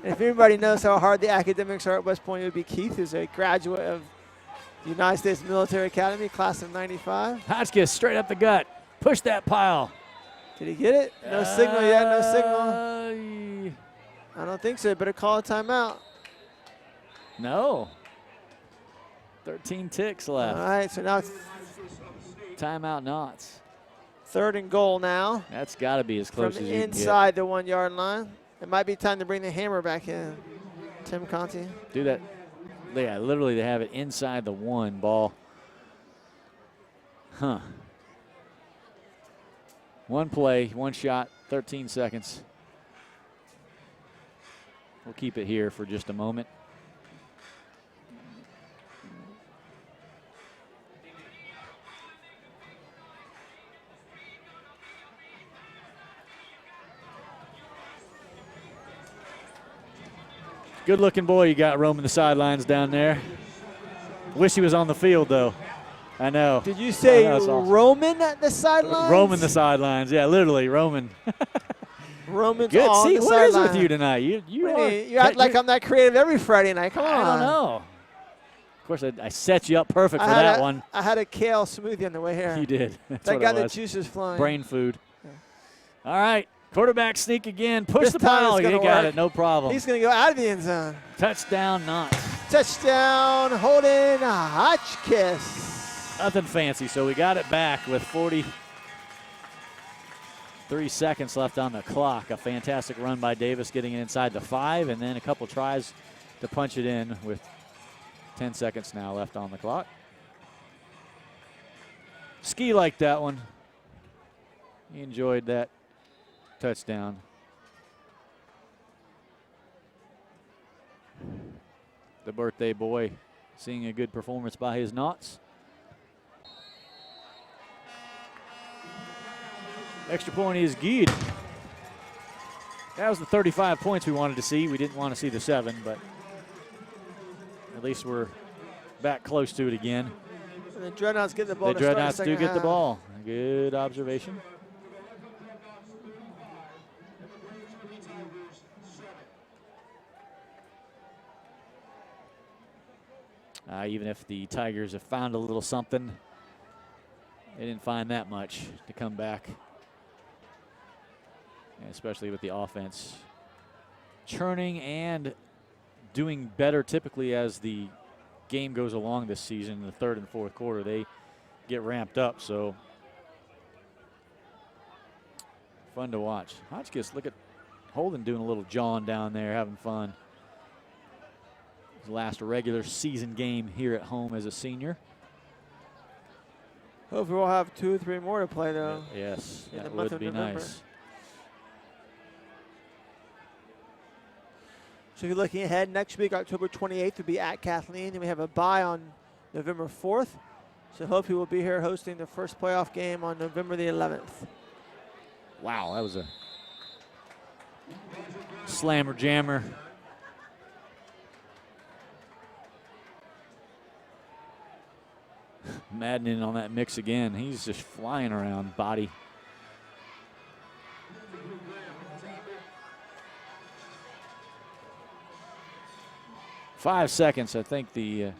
[SPEAKER 2] If anybody knows how hard the academics are at West Point, it would be Keith, who's a graduate of the United States Military Academy, class of 95.
[SPEAKER 1] Hotchkiss straight up the gut. Push that pile.
[SPEAKER 2] Did he get it? No signal yet, no signal. I don't think so. Better call a timeout.
[SPEAKER 1] No. 13 ticks left.
[SPEAKER 2] All right, so now it's
[SPEAKER 1] Timeout Knots.
[SPEAKER 2] 3rd and goal now.
[SPEAKER 1] That's got to be as close
[SPEAKER 2] From
[SPEAKER 1] as you
[SPEAKER 2] inside the 1 yard line. It might be time to bring the hammer back in, Tim Conti.
[SPEAKER 1] can get. Do that. Yeah, literally they have it inside the 1 ball. Huh. 1 play, 1 shot, 13 seconds. We'll keep it here for just a moment. Good looking boy you got roaming the sidelines down there. Wish he was on the field though. I know.
[SPEAKER 2] Did you say
[SPEAKER 1] awesome.
[SPEAKER 2] Roman at the sidelines?
[SPEAKER 1] Roaming the sidelines. Yeah, literally roaming.
[SPEAKER 2] Roman's
[SPEAKER 1] Good.
[SPEAKER 2] on
[SPEAKER 1] See,
[SPEAKER 2] the
[SPEAKER 1] what is
[SPEAKER 2] sideline.
[SPEAKER 1] with you tonight?
[SPEAKER 2] You act like I'm that creative every Friday night. Come on.
[SPEAKER 1] I don't know. Of course, I set you up perfect for that one.
[SPEAKER 2] I had a kale smoothie on the way here.
[SPEAKER 1] You did. That's
[SPEAKER 2] That
[SPEAKER 1] what
[SPEAKER 2] got
[SPEAKER 1] it
[SPEAKER 2] the
[SPEAKER 1] was.
[SPEAKER 2] juices flowing.
[SPEAKER 1] Brain food. Yeah. All right. Quarterback sneak again. Push
[SPEAKER 2] This
[SPEAKER 1] the
[SPEAKER 2] time
[SPEAKER 1] pile.
[SPEAKER 2] it's gonna
[SPEAKER 1] You got
[SPEAKER 2] work.
[SPEAKER 1] it. No problem.
[SPEAKER 2] He's going to go out of the end zone.
[SPEAKER 1] Touchdown, Knots.
[SPEAKER 2] Touchdown, Holden Hotchkiss.
[SPEAKER 1] Nothing fancy. So we got it back with 43 seconds left on the clock. A fantastic run by Davis getting it inside the 5, and then a couple tries to punch it in with 10 seconds now left on the clock. Ski liked that one. He enjoyed that touchdown. The birthday boy seeing a good performance by his Knots. Extra point is good. That was the 35 points we wanted to see. We didn't want to see the 7, but at least we're back close to it again.
[SPEAKER 2] And the Dreadnoughts get the ball.
[SPEAKER 1] The Dreadnoughts do get the ball. Good observation. Even if the Tigers have found a little something, they didn't find that much to come back. And especially with the offense churning and doing better typically as the game goes along this season. In the 3rd and 4th quarter, they get ramped up. So fun to watch. Hotchkiss, look at Holden doing a little jawing down there, having fun. His last regular season game here at home as a senior.
[SPEAKER 2] Hopefully we'll have 2 or 3 more to play, though.
[SPEAKER 1] Yes,
[SPEAKER 2] in the
[SPEAKER 1] that
[SPEAKER 2] month
[SPEAKER 1] would
[SPEAKER 2] of
[SPEAKER 1] be
[SPEAKER 2] November.
[SPEAKER 1] nice.
[SPEAKER 2] So if you're looking ahead, next week, October 28th, will be at Kathleen. Then we have a bye on November 4th. So hopefully we'll be here hosting the first playoff game on November the 11th.
[SPEAKER 1] Wow, that was a slammer jammer. Madden in on that mix again. He's just flying around body. Five seconds. I think the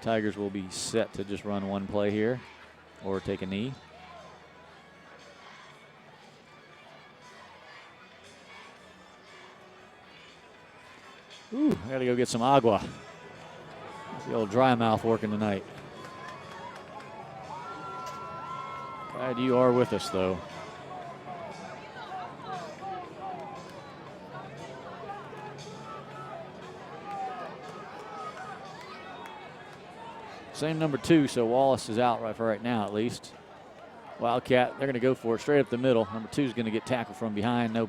[SPEAKER 1] Tigers will be set to just run one play here or take a knee. Ooh, I gotta go get some agua. The old dry mouth working tonight. Glad you are with us, though. Same number 2, so Wallace is out right for right now at least. Wildcat, they're going to go for it straight up the middle. Number 2 is going to get tackled from behind. No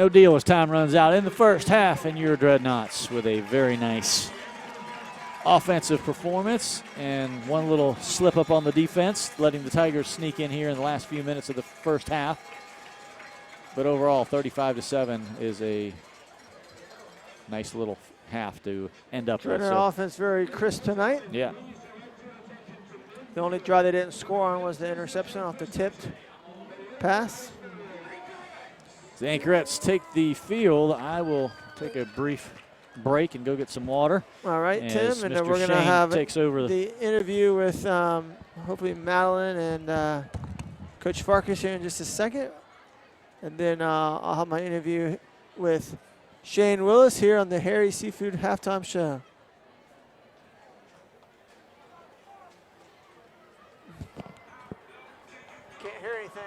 [SPEAKER 1] deal as time runs out in the first half, and your Dreadnoughts with a very nice offensive performance and one little slip up on the defense, letting the Tigers sneak in here in the last few minutes of the first half. But overall, 35-7 is a nice little half to end up with.
[SPEAKER 2] Dreadnought offense very crisp tonight.
[SPEAKER 1] Yeah.
[SPEAKER 2] The only drive they didn't score on was the interception off the tipped pass.
[SPEAKER 1] The Anchorettes take the field. I will take a brief break and go get some water.
[SPEAKER 2] All right,
[SPEAKER 1] as
[SPEAKER 2] Tim, and
[SPEAKER 1] Mr.
[SPEAKER 2] then we're going to
[SPEAKER 1] Shane
[SPEAKER 2] have
[SPEAKER 1] takes over
[SPEAKER 2] the interview with hopefully Madeline and Coach Farkas here in just a second. And then I'll have my interview with Shane Willis here on the Harry Seafood Halftime Show. Can't hear anything.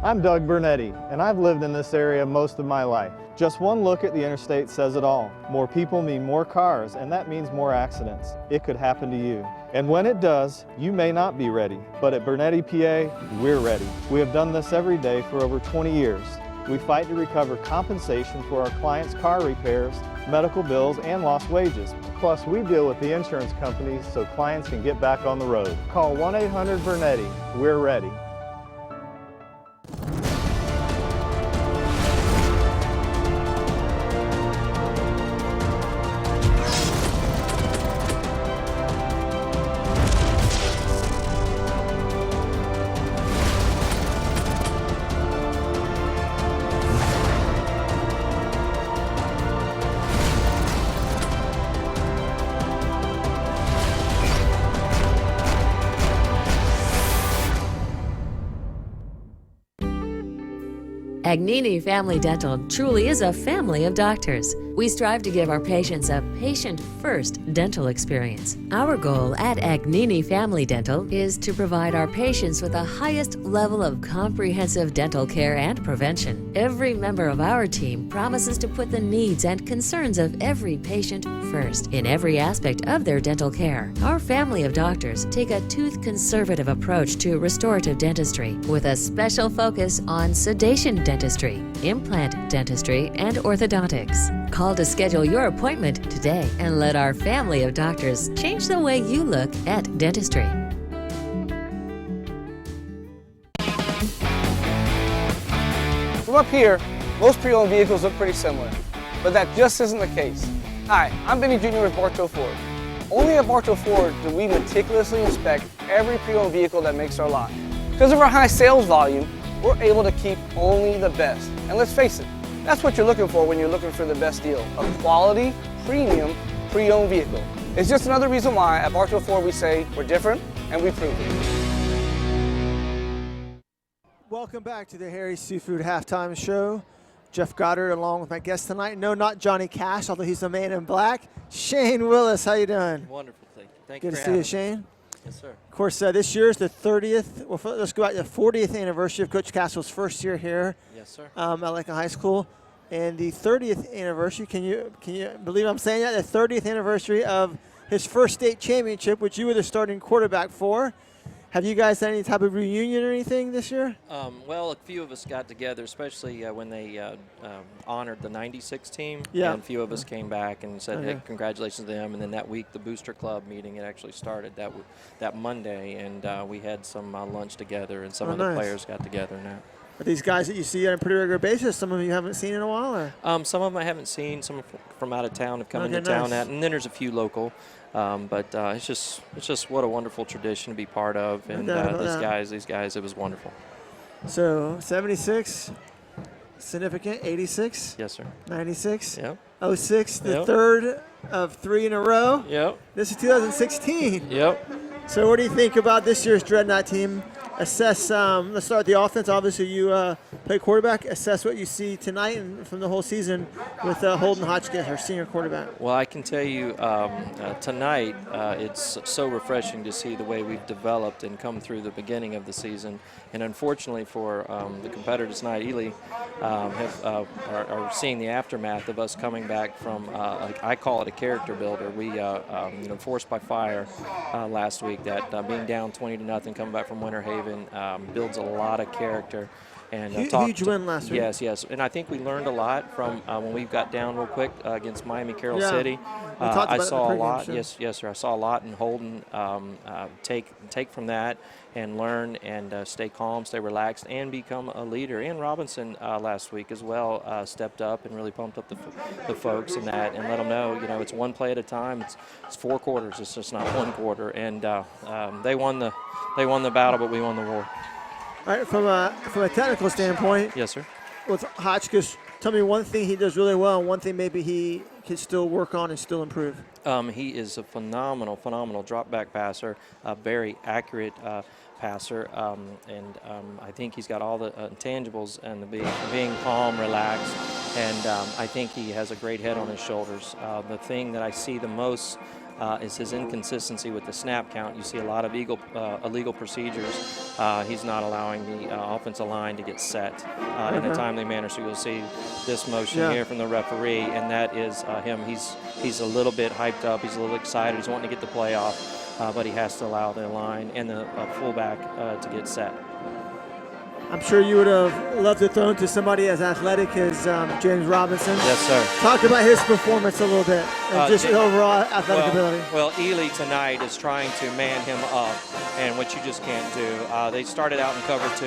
[SPEAKER 8] I'm Doug Bernetti, and I've lived in this area most of my life. Just one look at the interstate says it all. More people mean more cars, and that means more accidents. It could happen to you. And when it does, you may not be ready. But at Bernetti, PA, we're ready. We have done this every day for over 20 years. We fight to recover compensation for our clients' car repairs, medical bills, and lost wages. Plus, we deal with the insurance companies so clients can get back on the road. Call 1-800-BERNETTI. We're ready.
[SPEAKER 3] Agnini Family Dental truly is a family of doctors. We strive to give our patients a patient-first dental experience. Our goal at Agnini Family Dental is to provide our patients with the highest level of comprehensive dental care and prevention. Every member of our team promises to put the needs and concerns of every patient first in every aspect of their dental care. Our family of doctors take a tooth-conservative approach to restorative dentistry with a special focus on sedation dentistry, implant dentistry, and orthodontics. Call to schedule your appointment today and let our family of doctors change the way you look at dentistry.
[SPEAKER 4] From up here, most pre-owned vehicles look pretty similar, but that just isn't the case. Hi, I'm Benny Jr. with Bartow Ford. Only at Bartow Ford do we meticulously inspect every pre-owned vehicle that makes our lot. Because of our high sales volume, we're able to keep only the best. And let's face it, that's what you're looking for when you're looking for the best deal, a quality, premium, pre-owned vehicle. It's just another reason why at Bartow Ford we say we're different and we prove it.
[SPEAKER 2] Welcome back to the Harry Seafood Halftime Show. Jeff Goddard along with my guest tonight. No, not Johnny Cash, although he's the man in black. Shane Willis, how you doing?
[SPEAKER 11] Wonderful, thank you.
[SPEAKER 2] Good to see you, Shane.
[SPEAKER 11] Yes, sir.
[SPEAKER 2] Of course, this year is the 30th. Well, let's go back to the 40th anniversary of Coach Castle's first year here.
[SPEAKER 11] Yes, sir.
[SPEAKER 2] At Lakeland High School, and the 30th anniversary. Can you believe I'm saying that? The 30th anniversary of his first state championship, which you were the starting quarterback for. Have you guys had any type of reunion or anything this year?
[SPEAKER 11] Well, a few of us got together, especially when they honored the 96 team.
[SPEAKER 2] Yeah.
[SPEAKER 11] And a few of us came back and said, hey, congratulations to them. And then that week, the Booster Club meeting, it actually started that Monday. And we had some lunch together, and some of the players got together now.
[SPEAKER 2] Are these guys that you see on a pretty regular basis? Some of them you haven't seen in a while? Or?
[SPEAKER 11] Some of them I haven't seen. Some from out of town have come into town. And then there's a few local. But it's just what a wonderful tradition to be part of. And these guys, it was wonderful.
[SPEAKER 2] So 76, significant. 86.
[SPEAKER 11] Yes, sir.
[SPEAKER 2] 96.
[SPEAKER 11] Yep.
[SPEAKER 2] 06, the third of 3 in a row.
[SPEAKER 11] Yep.
[SPEAKER 2] This is 2016.
[SPEAKER 11] Yep.
[SPEAKER 2] So what do you think about this year's Dreadnought team? Assess, let's start with the offense. Obviously, you play quarterback. Assess what you see tonight and from the whole season with Holden Hotchkiss, our senior quarterback.
[SPEAKER 11] Well, I can tell you tonight it's so refreshing to see the way we've developed and come through the beginning of the season. And unfortunately for the competitors tonight, Ely are seeing the aftermath of us coming back from, I call it a character builder. We, forced by fire last week, that being down 20-0, coming back from Winter Haven, builds a lot of character. And
[SPEAKER 2] huge win last week.
[SPEAKER 11] Yes. And I think we learned a lot from when we got down real quick against Miami Carroll City. I saw a lot. Show. Yes, sir. I saw a lot in Holden take from that and learn and stay calm, stay relaxed, and become a leader. And Robinson last week as well stepped up and really pumped up the folks in that and let them know, it's one play at a time. It's 4 quarters. It's just not 1 quarter. And they won the battle, but we won the war.
[SPEAKER 2] All right, from a technical standpoint.
[SPEAKER 11] Yes, sir.
[SPEAKER 2] With Hotchkiss, tell me one thing he does really well and one thing maybe he can still work on and still improve.
[SPEAKER 11] He is a phenomenal drop back passer, a very accurate passer, and I think he's got all the intangibles and being calm, relaxed, and I think he has a great head on his shoulders. The thing that I see the most is his inconsistency with the snap count. You see a lot of illegal procedures. He's not allowing the offensive line to get set in a timely manner. So you'll see this motion here from the referee, and that is him. He's a little bit hyped up. He's a little excited. He's wanting to get the play off, but he has to allow the line and the fullback to get set.
[SPEAKER 2] I'm sure you would have loved to throw to somebody as athletic as James Robinson.
[SPEAKER 11] Yes, sir.
[SPEAKER 2] Talk about his performance a little bit and just his overall athletic ability.
[SPEAKER 11] Well, Ely tonight is trying to man him up, and which you just can't do. They started out in cover 2,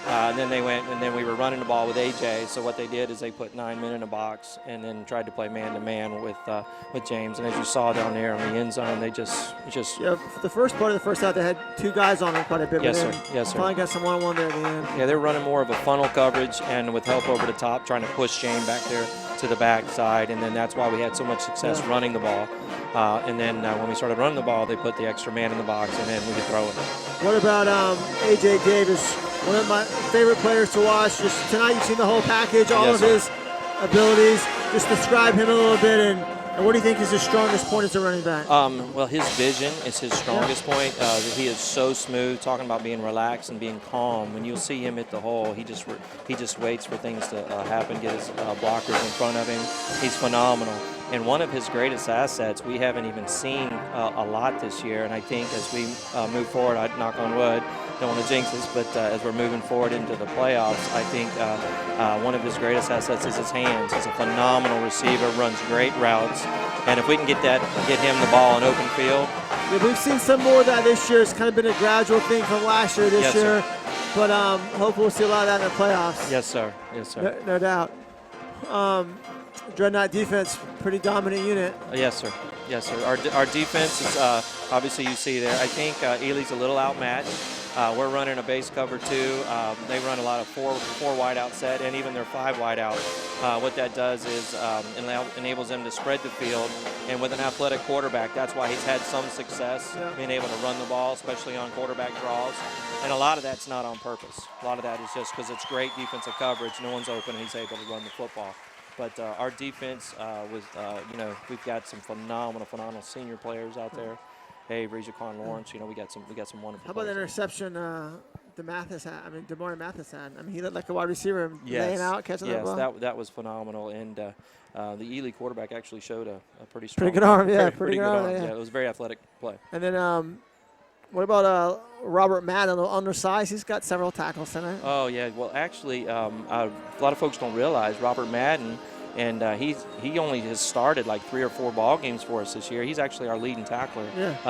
[SPEAKER 11] and then we were running the ball with AJ. So what they did is they put 9 men in a box and then tried to play man-to-man with James. And as you saw down there in the end zone, they just
[SPEAKER 2] yeah. For the first part of the first half, they had 2 guys on him quite a bit.
[SPEAKER 11] Yes, sir. Yes, sir.
[SPEAKER 2] Finally got some one-on-one there at the end.
[SPEAKER 11] Yeah, they're running more of a funnel coverage and with help over the top, trying to push Shane back there to the backside, and then that's why we had so much success running the ball. And then when we started running the ball, they put the extra man in the box, and then we could throw it.
[SPEAKER 2] What about A.J. Davis? One of my favorite players to watch. Just tonight, you've seen the whole package, all of his abilities. Just describe him a little bit, and what do you think is his strongest point as a running back?
[SPEAKER 11] Well, his vision is his strongest point. He is so smooth, talking about being relaxed and being calm. When you'll see him hit the hole, he just waits for things to happen, get his blockers in front of him. He's phenomenal. And one of his greatest assets we haven't even seen a lot this year, and I think as we move forward, I'd knock on wood, don't want to jinx this, but as we're moving forward into the playoffs, I think one of his greatest assets is his hands. He's a phenomenal receiver, runs great routes, and if we can get him the ball in open field.
[SPEAKER 2] Yeah, we've seen some more of that this year. It's kind of been a gradual thing from last year this year,
[SPEAKER 11] sir.
[SPEAKER 2] But hopefully we'll see a lot of that in the playoffs.
[SPEAKER 11] Yes, sir. Yes, sir.
[SPEAKER 2] No doubt. Dreadnought defense, pretty dominant unit.
[SPEAKER 11] Yes, sir. Yes, sir. Our defense is obviously you see there. I think Ely's a little outmatched. We're running a base cover 2. They run a lot of four wide out set and even their 5 wide out. What that does is enables them to spread the field. And with an athletic quarterback, that's why he's had some success being able to run the ball, especially on quarterback draws. And a lot of that's not on purpose. A lot of that is just because it's great defensive coverage. No one's open, and he's able to run the football. But our defense we've got some phenomenal senior players out there. Avery, Jaquan Lawrence, we got some wonderful.
[SPEAKER 2] How about the interception DeMario Mathis had? I mean, he looked like a wide receiver laying out, catching the ball.
[SPEAKER 11] Yes, that was phenomenal. And the Ely quarterback actually showed a pretty strong.
[SPEAKER 2] Pretty good arm,
[SPEAKER 11] pretty good arm. Yeah, it was a very athletic play.
[SPEAKER 2] And then What about Robert Madden, a little undersized? He's got several tackles tonight.
[SPEAKER 11] Oh, yeah. Well, actually, a lot of folks don't realize Robert Madden, and he only has started like 3 or 4 ball games for us this year. He's actually our leading tackler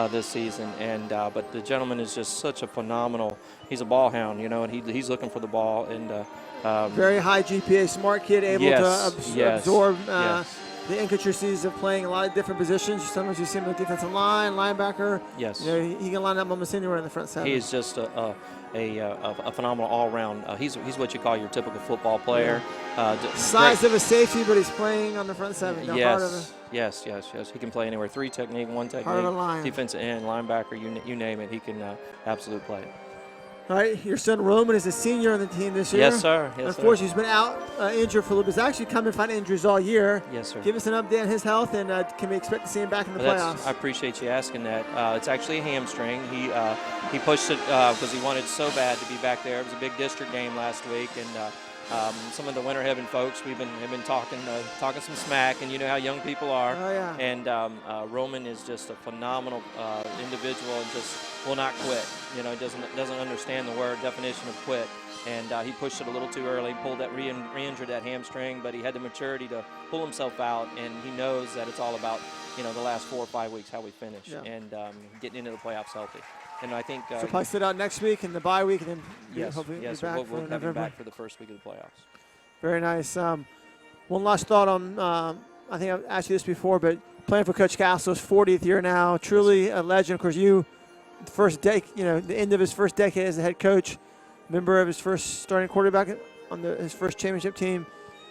[SPEAKER 11] this season. And but the gentleman is just such a phenomenal. He's a ball hound, you know, and he's looking for the ball. And
[SPEAKER 2] very high GPA, smart kid, able to absorb the intricacies of playing a lot of different positions. Sometimes you see him on the defensive line, linebacker.
[SPEAKER 11] Yes.
[SPEAKER 2] You know, he can line up almost anywhere in the front seven.
[SPEAKER 11] He is just a phenomenal all-around. He's what you call your typical football player.
[SPEAKER 2] Size of a safety, but he's playing on the front seven.
[SPEAKER 11] Yes. He can play anywhere. 3 technique, 1 technique.
[SPEAKER 2] Heart of a lion.
[SPEAKER 11] Defensive end, linebacker, you name it. He can absolutely play it.
[SPEAKER 2] All right, your son Roman is a senior on the team this year.
[SPEAKER 11] Yes, sir.
[SPEAKER 2] Unfortunately, he's been out injured for a little bit. He's actually come and find injuries all year.
[SPEAKER 11] Yes, sir.
[SPEAKER 2] Give us an update on his health, and can we expect to see him back in the playoffs?
[SPEAKER 11] I appreciate you asking that. It's actually a hamstring. He pushed it because he wanted so bad to be back there. It was a big district game last week, and some of the Winter Heaven folks have been talking some smack, and you know how young people are.
[SPEAKER 2] Oh, yeah.
[SPEAKER 11] And Roman is just a phenomenal individual and just will not quit. You know, doesn't understand the word definition of quit. And he pushed it a little too early, re-injured that hamstring, but he had the maturity to pull himself out, and he knows that it's all about, you know, the last 4 or 5 weeks, how we finish, and getting into the playoffs healthy. And I think
[SPEAKER 2] so probably sit out next week and the bye week, and then hopefully
[SPEAKER 11] we'll have him back for the first week of the playoffs.
[SPEAKER 2] Very nice. One last thought on, I think I've asked you this before, but playing for Coach Castle's 40th year now, truly a legend. Of course, the end of his first decade as a head coach, member of his first starting quarterback on his first championship team.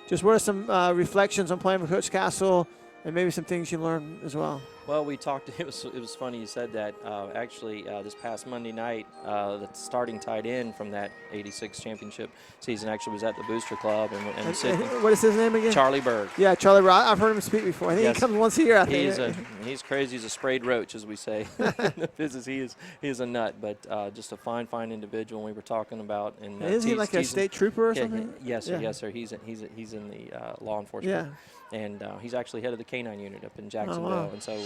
[SPEAKER 2] Just what are some reflections on playing for Coach Castle, and maybe some things you learned as well?
[SPEAKER 11] Well, we talked. It was funny you said that. Actually, this past Monday night, the starting tight end from that '86 championship season actually was at the Booster Club and sitting.
[SPEAKER 2] What is his name again?
[SPEAKER 11] Charlie Berg.
[SPEAKER 2] Yeah, Charlie Berg. I've heard him speak before. I think he comes once a year. I think
[SPEAKER 11] he's crazy. He's a sprayed roach, as we say. In the business, he is a nut, but just a fine individual. And we were talking about. And
[SPEAKER 2] is he like a state trooper or something?
[SPEAKER 11] Yes, sir. He's in the law enforcement.
[SPEAKER 2] Yeah.
[SPEAKER 11] And he's actually head of the K-9 unit up in Jacksonville.
[SPEAKER 2] Oh, wow.
[SPEAKER 11] And so,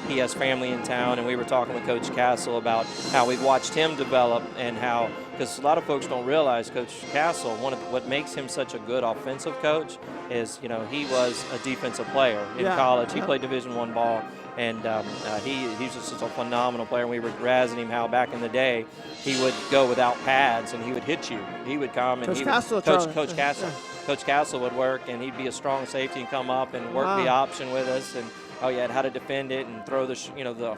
[SPEAKER 11] he has family in town, and we were talking with Coach Castle about how we've watched him develop, and how, because a lot of folks don't realize Coach Castle, what makes him such a good offensive coach is, you know, he was a defensive player in college. He played Division I ball, and he's just such a phenomenal player. And we were razzing him how back in the day he would go without pads and he would hit you. He would come and Coach Castle. Coach Castle would work, and he'd be a strong safety and come up and work the option with us, and how to defend it and throw the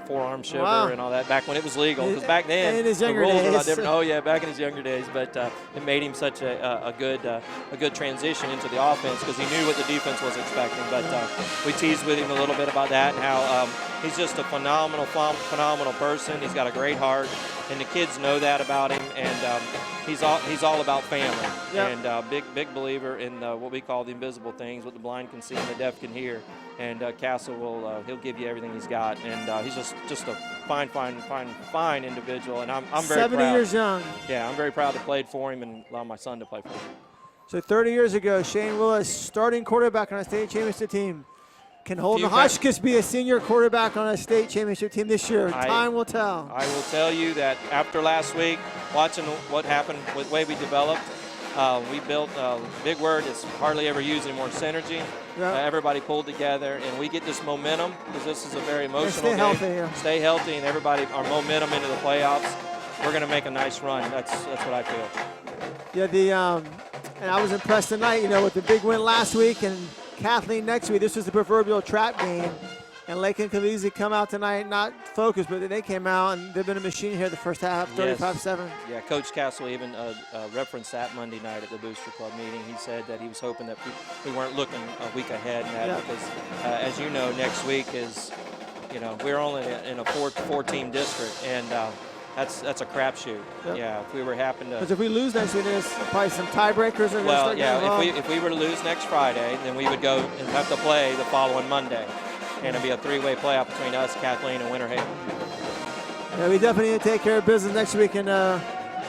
[SPEAKER 11] forearm shiver and all that back when it was legal. Because back then the rules were a lot different. Oh yeah, back in his younger days. But it made him such a good transition into the offense because he knew what the defense was expecting. But we teased with him a little bit about that and how he's just a phenomenal person. He's got a great heart, and the kids know that about him. And he's all about family. Yep. And big believer in what we call the invisible things, what the blind can see and the deaf can hear. And Castle he'll give you everything he's got, and he's just a fine individual. And I'm very
[SPEAKER 2] 70
[SPEAKER 11] proud.
[SPEAKER 2] years young.
[SPEAKER 11] Yeah, I'm very proud to play for him and allow my son to play for him.
[SPEAKER 2] So 30 years ago, Shane Willis, starting quarterback on a state championship team. Can Holden Hotchkiss be a senior quarterback on a state championship team this year? Time will tell.
[SPEAKER 11] I will tell you that after last week, watching what happened with the way we developed, we built a big word that's hardly ever used anymore, synergy. Yeah. Everybody pulled together, and we get this momentum because this is a very emotional game. Stay healthy, and everybody, our momentum into the playoffs. We're going to make a nice run. That's what I feel.
[SPEAKER 2] Yeah, and I was impressed tonight, with the big win last week and Kathleen next week. This was the proverbial trap game. And Lakeland could easily come out tonight, not focused, but they came out, and they've been a machine here the first half, 35-7.
[SPEAKER 11] Yeah, Coach Castle even referenced that Monday night at the Booster Club meeting. He said that he was hoping that we weren't looking a week ahead in that because, as you know, next week is, we're only in a four-team district, and that's a crapshoot. Yep. Yeah, if we were happen to.
[SPEAKER 2] Because if we lose next week, there's probably some tiebreakers.
[SPEAKER 11] If we were to lose next Friday, then we would go and have to play the following Monday. And it'll be a three-way playoff between us, Kathleen, and Winter Haven.
[SPEAKER 2] Yeah, we definitely need to take care of business next week and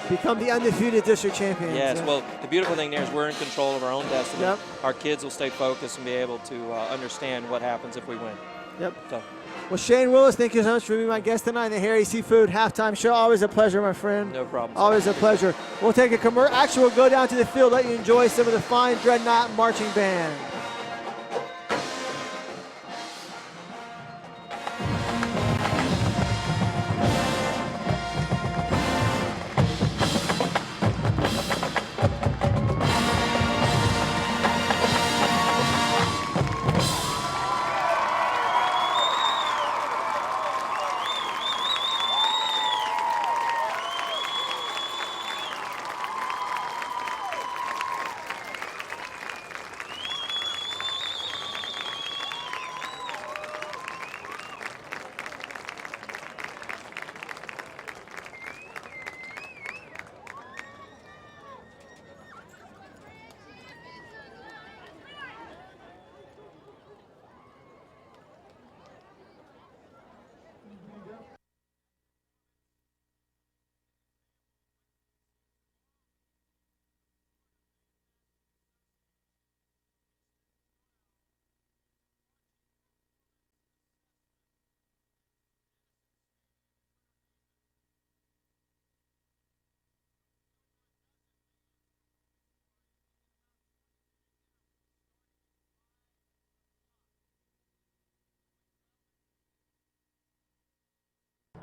[SPEAKER 2] become the undefeated district champions.
[SPEAKER 11] Yes, well, the beautiful thing there is we're in control of our own destiny.
[SPEAKER 2] Yep.
[SPEAKER 11] Our kids will stay focused and be able to understand what happens if we win.
[SPEAKER 2] Yep.
[SPEAKER 11] So.
[SPEAKER 2] Well, Shane Willis, thank you so much for being my guest tonight on the Harry Seafood Halftime Show. Always a pleasure, my friend.
[SPEAKER 11] No problem.
[SPEAKER 2] Always a pleasure. We'll take a commercial. Actually, we'll go down to the field, let you enjoy some of the fine Dreadnought marching band.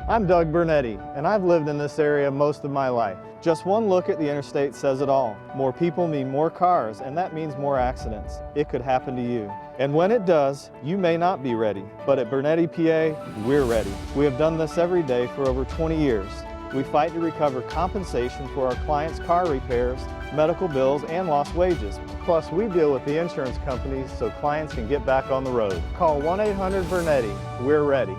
[SPEAKER 8] I'm Doug Bernetti, and I've lived in this area most of my life. Just one look at the interstate says it all. More people mean more cars, and that means more accidents. It could happen to you. And when it does, you may not be ready. But at Bernetti, PA, we're ready. We have done this every day for over 20 years. We fight to recover compensation for our clients' car repairs, medical bills, and lost wages. Plus, we deal with the insurance companies so clients can get back on the road. Call 1-800-BERNETTI. We're ready.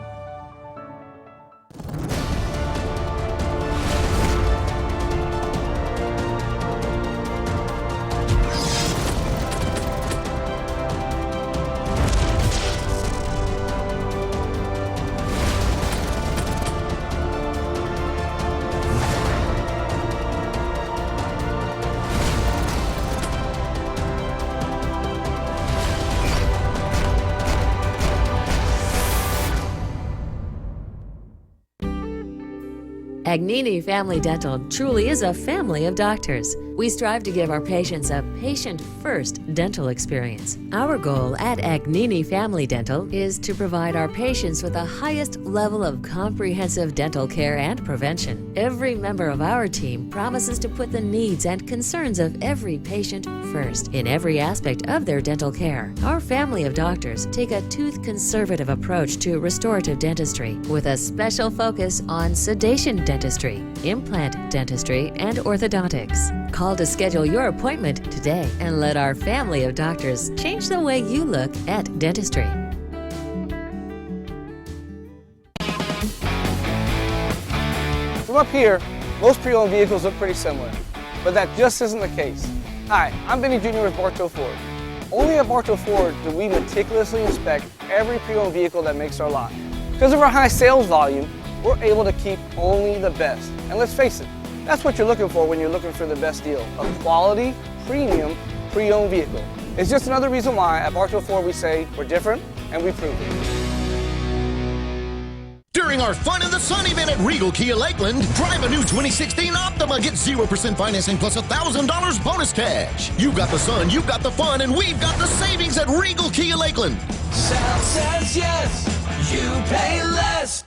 [SPEAKER 3] Agnini Family Dental truly is a family of doctors. We strive to give our patients a patient-first dental experience. Our goal at Agnini Family Dental is to provide our patients with the highest level of comprehensive dental care and prevention. Every member of our team promises to put the needs and concerns of every patient first in every aspect of their dental care. Our family of doctors take a tooth-conservative approach to restorative dentistry with a special focus on sedation dentistry, implant dentistry, and orthodontics. Call to schedule your appointment today and let our family of doctors change the way you look at dentistry.
[SPEAKER 4] From up here, most pre-owned vehicles look pretty similar, but that just isn't the case. Hi, I'm Benny Jr. with Bartow Ford. Only at Bartow Ford do we meticulously inspect every pre-owned vehicle that makes our lot. Because of our high sales volume, we're able to keep only the best. And let's face it, that's what you're looking for when you're looking for the best deal. A quality, premium, pre-owned vehicle. It's just another reason why at Bartow Ford we say we're different and we prove it.
[SPEAKER 5] During our Fun in the Sun event at Regal Kia Lakeland, drive a new 2016 Optima, get 0% financing plus $1,000 bonus cash. You got the sun, you got the fun, and we've got the savings at Regal Kia Lakeland.
[SPEAKER 10] South says yes, you pay less.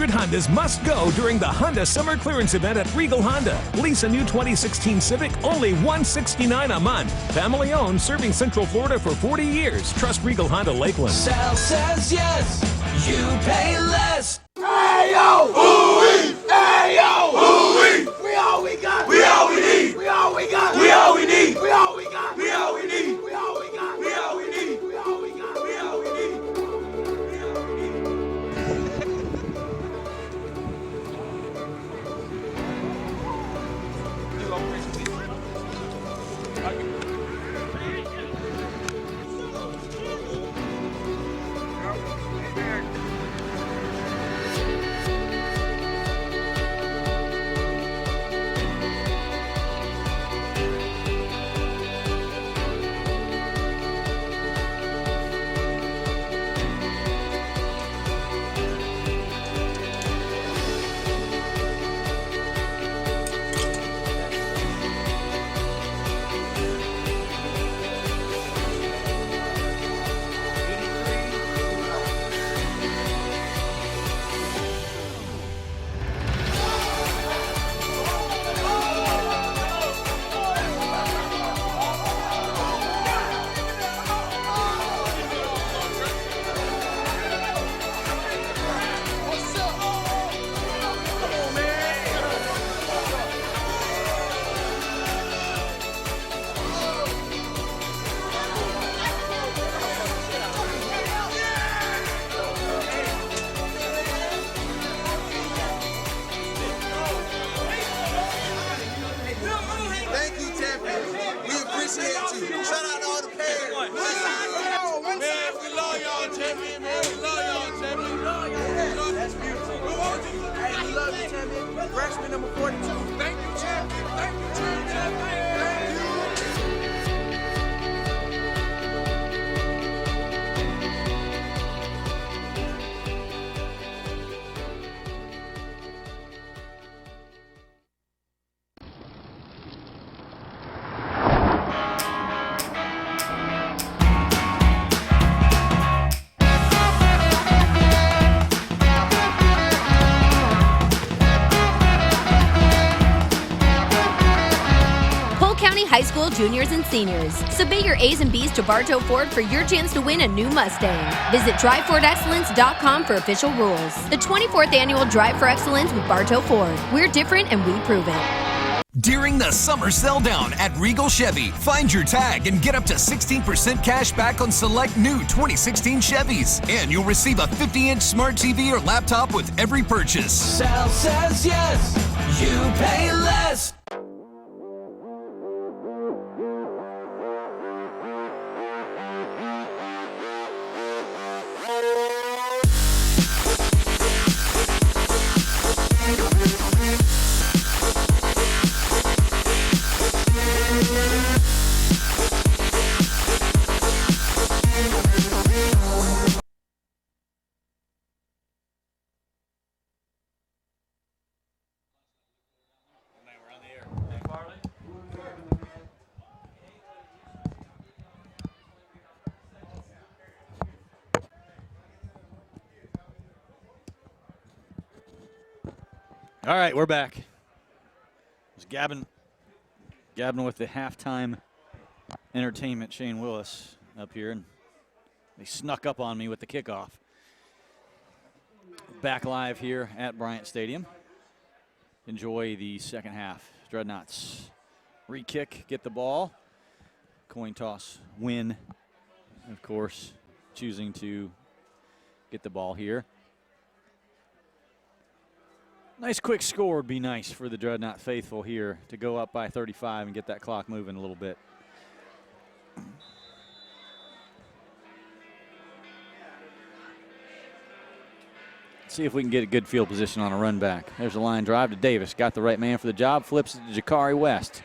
[SPEAKER 7] Hondas must go during the Honda Summer Clearance Event at Regal Honda. Lease a new 2016 Civic, only $169 a month. Family owned, serving Central Florida for 40 years. Trust Regal Honda Lakeland.
[SPEAKER 10] South says yes, you pay less.
[SPEAKER 12] Hey yo! Ooh-wee! Hey yo! Ooh-wee! We all we got! We all we need! We all we got! We all we need! We all we got! We all we need! We all we got! We all we need! We all we got! We all we need! We all we need! you. Shout out to all the parents. Man, we love y'all, champion. Man, we love y'all, champion. That's beautiful. Hey, we love you, champion. Freshman number 42. Thank you, champion. Thank you, champion. Thank you.
[SPEAKER 9] High school juniors and seniors. Submit your A's and B's to Bartow Ford for your chance to win a new Mustang. Visit DriveFordExcellence.com for official rules. The 24th annual Drive for Excellence with Bartow Ford. We're different and we prove it.
[SPEAKER 6] During the summer sell down at Regal Chevy, find your tag and get up to 16% cash back on select new 2016 Chevys. And you'll receive a 50-inch smart TV or laptop with every purchase.
[SPEAKER 10] Sal says yes, you pay less.
[SPEAKER 1] All right, we're back. It was gabbing with the halftime entertainment, Shane Willis, up here, and they snuck up on me with the kickoff. Back live here at Bryant Stadium. Enjoy the second half. Dreadnoughts re-kick, get the ball. Coin toss, win. Of course, choosing to get the ball here. Nice quick score would be nice for the Dreadnought faithful here to go up by 35 and get that clock moving a little bit. See if we can get a good field position on a run back. There's a line drive to Davis. Got the right man for the job. Flips it to Jakari West.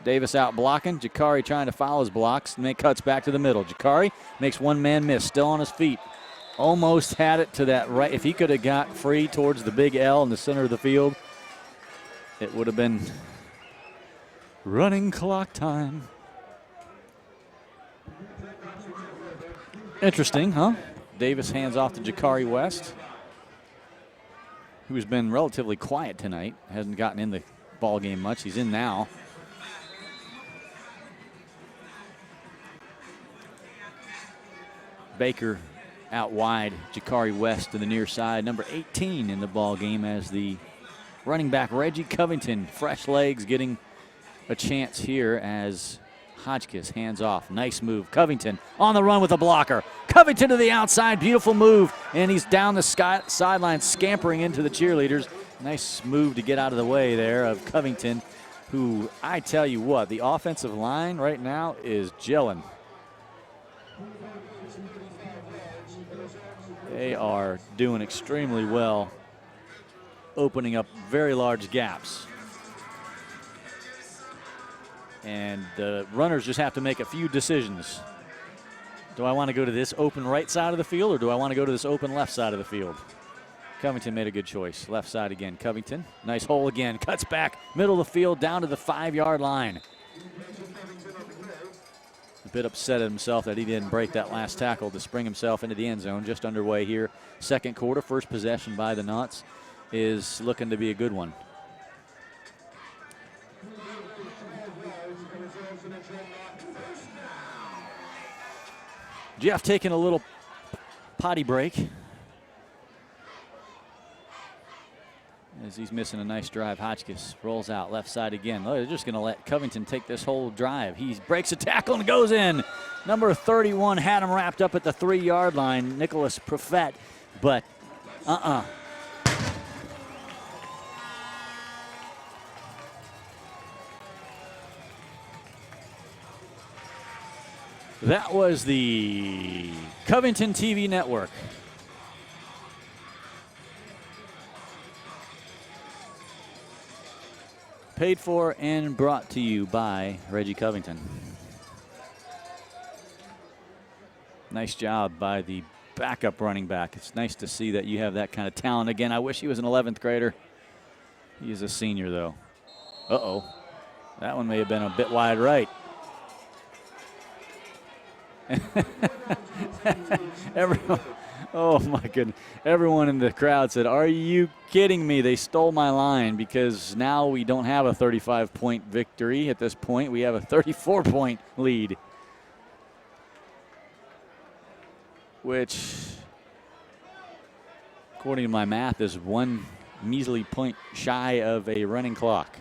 [SPEAKER 1] Davis out blocking. Jakari trying to foul his blocks. And then cuts back to the middle. Jakari makes one man miss. Still on his feet. Almost had it to that right. If he could have got free towards the big L in the center of the field, it would have been running clock time. Interesting, huh? Davis hands off to Jakari West, who's been relatively quiet tonight. Hasn't gotten in the ball game much. He's in now. Baker out wide, Jakari West to the near side, number 18 in the ball game as the running back Reggie Covington, fresh legs, getting a chance here as Hodgkiss hands off. Nice move. Covington on the run with a blocker. Covington to the outside, beautiful move, and he's down the sideline scampering into the cheerleaders. Nice move to get out of the way there of Covington, who, I tell you what, the offensive line right now is gelling. They are doing extremely well, opening up very large gaps. And the runners just have to make a few decisions. Do I want to go to this open right side of the field, or do I want to go to this open left side of the field? Covington made a good choice. Left side again. Covington, nice hole again. Cuts back, middle of the field, down to the 5-yard line. A bit upset at himself that he didn't break that last tackle to spring himself into the end zone. Just underway here. Second quarter, first possession by the Knots is looking to be a good one. Jeff taking a little potty break as he's missing a nice drive. Hotchkiss rolls out left side again. Oh, they're just going to let Covington take this whole drive. He breaks a tackle and goes in. Number 31 had him wrapped up at the 3-yard line, Nicholas Profet, but That was the Covington TV Network. Paid for and brought to you by Reggie Covington. Nice job by the backup running back. It's nice to see that you have that kind of talent again. I wish he was an 11th grader. He is a senior, though. Uh-oh. That one may have been a bit wide right. Everyone, oh my goodness. Everyone in the crowd said, "Are you kidding me? They stole my line," because now we don't have a 35-point victory at this point. We have a 34-point lead, which, according to my math, is one measly point shy of a running clock.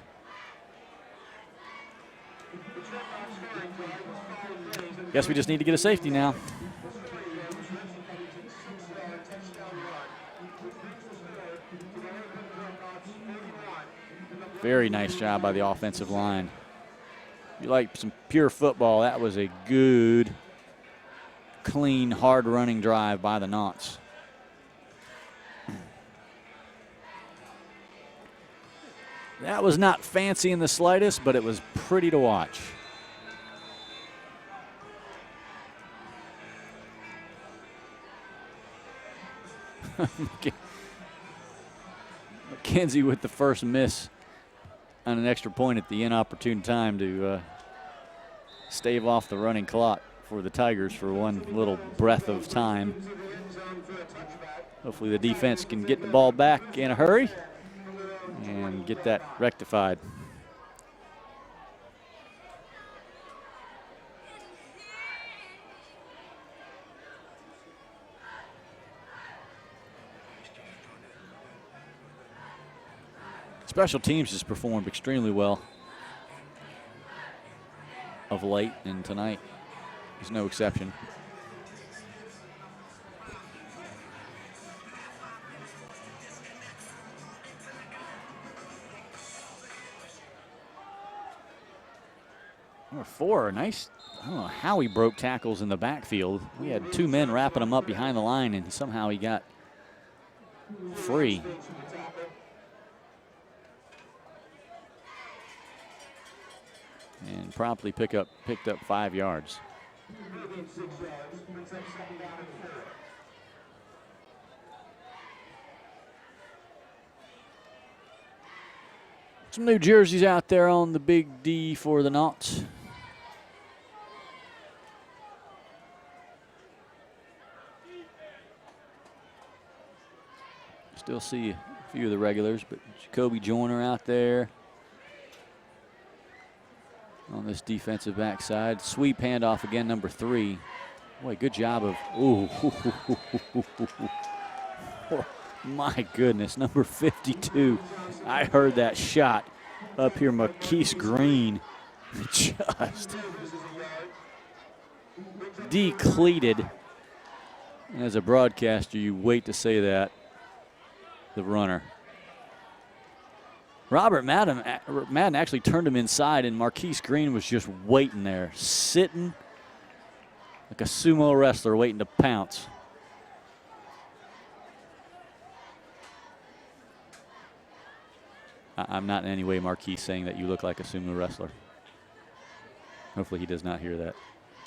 [SPEAKER 1] Guess we just need to get a safety now. Very nice job by the offensive line. If you like some pure football, that was a good, clean, hard-running drive by the Knots. That was not fancy in the slightest, but it was pretty to watch. McKenzie with the first miss on an extra point at the inopportune time to stave off the running clock for the Tigers for one little breath of time. Hopefully the defense can get the ball back in a hurry and get that rectified. Special teams has performed extremely well of late, and tonight is no exception. Number 4, nice. I don't know how he broke tackles in the backfield. We had 2 men wrapping him up behind the line, and somehow he got free. And promptly picked up 5 yards. Some new jerseys out there on the big D for the Knots. Still see a few of the regulars, but Jacoby Joyner out there on this defensive backside. Sweep handoff again, number 3. Boy, good job of, ooh. My goodness, number 52. I heard that shot up here, Marquise Green. Just decleated. And as a broadcaster, you wait to say that, the runner. Robert Madden actually turned him inside, and Marquise Green was just waiting there, sitting like a sumo wrestler waiting to pounce. I'm not in any way, Marquise, saying that you look like a sumo wrestler. Hopefully he does not hear that.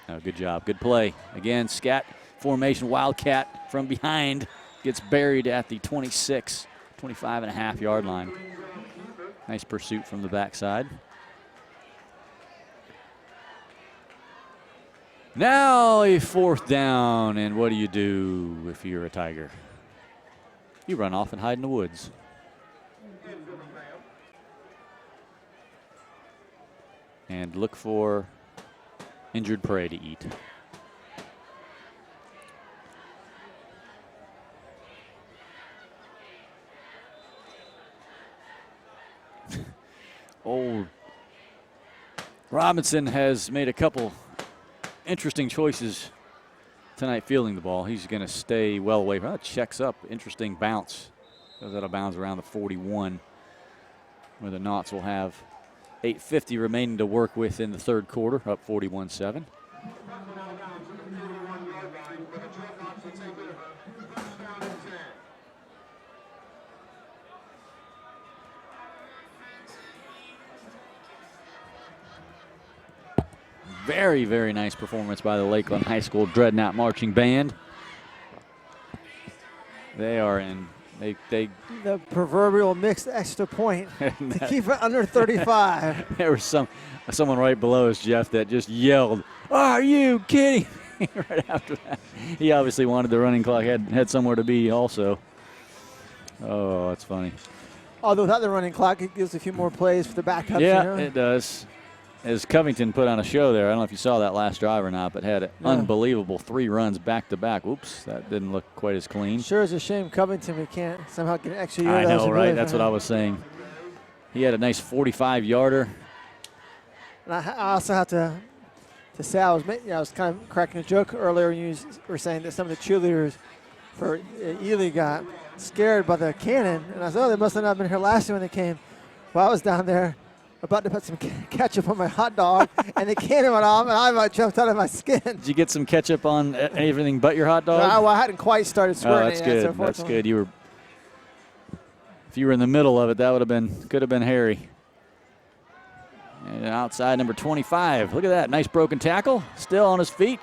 [SPEAKER 1] Oh, good job. Good play. Again, scat formation, Wildcat from behind gets buried at the 25 and a half yard line. Nice pursuit from the backside. Now a 4th down, and what do you do if you're a Tiger? You run off and hide in the woods. And look for injured prey to eat. Old Robinson has made a couple interesting choices tonight fielding the ball. He's going to stay well away from it. Checks up. Interesting bounce. Goes out of bounds around the 41, where the Knots will have 8:50 remaining to work with in the 3rd quarter, up 41-7. Very, very nice performance by the Lakeland High School Dreadnought Marching Band. They are in, they
[SPEAKER 2] The proverbial mixed extra point to keep it under 35.
[SPEAKER 1] there was someone right below us, Jeff, that just yelled, "Are you kidding me?" right after that. He obviously wanted the running clock, had somewhere to be also. Oh, that's funny.
[SPEAKER 2] Although without the running clock, it gives a few more plays for the backups.
[SPEAKER 1] Yeah,
[SPEAKER 2] you know?
[SPEAKER 1] it does. As Covington put on a show there, I don't know if you saw that last drive or not, but had an unbelievable 3 runs back-to-back. Oops, that didn't look quite as clean.
[SPEAKER 2] Sure is a shame Covington we can't somehow get an extra year.
[SPEAKER 1] I know, right? That's what I was saying. He had a nice 45-yarder.
[SPEAKER 2] And I also have to say I was kind of cracking a joke earlier when you were saying that some of the cheerleaders for Ely got scared by the cannon. And I said, oh, they must have not been here last year when they came. Well, I was down there about to put some ketchup on my hot dog, and the cannon went off, and I about jumped out of my skin.
[SPEAKER 1] Did you get some ketchup on everything but your hot dog?
[SPEAKER 2] No, I hadn't quite started squirting.
[SPEAKER 1] Oh, that's good. So that's good. If you were in the middle of it, that could have been hairy. And outside number 25. Look at that. Nice broken tackle. Still on his feet.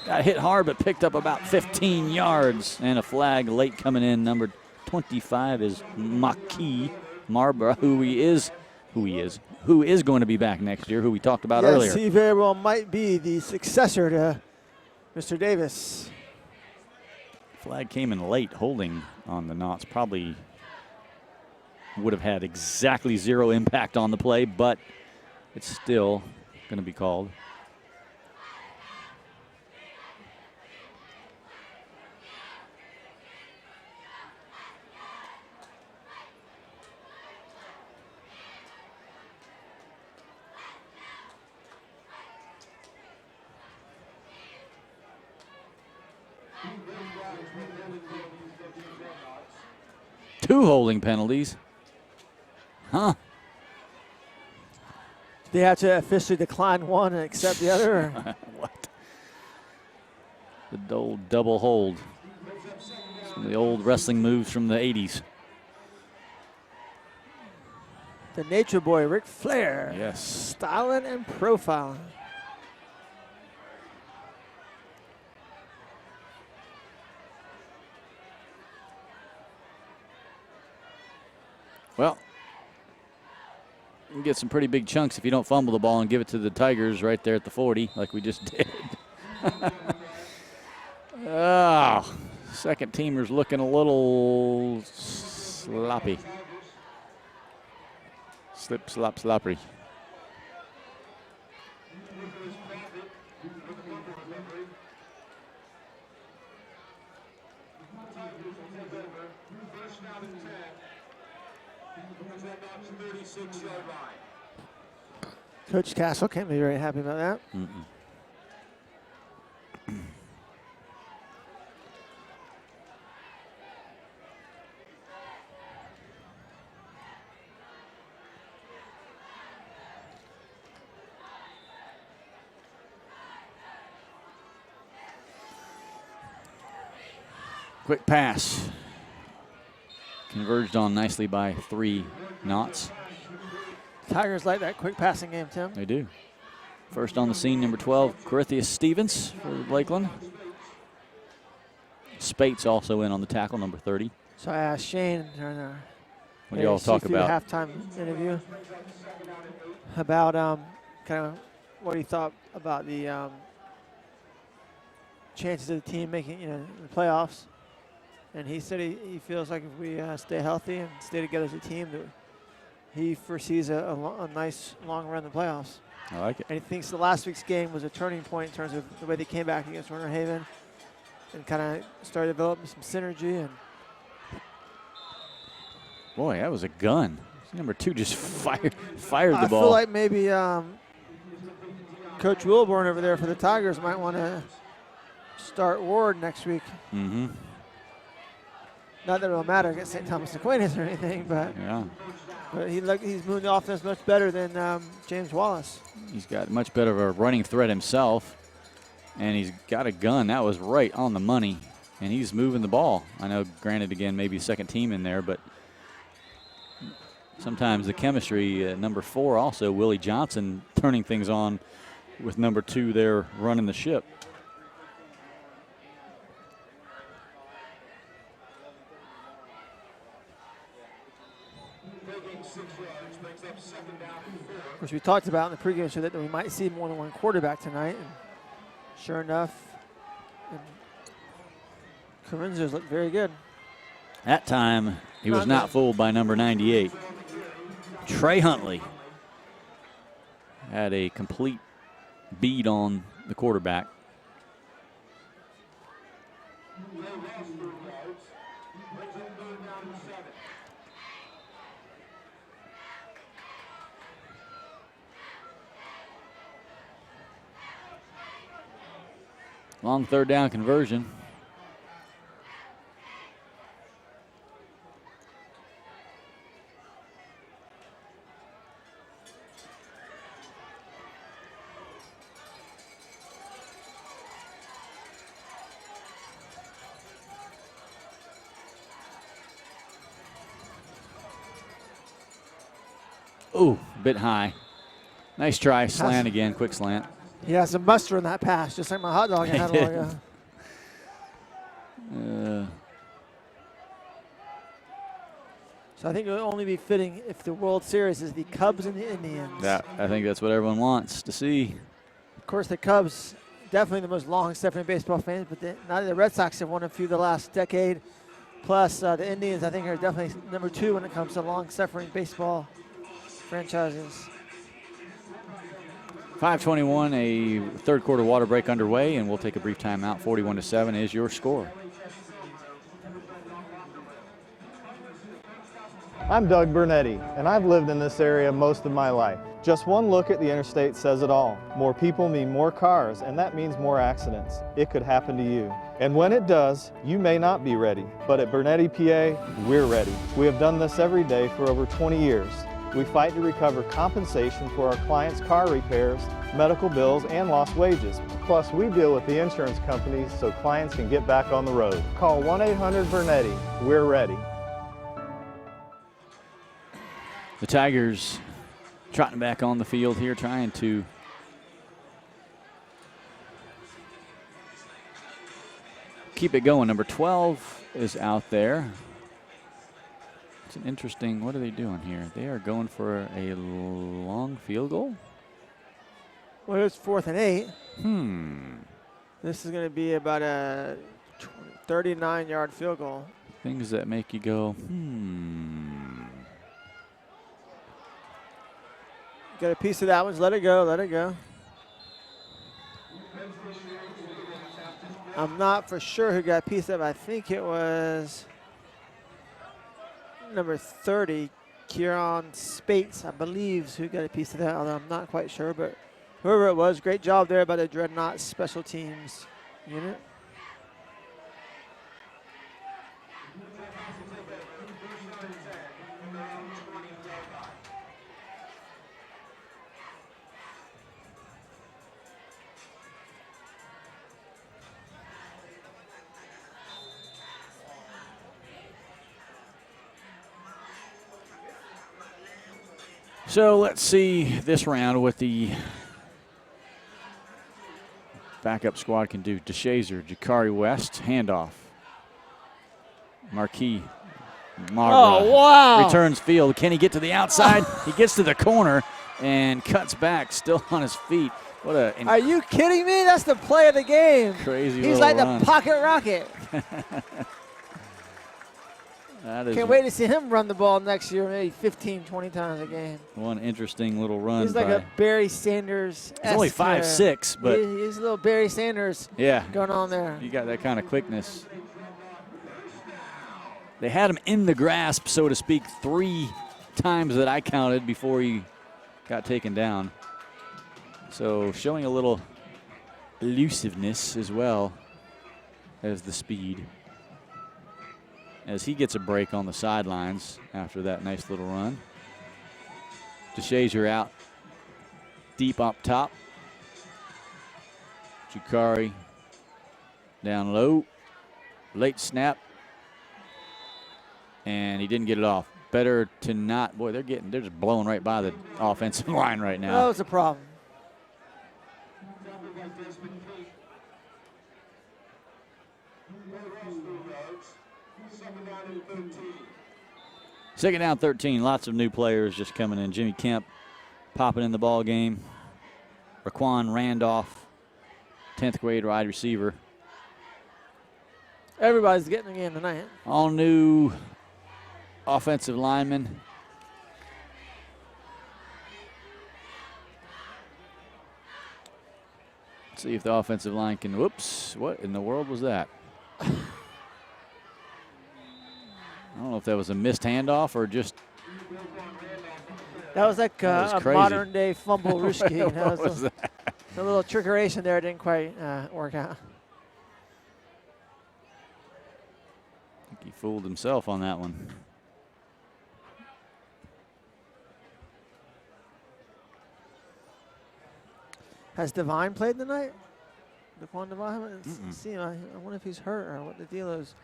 [SPEAKER 1] Got hit hard, but picked up about 15 yards. And a flag late coming in. Number 25 is Maki Marbra, who is going to be back next year, who we talked about earlier.
[SPEAKER 2] Yes, he very well might be the successor to Mr. Davis.
[SPEAKER 1] Flag came in late, holding on the knots. Probably would have had exactly 0 impact on the play, but it's still going to be called. Two holding penalties. Huh.
[SPEAKER 2] They have to officially decline one and accept the other? Or?
[SPEAKER 1] What? The old double hold. Some of the old wrestling moves from the 80s.
[SPEAKER 2] The Nature Boy, Ric Flair.
[SPEAKER 1] Yes.
[SPEAKER 2] Styling and profiling.
[SPEAKER 1] Well, you can get some pretty big chunks if you don't fumble the ball and give it to the Tigers right there at the 40, like we just did. Second teamer's looking a little sloppy. Slip, slop, sloppy.
[SPEAKER 2] Coach Castle can't be very happy about that.
[SPEAKER 1] Quick pass. Converged on nicely by 3 knots.
[SPEAKER 2] Tigers like that quick passing game, Tim.
[SPEAKER 1] They do. First on the scene, number 12, Corinthia Stevens for Lakeland. Spates also in on the tackle, number 30.
[SPEAKER 2] So I asked Shane during our
[SPEAKER 1] what do y'all talk about?
[SPEAKER 2] Halftime interview about kind of what he thought about the chances of the team making the playoffs. And he said he feels like if we stay healthy and stay together as a team, that he foresees a nice long run in the playoffs.
[SPEAKER 1] I like it.
[SPEAKER 2] And he thinks the last week's game was a turning point in terms of the way they came back against Winter Haven and kind of started developing some synergy. And
[SPEAKER 1] boy, that was a gun. Number 2 just fired the ball.
[SPEAKER 2] I feel like maybe Coach Wilborn over there for the Tigers might want to start Ward next week.
[SPEAKER 1] Mm-hmm.
[SPEAKER 2] Not that it'll matter against St. Thomas Aquinas or anything, but
[SPEAKER 1] yeah.
[SPEAKER 2] But he's moving the offense much better than James Wallace.
[SPEAKER 1] He's got much better of a running threat himself, and he's got a gun. That was right on the money, and he's moving the ball. I know, granted, again, maybe second team in there, but sometimes the chemistry, number 4 also, Willie Johnson, turning things on with number 2 there running the ship.
[SPEAKER 2] Of course, we talked about in the pregame show that we might see more than one quarterback tonight. And sure enough, Carrinzos looked very good.
[SPEAKER 1] That time, he was not fooled by number 98. Trey Huntley had a complete bead on the quarterback. Long third down conversion. Ooh, a bit high. Nice try, slant again, quick slant.
[SPEAKER 2] He has some muster in that pass, just like my hot dog I had a while ago. So I think it would only be fitting if the World Series is the Cubs and the Indians.
[SPEAKER 1] Yeah, I think that's what everyone wants to see.
[SPEAKER 2] Of course, the Cubs, definitely the most long-suffering baseball fans, but now the Red Sox have won a few the last decade. Plus, the Indians, I think, are definitely number 2 when it comes to long-suffering baseball franchises.
[SPEAKER 1] 5:21, a third quarter water break underway, and we'll take a brief timeout. 41-7 is your score.
[SPEAKER 8] I'm Doug Bernetti, and I've lived in this area most of my life. Just one look at the interstate says it all. More people mean more cars, and that means more accidents. It could happen to you. And when it does, you may not be ready. But at Bernetti PA, we're ready. We have done this every day for over 20 years. We fight to recover compensation for our clients' car repairs, medical bills, and lost wages. Plus, we deal with the insurance companies so clients can get back on the road. Call 1-800-BERNETTI. We're ready.
[SPEAKER 1] The Tigers trotting back on the field here, trying to keep it going. Number 12 is out there. It's an interesting, what are they doing here? They are going for a long field goal?
[SPEAKER 2] Well, it's 4th and 8.
[SPEAKER 1] This
[SPEAKER 2] is going to be about a 39-yard field goal.
[SPEAKER 1] Things that make you go,
[SPEAKER 2] Got a piece of that one. Let it go. Let it go. I'm not for sure who got a piece of it. I think it was number 30, Kieran Spates, I believe, who got a piece of that, although I'm not quite sure. But whoever it was, great job there by the Dreadnought Special Teams unit.
[SPEAKER 1] So let's see this round what the backup squad can do. DeShazer, Jakari West, handoff. Marquis Margra returns field. Can he get to the outside? He gets to the corner and cuts back, still on his feet. What a
[SPEAKER 2] Are you kidding me? That's the play of the game.
[SPEAKER 1] Crazy.
[SPEAKER 2] He's like
[SPEAKER 1] run.
[SPEAKER 2] The pocket rocket. Can't wait to see him run the ball next year, maybe 15, 20 times a game.
[SPEAKER 1] One interesting little run.
[SPEAKER 2] He's like a Barry Sanders.
[SPEAKER 1] He's only 5'6", but
[SPEAKER 2] he's a little Barry Sanders. Going on there.
[SPEAKER 1] You got that kind of quickness. They had him in the grasp, so to speak, 3 times that I counted before he got taken down. So showing a little elusiveness as well as the speed, as he gets a break on the sidelines after that nice little run. DeShazier out deep up top. Jakari down low. Late snap. And he didn't get it off. Better to not. Boy, they're just blowing right by the offensive line right now.
[SPEAKER 2] That was a problem.
[SPEAKER 1] Second down 13. Lots of new players just coming in. Jimmy Kemp popping in the ball game. Raquan Randolph, 10th grade wide receiver.
[SPEAKER 2] Everybody's getting a game tonight.
[SPEAKER 1] All new offensive linemen. Let's see if the offensive line can. Whoops! What in the world was that? I don't know if that was a missed handoff or just.
[SPEAKER 2] That was like
[SPEAKER 1] That was
[SPEAKER 2] a modern day fumble risky.
[SPEAKER 1] What was that?
[SPEAKER 2] A little trickeration there didn't quite work out.
[SPEAKER 1] I think he fooled himself on that one.
[SPEAKER 2] Has Devine played tonight? Daquan Devine? I haven't seen him. I wonder if he's hurt or what the deal is.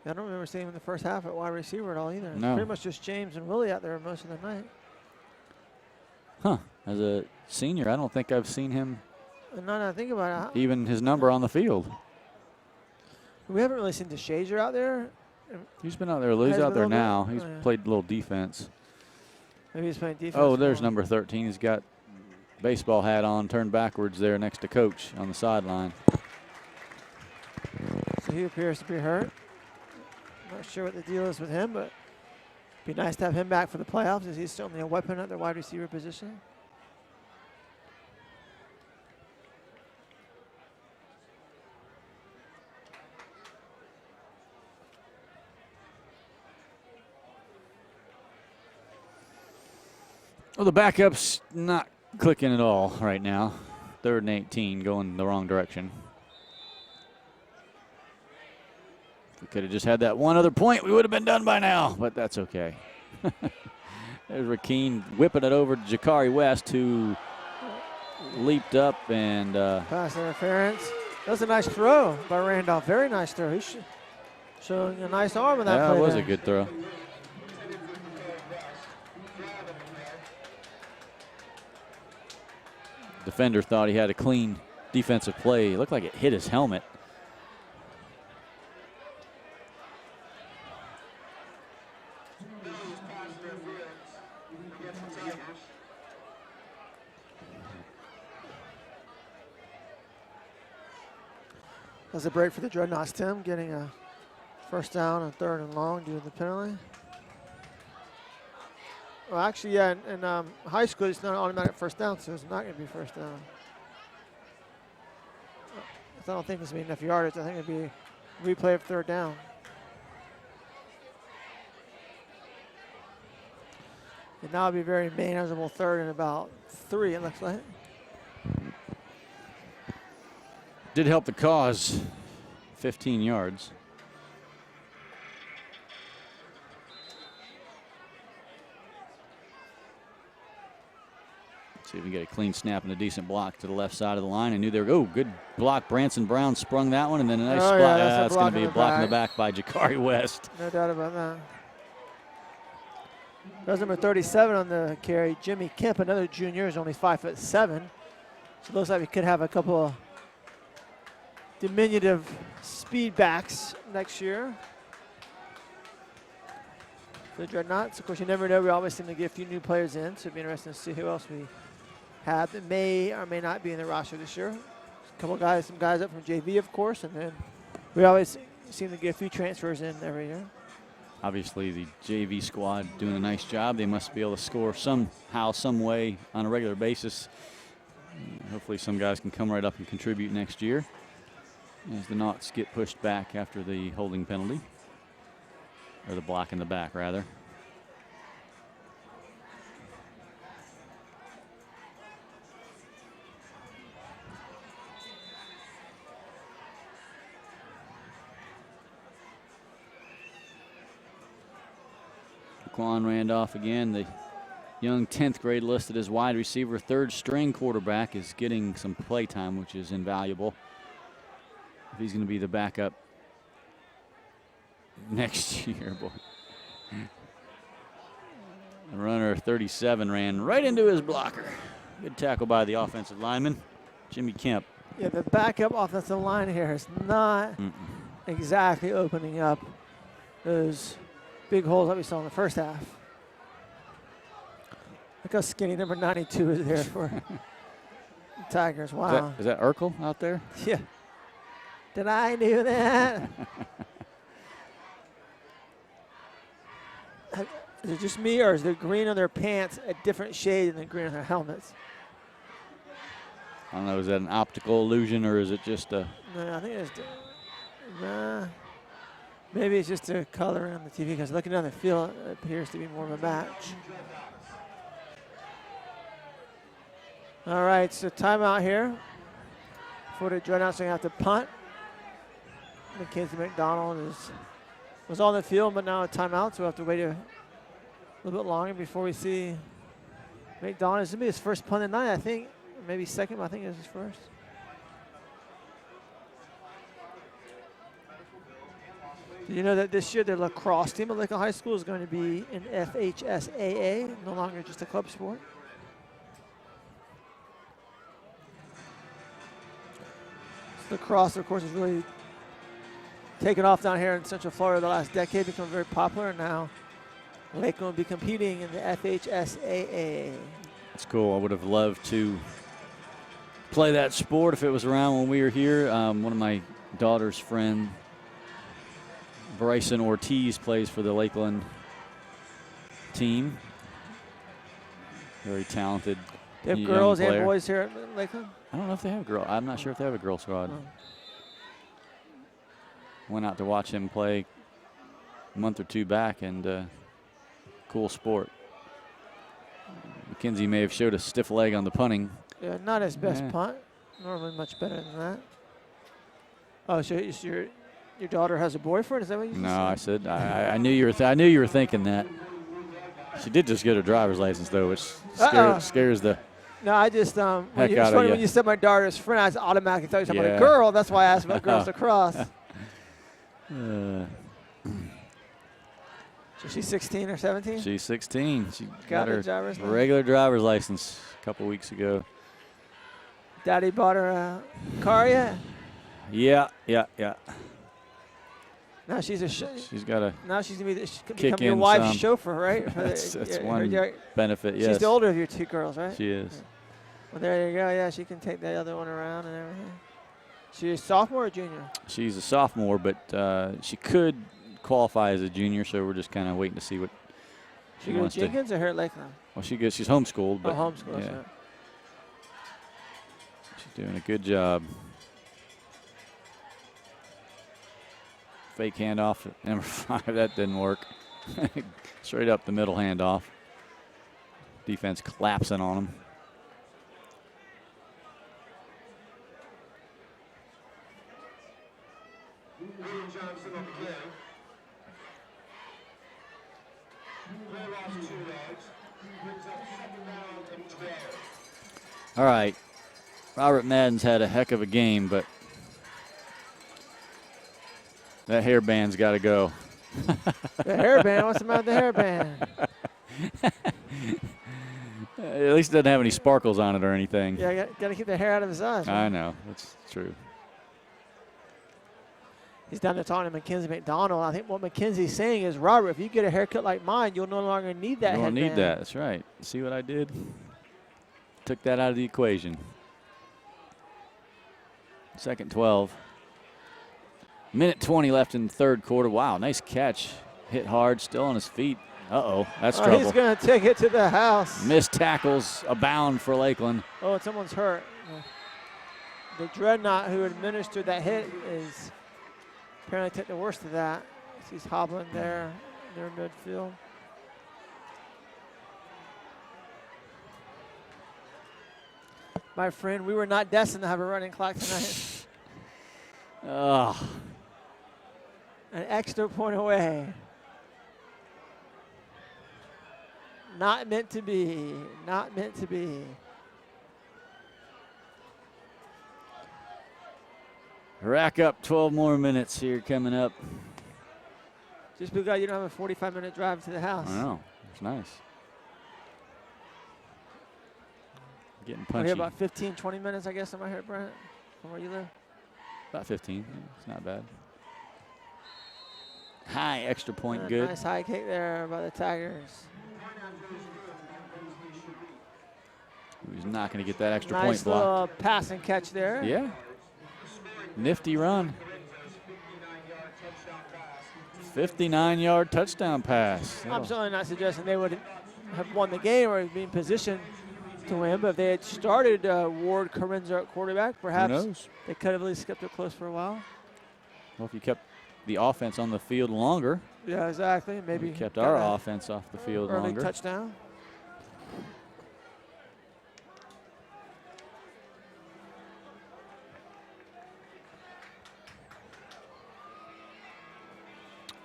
[SPEAKER 2] I don't remember seeing him in the first half at wide receiver at all either.
[SPEAKER 1] No.
[SPEAKER 2] It's pretty much just James and Willie out there most of the night.
[SPEAKER 1] Huh. As a senior, I don't think I've seen him.
[SPEAKER 2] And now that I think about it,
[SPEAKER 1] Even his number on the field.
[SPEAKER 2] we haven't really seen DeShazier out there.
[SPEAKER 1] He's been out there. He's
[SPEAKER 2] Has
[SPEAKER 1] out
[SPEAKER 2] been
[SPEAKER 1] there
[SPEAKER 2] a little
[SPEAKER 1] now.
[SPEAKER 2] bit?
[SPEAKER 1] He's
[SPEAKER 2] Oh, yeah.
[SPEAKER 1] played a little defense.
[SPEAKER 2] Maybe he's playing defense.
[SPEAKER 1] Oh, there's
[SPEAKER 2] for him.
[SPEAKER 1] number 13. He's got baseball hat on, turned backwards there next to coach on the sideline.
[SPEAKER 2] So he appears to be hurt. Not sure what the deal is with him, but be nice to have him back for the playoffs, as he's certainly a weapon at the wide receiver position.
[SPEAKER 1] Well, the backup's not clicking at all right now. 3rd and 18, going the wrong direction. If we could have just had that one other point, we would have been done by now, but that's okay. There's Rakeen whipping it over to Jakari West, who leaped up and
[SPEAKER 2] Pass interference. That was a nice throw by Randolph. Very nice throw. He's showing a nice arm in that play.
[SPEAKER 1] that was
[SPEAKER 2] there.
[SPEAKER 1] a good throw. Defender thought he had a clean defensive play. It looked like it hit his helmet.
[SPEAKER 2] That's a break for the Dreadnoughts, Tim, getting a first down and 3rd and long due to the penalty. Well, actually, yeah, in high school, it's not an automatic first down, so it's not going to be first down. I don't think it's going to be enough yardage. I think it'd be replay of 3rd down. And now it'll be very manageable 3rd and about 3, it looks like.
[SPEAKER 1] Did help the cause, 15 yards. See if we can get a clean snap and a decent block to the left side of the line. I knew they were, oh, good block. Branson Brown sprung that one, and then a nice spot. That's going to be a block in the back by Jakari West.
[SPEAKER 2] No doubt about that. That's number 37 on the carry, Jimmy Kemp, another junior, is only 5'7". So it looks like we could have a couple of diminutive speed backs next year. The Dreadnoughts, of course, you never know. We always seem to get a few new players in, so it'd be interesting to see who else we have that may or may not be in the roster this year. A couple guys, some guys up from JV, of course, and then we always seem to get a few transfers in every year.
[SPEAKER 1] Obviously, the JV squad doing a nice job. They must be able to score somehow, some way on a regular basis. Hopefully some guys can come right up and contribute next year as the Knots get pushed back after the holding penalty, or the block in the back, rather. Quan Randolph again, the young 10th grade listed as wide receiver, third string quarterback, is getting some play time, which is invaluable if he's going to be the backup next year. Boy. The runner 37 ran right into his blocker. Good tackle by the offensive lineman, Jimmy Kemp.
[SPEAKER 2] Yeah, the backup offensive line here is not exactly opening up those big holes that we saw in the first half. Look how skinny number 92 is there for the Tigers. Wow.
[SPEAKER 1] Is that Urkel out there?
[SPEAKER 2] Yeah. Did I do that? Is it just me, or is the green on their pants a different shade than the green on their helmets?
[SPEAKER 1] I don't know, is that an optical illusion or is it just a...
[SPEAKER 2] No, I think it's... maybe it's just a color on the TV, because looking down the field, it appears to be more of a match. All right, so timeout here. For the Dreadnoughts, so they have to punt. Mackenzie McDonald was on the field, but now a timeout, so we'll have to wait a little bit longer before we see McDonald. This will be his first punt of the night, I think. Maybe second, but I think it was his first. Did you know that this year the lacrosse team at Lakeland High School is going to be in FHSAA, no longer just a club sport? Lacrosse, of course, has really taken off down here in Central Florida the last decade, become very popular. Now Lakeland will be competing in the FHSAA.
[SPEAKER 1] That's cool. I would have loved to play that sport if it was around when we were here. One of my daughter's friend, Bryson Ortiz, plays for the Lakeland team. Very talented.
[SPEAKER 2] They have
[SPEAKER 1] young
[SPEAKER 2] girls
[SPEAKER 1] player.
[SPEAKER 2] and boys here at Lakeland?
[SPEAKER 1] I don't know if they have girls. I'm not sure if they have a girl squad.
[SPEAKER 2] Oh.
[SPEAKER 1] Went out to watch him play a month or two back, and cool sport. McKenzie may have showed a stiff leg on the punting.
[SPEAKER 2] Yeah, not his best punt. Normally much better than that. Oh, so your daughter has a boyfriend? Is that what you said?
[SPEAKER 1] No, I said I knew you were. I knew you were thinking that. She did just get her driver's license though, which scares the.
[SPEAKER 2] No, I just
[SPEAKER 1] heck
[SPEAKER 2] it's
[SPEAKER 1] out
[SPEAKER 2] funny
[SPEAKER 1] of
[SPEAKER 2] when you said my daughter's friend, I automatically thought you were talking about a
[SPEAKER 1] Yeah.
[SPEAKER 2] girl. That's why I asked about girls lacrosse. So she's 16 or 17?
[SPEAKER 1] She's 16. She got
[SPEAKER 2] the
[SPEAKER 1] her
[SPEAKER 2] driver's license?
[SPEAKER 1] regular driver's license a couple weeks ago.
[SPEAKER 2] Daddy bought her a car yet?
[SPEAKER 1] Yeah.
[SPEAKER 2] Now she's a
[SPEAKER 1] She's got a.
[SPEAKER 2] now she's gonna be she could
[SPEAKER 1] kick
[SPEAKER 2] become your
[SPEAKER 1] in
[SPEAKER 2] wife's
[SPEAKER 1] some.
[SPEAKER 2] chauffeur, right? For
[SPEAKER 1] That's
[SPEAKER 2] your-
[SPEAKER 1] one
[SPEAKER 2] your-
[SPEAKER 1] benefit. Yes.
[SPEAKER 2] She's the older of your two girls, right?
[SPEAKER 1] She is.
[SPEAKER 2] Well, there you go. Yeah, she can take the other one around and everything. She's a sophomore or junior?
[SPEAKER 1] She's a sophomore, but she could qualify as a junior, so we're just kind of waiting to see what
[SPEAKER 2] She
[SPEAKER 1] she
[SPEAKER 2] goes
[SPEAKER 1] wants to.
[SPEAKER 2] Jenkins or here at Lakeland?
[SPEAKER 1] Well, she's homeschooled, but
[SPEAKER 2] homeschool.
[SPEAKER 1] yeah,
[SPEAKER 2] That's right.
[SPEAKER 1] she's doing a good job. Fake handoff at number 5. That didn't work. Straight up the middle handoff. Defense collapsing on him. All right. Robert Madden's had a heck of a game, but that hairband's got to go.
[SPEAKER 2] The hairband? What's the matter with the hairband?
[SPEAKER 1] At least it doesn't have any sparkles on it or anything.
[SPEAKER 2] Yeah, got to keep the hair out of his eyes.
[SPEAKER 1] I know. That's true.
[SPEAKER 2] He's down there talking to Mackenzie McDonald. I think what Mackenzie's saying is, Robert, if you get a haircut like mine, you'll no longer need that
[SPEAKER 1] You don't
[SPEAKER 2] headband.
[SPEAKER 1] need that. That's right. See what I did? Took that out of the equation. Second 12. Minute 20 left in the third quarter. Wow, nice catch. Hit hard, still on his feet. Uh-oh, that's trouble.
[SPEAKER 2] He's going to take it to the house.
[SPEAKER 1] Missed tackles abound for Lakeland.
[SPEAKER 2] Oh, and someone's hurt. The Dreadnought who administered that hit is apparently took the worst of that. He's hobbling there near midfield. My friend, we were not destined to have a running clock tonight.
[SPEAKER 1] Oh,
[SPEAKER 2] An extra point away. Not meant to be. Not meant to be.
[SPEAKER 1] Rack up 12 more minutes here coming up.
[SPEAKER 2] Just be glad you don't have a 45-minute drive to the house.
[SPEAKER 1] I know. It's nice. Getting
[SPEAKER 2] We're
[SPEAKER 1] punchy.
[SPEAKER 2] here about 15, 20 minutes, I guess, am I here, Brent, from where you live?
[SPEAKER 1] About 15. It's not bad. High extra point, good.
[SPEAKER 2] Nice high kick there by the Tigers.
[SPEAKER 1] He's not going to get that extra
[SPEAKER 2] nice
[SPEAKER 1] point block.
[SPEAKER 2] little pass and catch there.
[SPEAKER 1] Yeah. Nifty run. 59-yard touchdown pass.
[SPEAKER 2] I'm certainly not suggesting they would have won the game or be in position to win, but if they had started Ward Carinza at quarterback, perhaps they could have at least kept it close for a while.
[SPEAKER 1] Well, if you kept the offense on the field longer.
[SPEAKER 2] Yeah, exactly. Maybe
[SPEAKER 1] we kept our offense off the field
[SPEAKER 2] early
[SPEAKER 1] longer.
[SPEAKER 2] Touchdown.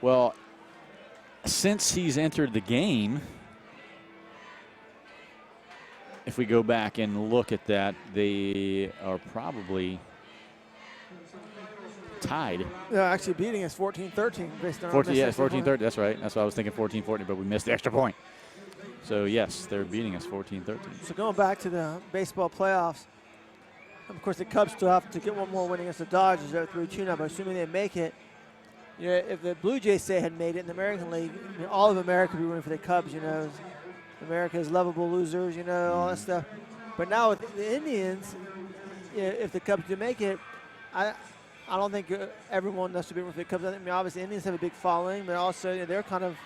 [SPEAKER 1] Well, since he's entered the game, if we go back and look at that, they are probably tied.
[SPEAKER 2] Yeah, actually beating us 14-13 based on
[SPEAKER 1] 14, yeah, 14-13. That's right. That's why I was thinking 14-14, but we missed the extra point. So, yes, they're beating us 14-13.
[SPEAKER 2] So going back to the baseball playoffs, of course, the Cubs still have to get one more win against the Dodgers. They're 3-2 now, but assuming they make it, you know, if the Blue Jays say had made it in the American League, I mean, all of America would be rooting for the Cubs, you know. America is lovable losers, you know, all that stuff. But now with the Indians, you know, if the Cubs do make it, I don't think everyone has to be rooting for the Cubs. I mean, obviously, the Indians have a big following, but also you know, they're kind of,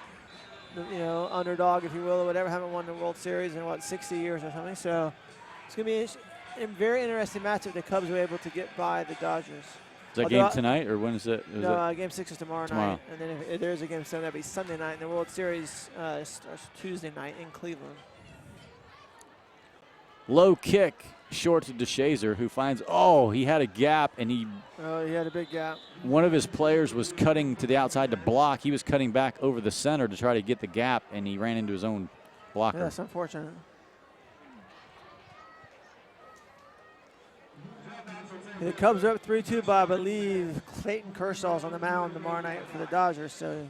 [SPEAKER 2] you know, underdog, if you will, or whatever. Haven't won the World Series in, 60 years or something. So it's going to be a very interesting match if the Cubs are able to get by the Dodgers.
[SPEAKER 1] Is that game tonight, or when is it?
[SPEAKER 2] No, game 6 is tomorrow night. And then if there is a game 7, that'll be Sunday night. And the World Series starts Tuesday night in Cleveland.
[SPEAKER 1] Low kick, short to DeShazer, who finds, he had a gap, and he
[SPEAKER 2] had a big gap.
[SPEAKER 1] One of his players was cutting to the outside to block. He was cutting back over the center to try to get the gap, and he ran into his own blocker.
[SPEAKER 2] Yeah, that's unfortunate. The Cubs are up 3-2, but I believe Clayton Kershaw's on the mound tomorrow night for the Dodgers, so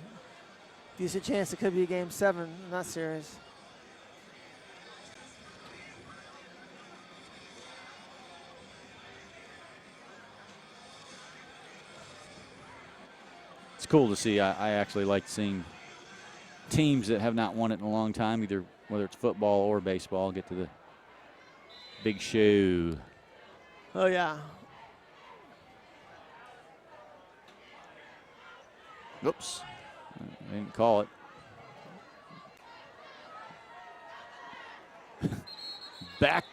[SPEAKER 2] decent chance it could be game 7 in that series.
[SPEAKER 1] It's cool to see. I actually like seeing teams that have not won it in a long time, either whether it's football or baseball, get to the big show.
[SPEAKER 2] Oh, yeah.
[SPEAKER 1] Oops. I didn't call it. Back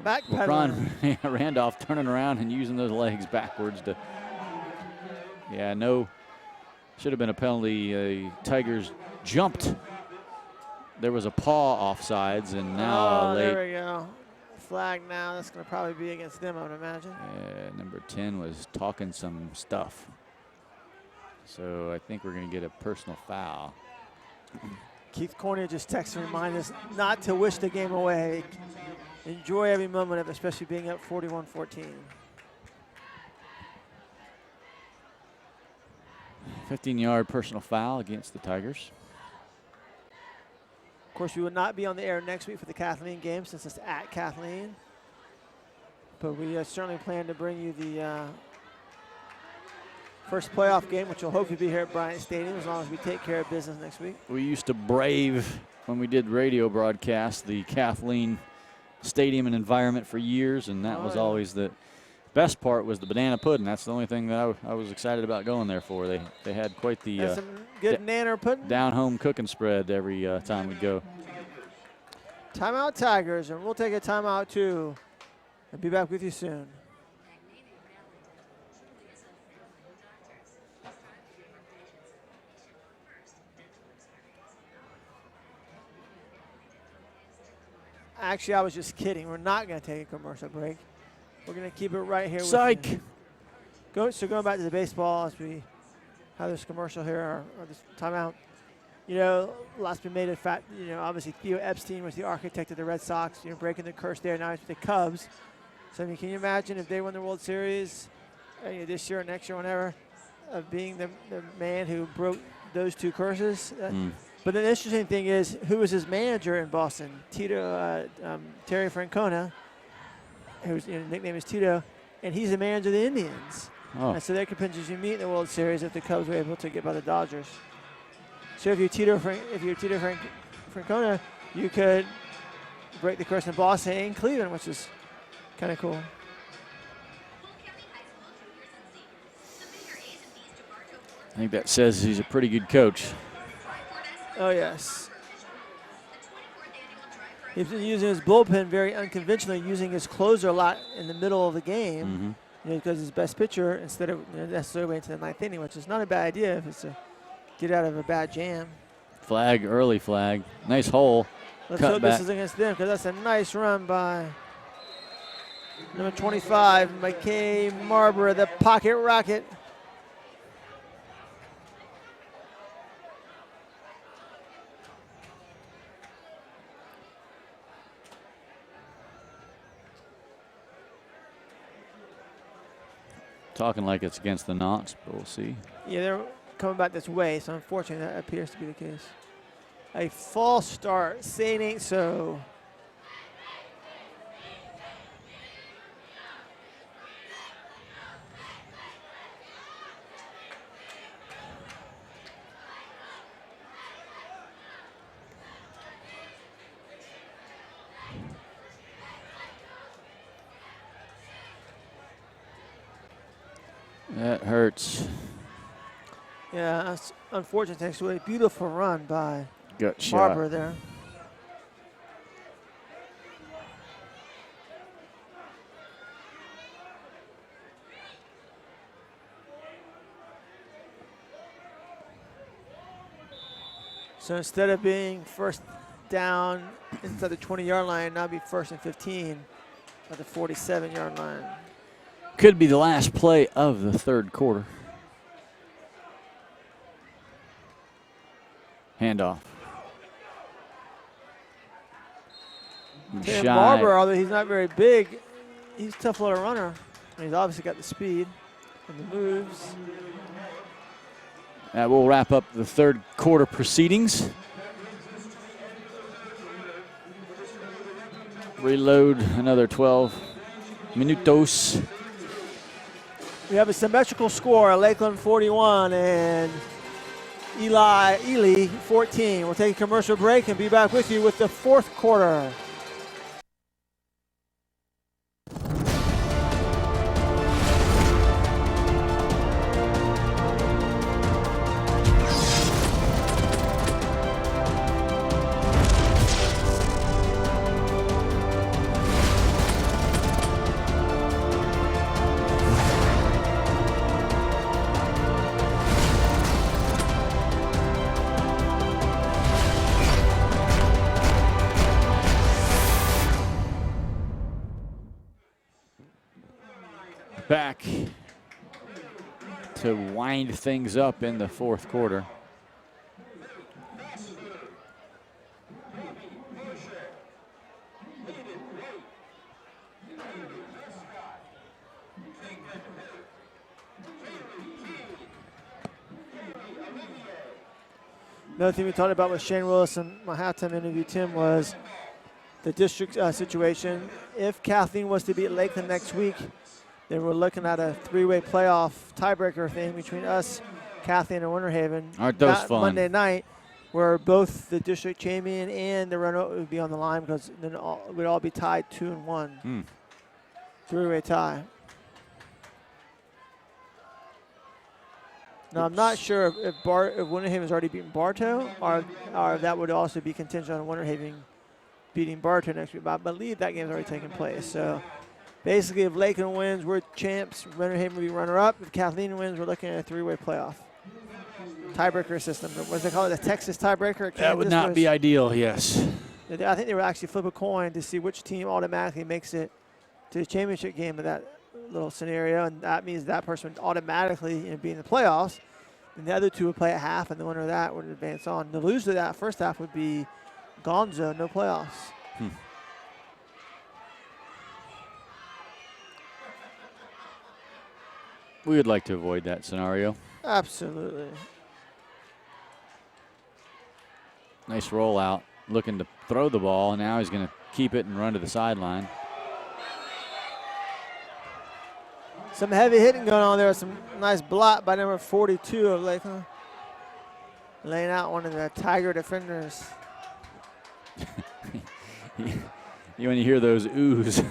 [SPEAKER 2] pedaling.
[SPEAKER 1] Randolph turning around and using those legs backwards to. Yeah, no. Should have been a penalty. Tigers jumped. There was a paw offsides, and now late.
[SPEAKER 2] There we go. Flag now. That's going to probably be against them, I would imagine.
[SPEAKER 1] Number 10 was talking some stuff. So I think we're going to get a personal foul.
[SPEAKER 2] Keith Corney just texted to remind us not to wish the game away. Enjoy every moment of it, especially being up 41-14.
[SPEAKER 1] 15-yard personal foul against the Tigers.
[SPEAKER 2] Of course, we will not be on the air next week for the Kathleen game since it's at Kathleen. But we certainly plan to bring you the first playoff game, which will hopefully be here at Bryant Stadium as long as we take care of business next week.
[SPEAKER 1] We used to brave, when we did radio broadcast, the Kathleen Stadium and environment for years, and that was always the best part was the banana pudding. That's the only thing that I was excited about going there for. They had quite the
[SPEAKER 2] some good nanner pudding.
[SPEAKER 1] Down-home cooking spread every time we go.
[SPEAKER 2] Timeout Tigers, and we'll take a timeout too and be back with you soon. Actually, I was just kidding. We're not going to take a commercial break. We're going to keep it right here.
[SPEAKER 1] Psych.
[SPEAKER 2] So going back to the baseball as we have this commercial here, or this timeout. You know, lots been made of the fact, you know, obviously Theo Epstein was the architect of the Red Sox, you know, breaking the curse there. Now it's with the Cubs. So, I mean, can you imagine if they won the World Series this year or next year, whenever, of being the man who broke those two curses? But the interesting thing is, who was his manager in Boston? Terry Francona, whose nickname is Tito, and he's the manager of the Indians.
[SPEAKER 1] Oh.
[SPEAKER 2] And so they could potentially meet in the World Series if the Cubs were able to get by the Dodgers. So if you're Tito Francona, you could break the curse in Boston and Cleveland, which is kind of cool.
[SPEAKER 1] I think that says he's a pretty good coach.
[SPEAKER 2] Oh, yes. He's been using his bullpen very unconventionally, using his closer a lot in the middle of the game, because his best pitcher instead of necessarily waiting to the ninth inning, which is not a bad idea if it's a get out of a bad jam.
[SPEAKER 1] Flag, early flag. Nice hole.
[SPEAKER 2] Let's
[SPEAKER 1] Cut
[SPEAKER 2] hope
[SPEAKER 1] back.
[SPEAKER 2] this is against them, because that's a nice run by number 25, McKay Marber, the pocket rocket.
[SPEAKER 1] Talking like it's against the Knox, but we'll see.
[SPEAKER 2] Yeah, they're coming back this way, so unfortunately that appears to be the case. A false start, saying ain't so.
[SPEAKER 1] That hurts.
[SPEAKER 2] Yeah, that's unfortunate. Actually, a beautiful run by
[SPEAKER 1] Gut shot.
[SPEAKER 2] Marber there. So instead of being first down inside the 20-yard line, now be first and 15 at the 47-yard line.
[SPEAKER 1] Could be the last play of the third quarter. Handoff.
[SPEAKER 2] Tim Barber, although he's not very big, he's a tough little runner. And he's obviously got the speed and the moves.
[SPEAKER 1] That will wrap up the third quarter proceedings. Reload another 12 minutos.
[SPEAKER 2] We have a symmetrical score, Lakeland 41 and Ely 14. We'll take a commercial break and be back with you with the fourth quarter.
[SPEAKER 1] Back to wind things up in the fourth quarter.
[SPEAKER 2] Another thing we talked about with Shane Willis and my halftime interview, Tim, was the district situation. If Kathleen was to beat Lakeland next week, then we're looking at a three-way playoff tiebreaker thing between us, Kathleen, and Winter Haven.
[SPEAKER 1] Aren't those fun?
[SPEAKER 2] Monday night, where both the district champion and the runner would be on the line, because then we'd all be tied 2-1. Three-way tie. Now, I'm not sure if Winter Haven's already beaten Bartow, or that would also be contingent on Winter Haven beating Bartow next week. But I believe that game's already taken place. So basically, if Lakeland wins, we're champs. Winter Haven will be runner-up. If Kathleen wins, we're looking at a three-way playoff. Tiebreaker system. What they call it, the Texas tiebreaker?
[SPEAKER 1] That would not be ideal, yes.
[SPEAKER 2] I think they would actually flip a coin to see which team automatically makes it to the championship game of that little scenario, and that means that person would automatically be in the playoffs. And the other two would play at half, and the winner of that would advance on. The loser of that first half would be Gonzo, no playoffs.
[SPEAKER 1] We would like to avoid that scenario.
[SPEAKER 2] Absolutely.
[SPEAKER 1] Nice rollout, looking to throw the ball, and now he's going to keep it and run to the sideline.
[SPEAKER 2] Some heavy hitting going on there. Some nice block by number 42 of Lakeland. Laying out one of the Tiger defenders.
[SPEAKER 1] When you hear those oohs,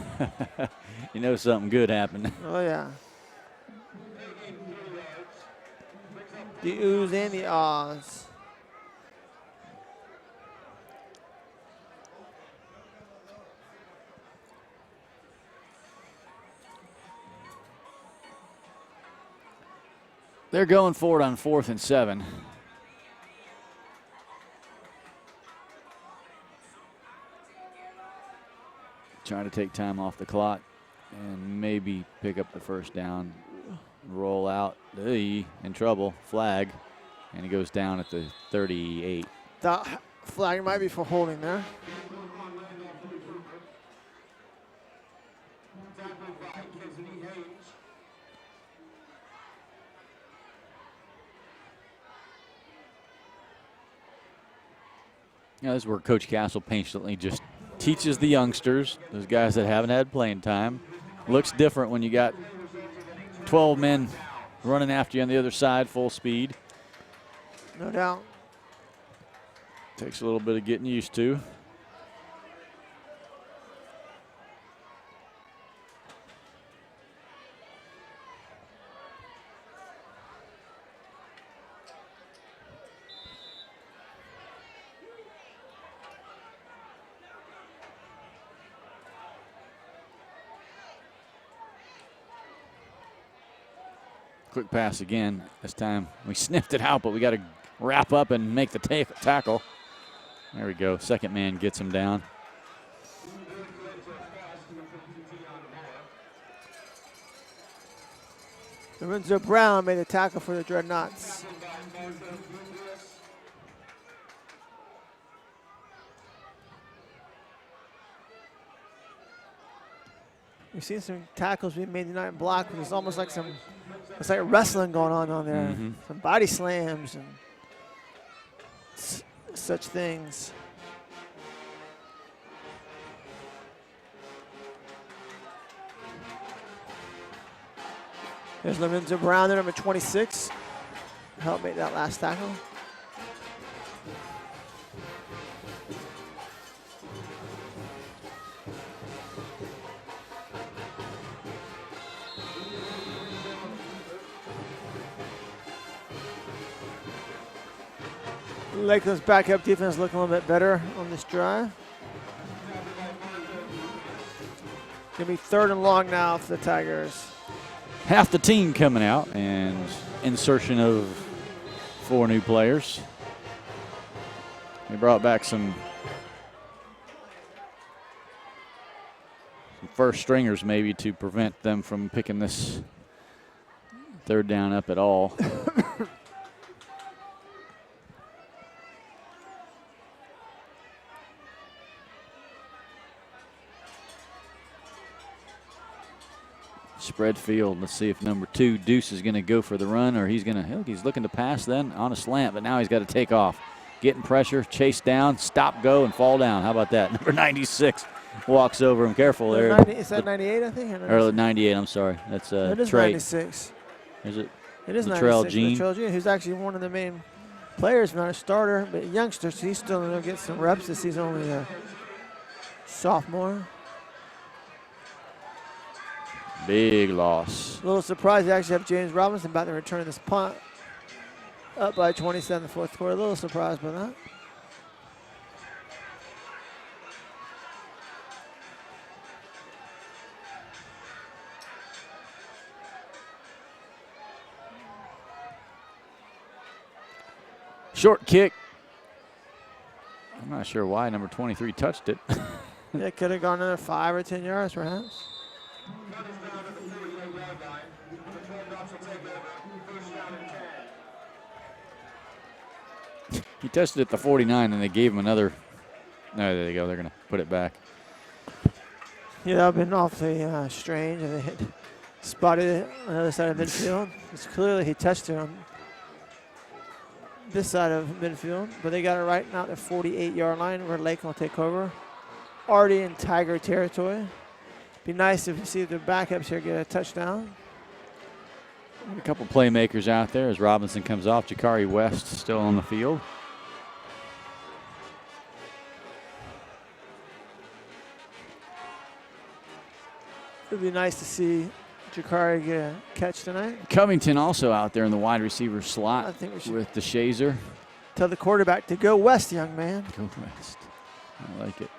[SPEAKER 1] you know something good happened.
[SPEAKER 2] Oh, yeah. The oohs and the ahs.
[SPEAKER 1] They're going for it on 4th and 7. Trying to take time off the clock and maybe pick up the first down. Roll out. In trouble. Flag. And he goes down at the 38.
[SPEAKER 2] That flag might be for holding there.
[SPEAKER 1] This is where Coach Castle patiently just teaches the youngsters, those guys that haven't had playing time. Looks different when you got 12 men running after you on the other side, full speed.
[SPEAKER 2] No doubt.
[SPEAKER 1] Takes a little bit of getting used to. Quick pass again. This time we sniffed it out, but we got to wrap up and make the tackle. There we go. Second man gets him down.
[SPEAKER 2] Lorenzo Brown made the tackle for the Dreadnoughts. We've seen some tackles being made tonight in block, but it's almost like it's like wrestling going on there.
[SPEAKER 1] Mm-hmm.
[SPEAKER 2] Some body slams and such things. There's Lorenzo Brown, there, number 26. Help make that last tackle. Lakeland's backup defense looking a little bit better on this drive. Gonna be 3rd and long now for the Tigers.
[SPEAKER 1] Half the team coming out and insertion of 4 new players. They brought back some first stringers maybe to prevent them from picking this 3rd down up at all. Spread field. Let's see if number 2, Deuce, is going to go for the run, or he's looking to pass then on a slant, but now he's got to take off. Getting pressure, chase down, stop, go, and fall down. How about that? Number 96 walks over him. Careful there.
[SPEAKER 2] Is that 98, I think?
[SPEAKER 1] Or 98, I'm sorry. That's
[SPEAKER 2] it is
[SPEAKER 1] Trey.
[SPEAKER 2] 96.
[SPEAKER 1] Is it?
[SPEAKER 2] It is
[SPEAKER 1] Latrell
[SPEAKER 2] 96.
[SPEAKER 1] Jean.
[SPEAKER 2] Latrell Jean, who's actually one of the main players, not a starter, but a youngster, so he's still going to get some reps this season, only a sophomore.
[SPEAKER 1] Big loss.
[SPEAKER 2] A little surprised they actually have James Robinson about to return this punt. Up by 27 in the 4th quarter. A little surprised by that.
[SPEAKER 1] Short kick. I'm not sure why number 23 touched it.
[SPEAKER 2] Yeah, could have gone another 5 or 10 yards perhaps.
[SPEAKER 1] He touched it at the 49, and they gave him another. No, there they go. They're going to put it back.
[SPEAKER 2] Yeah, that would have been awfully strange if they had spotted it on the other side of midfield. It's clearly he touched it on this side of midfield, but they got it right now at the 48-yard line where Lakeland will take over. Already in Tiger territory. Be nice if you see the backups here get a touchdown.
[SPEAKER 1] A couple playmakers out there as Robinson comes off. Jakari West still on the field.
[SPEAKER 2] It would be nice to see Jakari get a catch tonight.
[SPEAKER 1] Covington also out there in the wide receiver slot
[SPEAKER 2] I think we should
[SPEAKER 1] with the Shazer.
[SPEAKER 2] tell the quarterback to go west, young man.
[SPEAKER 1] Go west. I like it.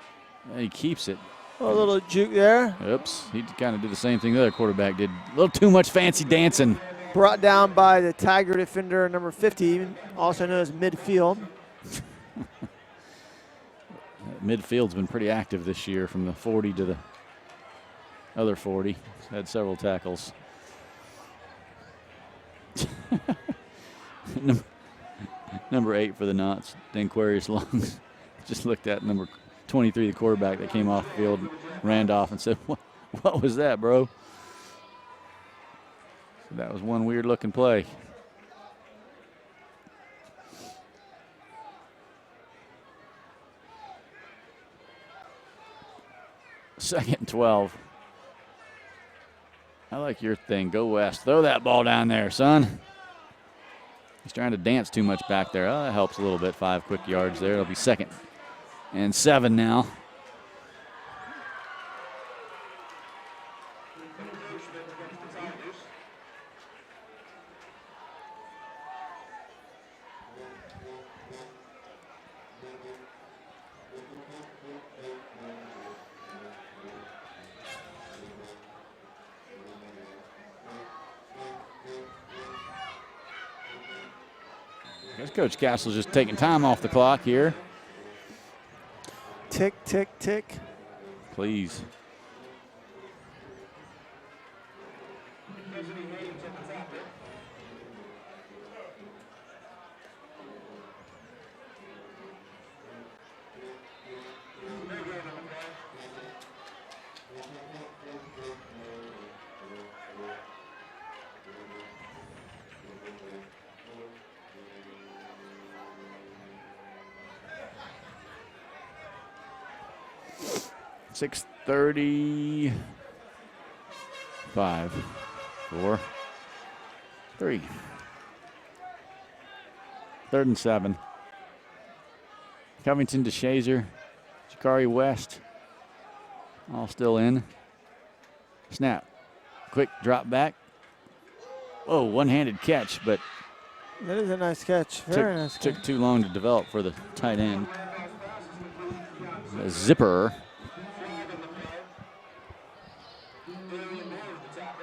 [SPEAKER 1] And he keeps it.
[SPEAKER 2] A little juke there.
[SPEAKER 1] Oops. He kind of did the same thing the other quarterback did. A little too much fancy dancing.
[SPEAKER 2] Brought down by the Tiger defender, number 50, also known as midfield.
[SPEAKER 1] Midfield's been pretty active this year from the 40 to the other 40. He's had several tackles. Number 8 for the Knots, Danquarius Lungs. Just looked at number 23, the quarterback that came off the field, ran off and said, what was that, bro? So that was one weird looking play. Second and 12. I like your thing. Go west. Throw that ball down there, son. He's trying to dance too much back there. Oh, that helps a little bit. 5 quick yards there. It'll be 2nd and 7 now. I guess Coach Castle's just taking time off the clock here.
[SPEAKER 2] Tick, tick, tick.
[SPEAKER 1] Please. .6:35. 5, 4, 3. 3rd and 7. Covington to Shazer. Jakari West. All still in. Snap. Quick drop back. Oh, one-handed catch, but
[SPEAKER 2] That is a nice catch. Very nice catch.
[SPEAKER 1] took too long to develop for the tight end. A zipper.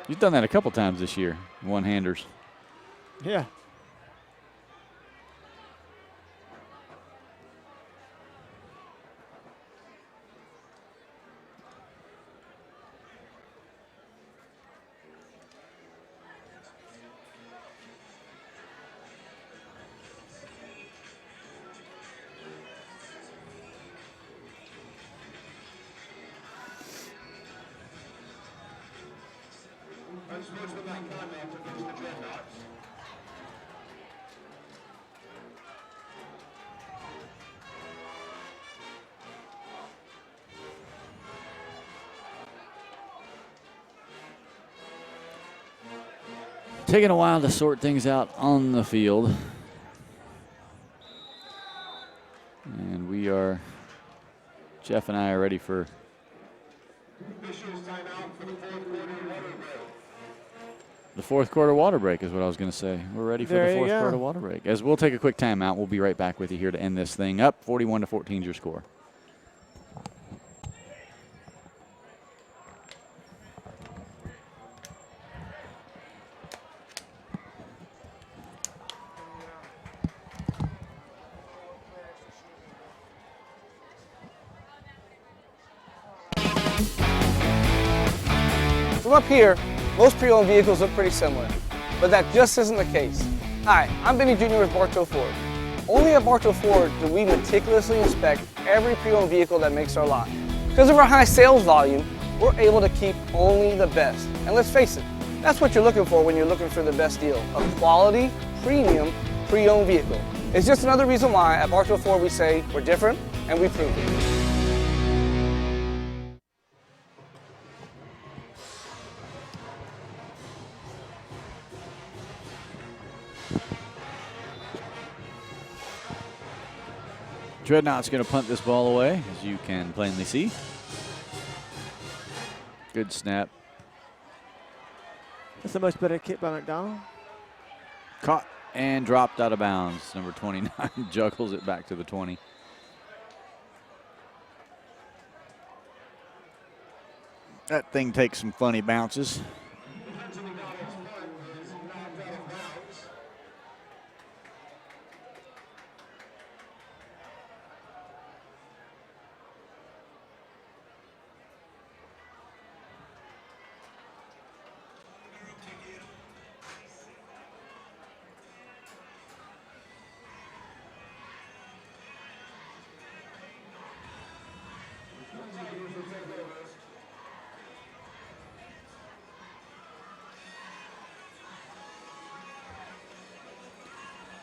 [SPEAKER 1] He's done that a couple times this year, one-handers.
[SPEAKER 2] Yeah.
[SPEAKER 1] Taking a while to sort things out on the field. And we are, Jeff and I are ready for the 4th quarter water break is what I was going to say. We're ready for the 4th quarter water break. As we'll take a quick timeout, we'll be right back with you here to end this thing up. 41-14 is your score.
[SPEAKER 4] From up here, most pre-owned vehicles look pretty similar, but that just isn't the case. Hi, I'm Benny Jr. with Bartow Ford. Only at Bartow Ford do we meticulously inspect every pre-owned vehicle that makes our lot. Because of our high sales volume, we're able to keep only the best. And let's face it, that's what you're looking for when you're looking for the best deal. A quality, premium, pre-owned vehicle. It's just another reason why at Bartow Ford we say we're different and we prove it.
[SPEAKER 1] Dreadnought's going to punt this ball away, as you can plainly see. Good snap.
[SPEAKER 2] That's a much better kick by McDonald.
[SPEAKER 1] Caught and dropped out of bounds. Number 29 juggles it back to the 20. That thing takes some funny bounces.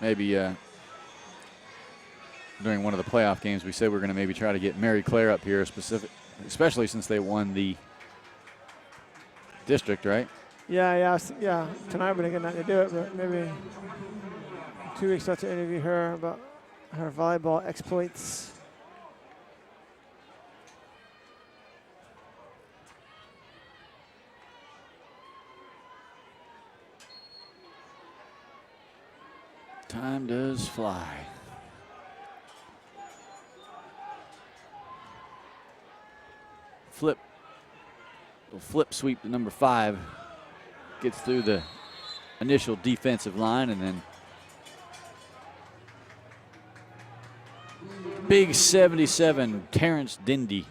[SPEAKER 1] Maybe during one of the playoff games, we said we're going to maybe try to get Mary Claire up here, especially since they won the district, right?
[SPEAKER 2] Yeah. Tonight we're going to do it, but maybe in 2 weeks I'll have to interview her about her volleyball exploits.
[SPEAKER 1] Time does fly. Flip sweep to number 5. Gets through the initial defensive line, and then big 77, Terrence Dindy.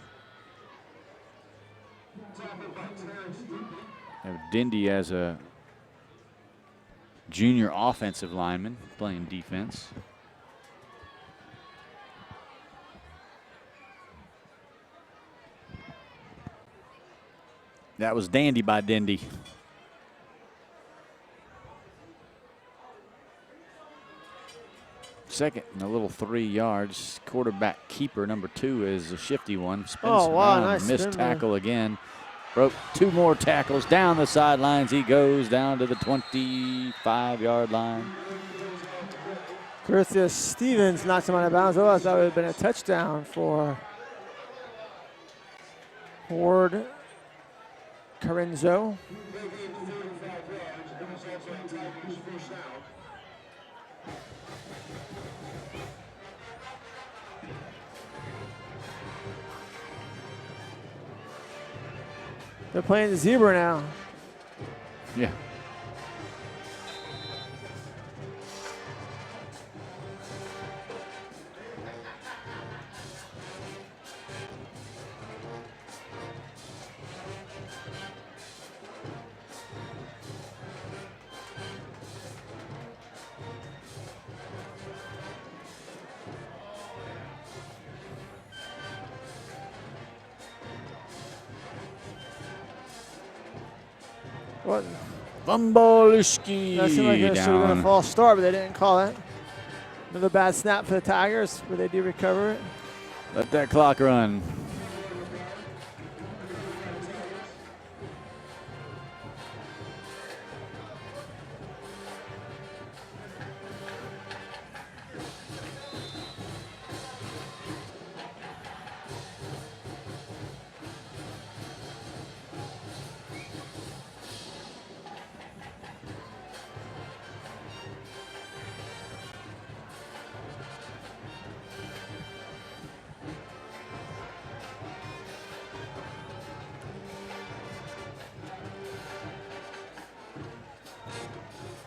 [SPEAKER 1] Have Dindy as a junior offensive lineman playing defense. That was dandy by Dindy. Second and a little 3 yards. Quarterback keeper number 2 is a shifty one. Spins around,
[SPEAKER 2] nice
[SPEAKER 1] missed
[SPEAKER 2] spin
[SPEAKER 1] tackle again. Broke 2 more tackles. Down the sidelines he goes, down to the 25-yard line.
[SPEAKER 2] Curtis Stevens knocks him out of bounds. Otherwise, that would have been a touchdown for Horde Carenzo. They're playing the zebra now.
[SPEAKER 1] Yeah.
[SPEAKER 2] What?
[SPEAKER 1] Vumbolishki
[SPEAKER 2] That seemed like it should have been a false start, but they didn't call it. Another bad snap for the Tigers, but they do recover it.
[SPEAKER 1] Let that clock run.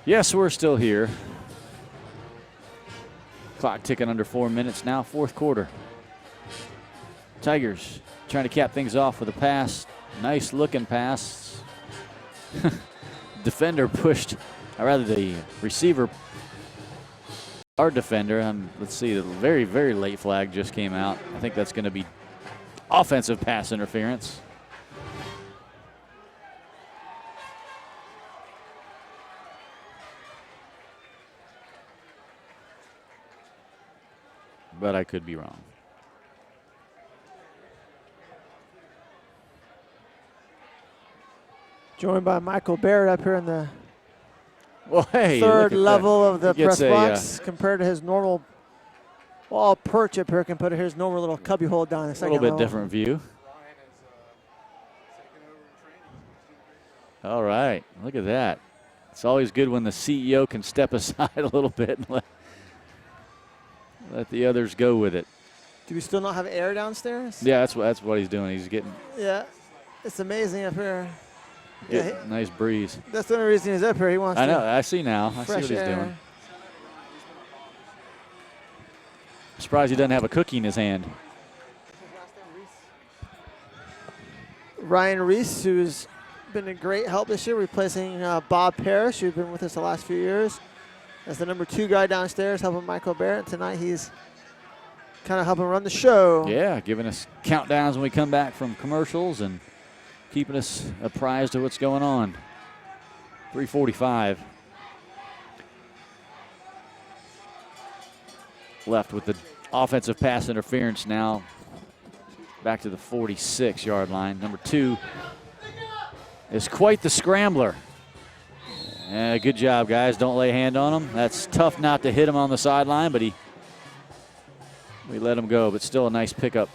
[SPEAKER 1] Yes, we're still here. Clock ticking under 4 minutes now, 4th quarter. Tigers trying to cap things off with a pass. Nice looking pass. Defender pushed, or rather the receiver our defender. Let's see, the very, very late flag just came out. I think that's going to be offensive pass interference. But I could be wrong.
[SPEAKER 2] Joined by Michael Barrett up here in the third
[SPEAKER 1] look at
[SPEAKER 2] level
[SPEAKER 1] that.
[SPEAKER 2] of the
[SPEAKER 1] He gets
[SPEAKER 2] press box compared to his normal. Well, perch up here can put his normal little cubby hole down in the second
[SPEAKER 1] a little bit
[SPEAKER 2] level.
[SPEAKER 1] different view. All right, look at that. It's always good when the CEO can step aside a little bit and let the others go with it.
[SPEAKER 2] Do we still not have air downstairs?
[SPEAKER 1] Yeah, that's what he's doing. He's getting.
[SPEAKER 2] Yeah, it's amazing up here. Yeah,
[SPEAKER 1] nice breeze.
[SPEAKER 2] That's the only reason he's up here. He wants
[SPEAKER 1] I
[SPEAKER 2] to.
[SPEAKER 1] know. I see now. I see what he's
[SPEAKER 2] air.
[SPEAKER 1] doing. I'm surprised he doesn't have a cookie in his hand.
[SPEAKER 2] Ryan Reese, who's been a great help this year, replacing Bob Parrish, who's been with us the last few years, as the number 2 guy downstairs, helping Michael Barrett. Tonight he's kind of helping run the show.
[SPEAKER 1] Yeah, giving us countdowns when we come back from commercials and keeping us apprised of what's going on. 3:45 left with the offensive pass interference now. Back to the 46-yard line. Number 2 is quite the scrambler. Good job, guys. Don't lay a hand on him. That's tough not to hit him on the sideline, but we let him go, but still a nice pickup.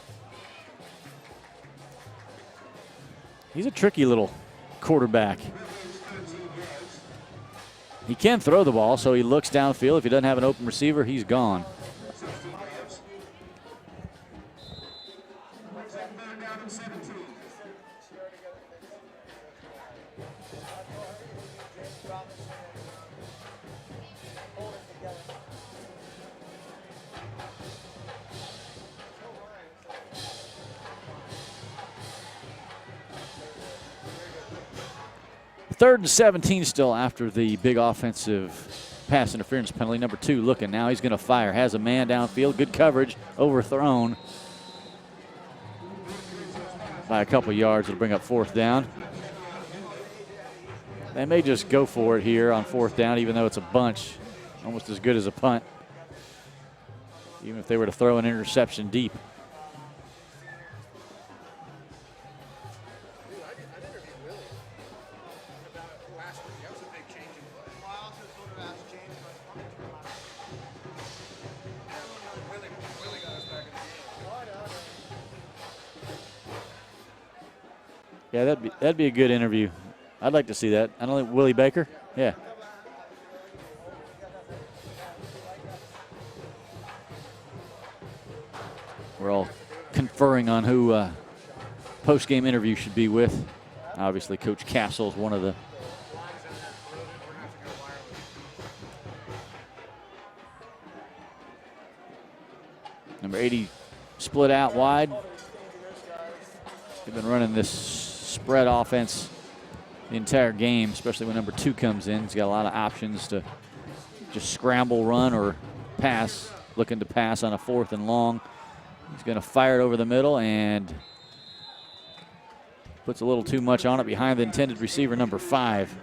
[SPEAKER 1] He's a tricky little quarterback. He can throw the ball, so he looks downfield. If he doesn't have an open receiver, he's gone. Third and 17 still after the big offensive pass interference penalty. Number 2 looking now. He's going to fire. Has a man downfield. Good coverage. Overthrown by a couple yards. It'll bring up 4th down. They may just go for it here on 4th down, even though it's a bunch. Almost as good as a punt. Even if they were to throw an interception deep. Yeah, that'd be a good interview. I'd like to see that. I don't think Willie Baker. Yeah. We're all conferring on who post-game interview should be with. Obviously, Coach Castle is one of the. Number 80 split out wide. They've been running this spread offense the entire game, especially when number 2 comes in. He's got a lot of options to just scramble, run, or pass. Looking to pass on a 4th and long. He's going to fire it over the middle and puts a little too much on it behind the intended receiver, number 5.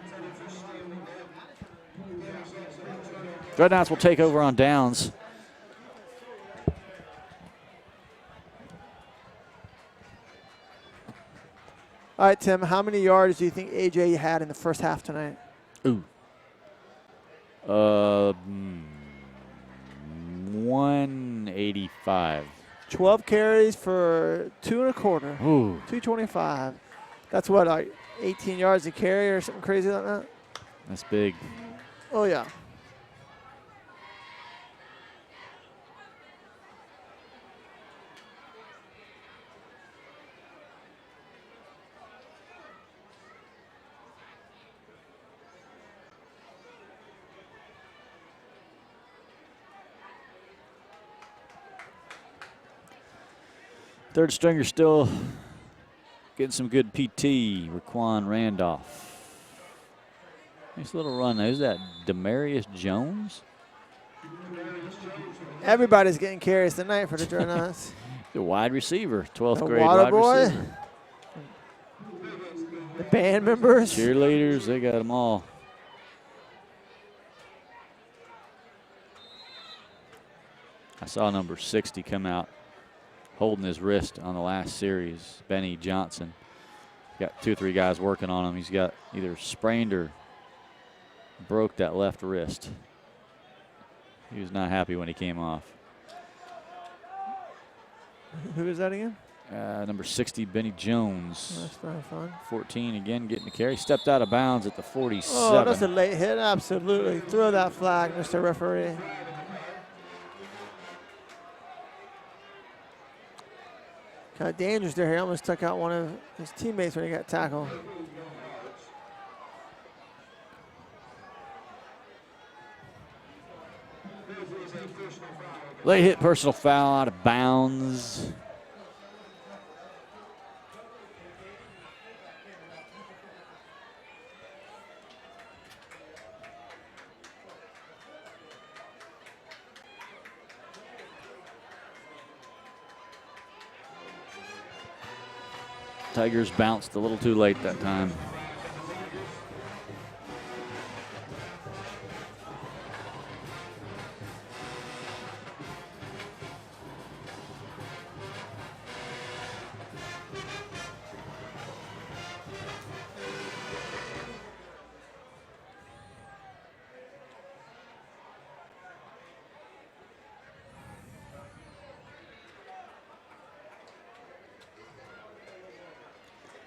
[SPEAKER 1] Dreadnoughts will take over on downs.
[SPEAKER 2] All right, Tim, how many yards do you think AJ had in the first half tonight?
[SPEAKER 1] Ooh. 185.
[SPEAKER 2] 12 carries for 2 1/4.
[SPEAKER 1] Ooh.
[SPEAKER 2] 225. That's what, like 18 yards a carry or something crazy like that?
[SPEAKER 1] That's big.
[SPEAKER 2] Oh, yeah.
[SPEAKER 1] Third stringer still getting some good PT. Raquan Randolph. Nice little run. Who's that? Demarius Jones?
[SPEAKER 2] Everybody's getting carries tonight for the Dreadnoughts.
[SPEAKER 1] The wide receiver, 12th
[SPEAKER 2] The
[SPEAKER 1] grade
[SPEAKER 2] water
[SPEAKER 1] wide
[SPEAKER 2] boy.
[SPEAKER 1] receiver.
[SPEAKER 2] The band members.
[SPEAKER 1] Cheerleaders, they got them all. I saw number 60 come out holding his wrist on the last series, Benny Johnson. Got 2 or 3 guys working on him. He's got either sprained or broke that left wrist. He was not happy when he came off.
[SPEAKER 2] Who is that again?
[SPEAKER 1] Number 60, Benny Jones.
[SPEAKER 2] That's not fun.
[SPEAKER 1] 14 again getting the carry. Stepped out of bounds at the 47.
[SPEAKER 2] Oh, that's a late hit. Absolutely. Throw that flag, Mr. Referee. Kind of dangerous there. He almost took out one of his teammates when he got tackled.
[SPEAKER 1] Late hit, personal foul, out of bounds. Tigers bounced a little too late that time.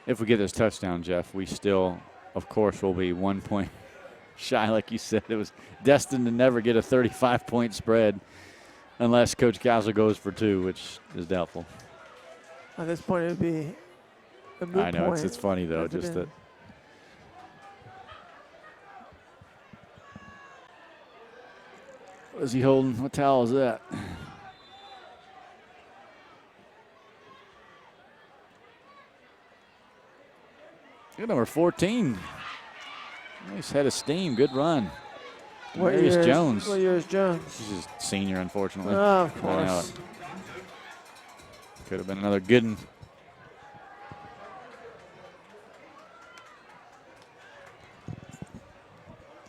[SPEAKER 1] If we get this touchdown, Jeff, we still, of course, will be 1 point shy. Like you said, it was destined to never get a 35-point spread unless Coach Castle goes for 2, which is doubtful.
[SPEAKER 2] At this point, it would be a moot
[SPEAKER 1] I know,
[SPEAKER 2] point.
[SPEAKER 1] it's funny, though, just that. What is he holding? What towel is that? Good number 14. Nice head of steam. Good run.
[SPEAKER 2] What
[SPEAKER 1] Marius
[SPEAKER 2] year
[SPEAKER 1] Jones.
[SPEAKER 2] What year is Jones?
[SPEAKER 1] He's just senior, unfortunately.
[SPEAKER 2] Oh, of
[SPEAKER 1] I
[SPEAKER 2] course.
[SPEAKER 1] know it. Could have been another good one.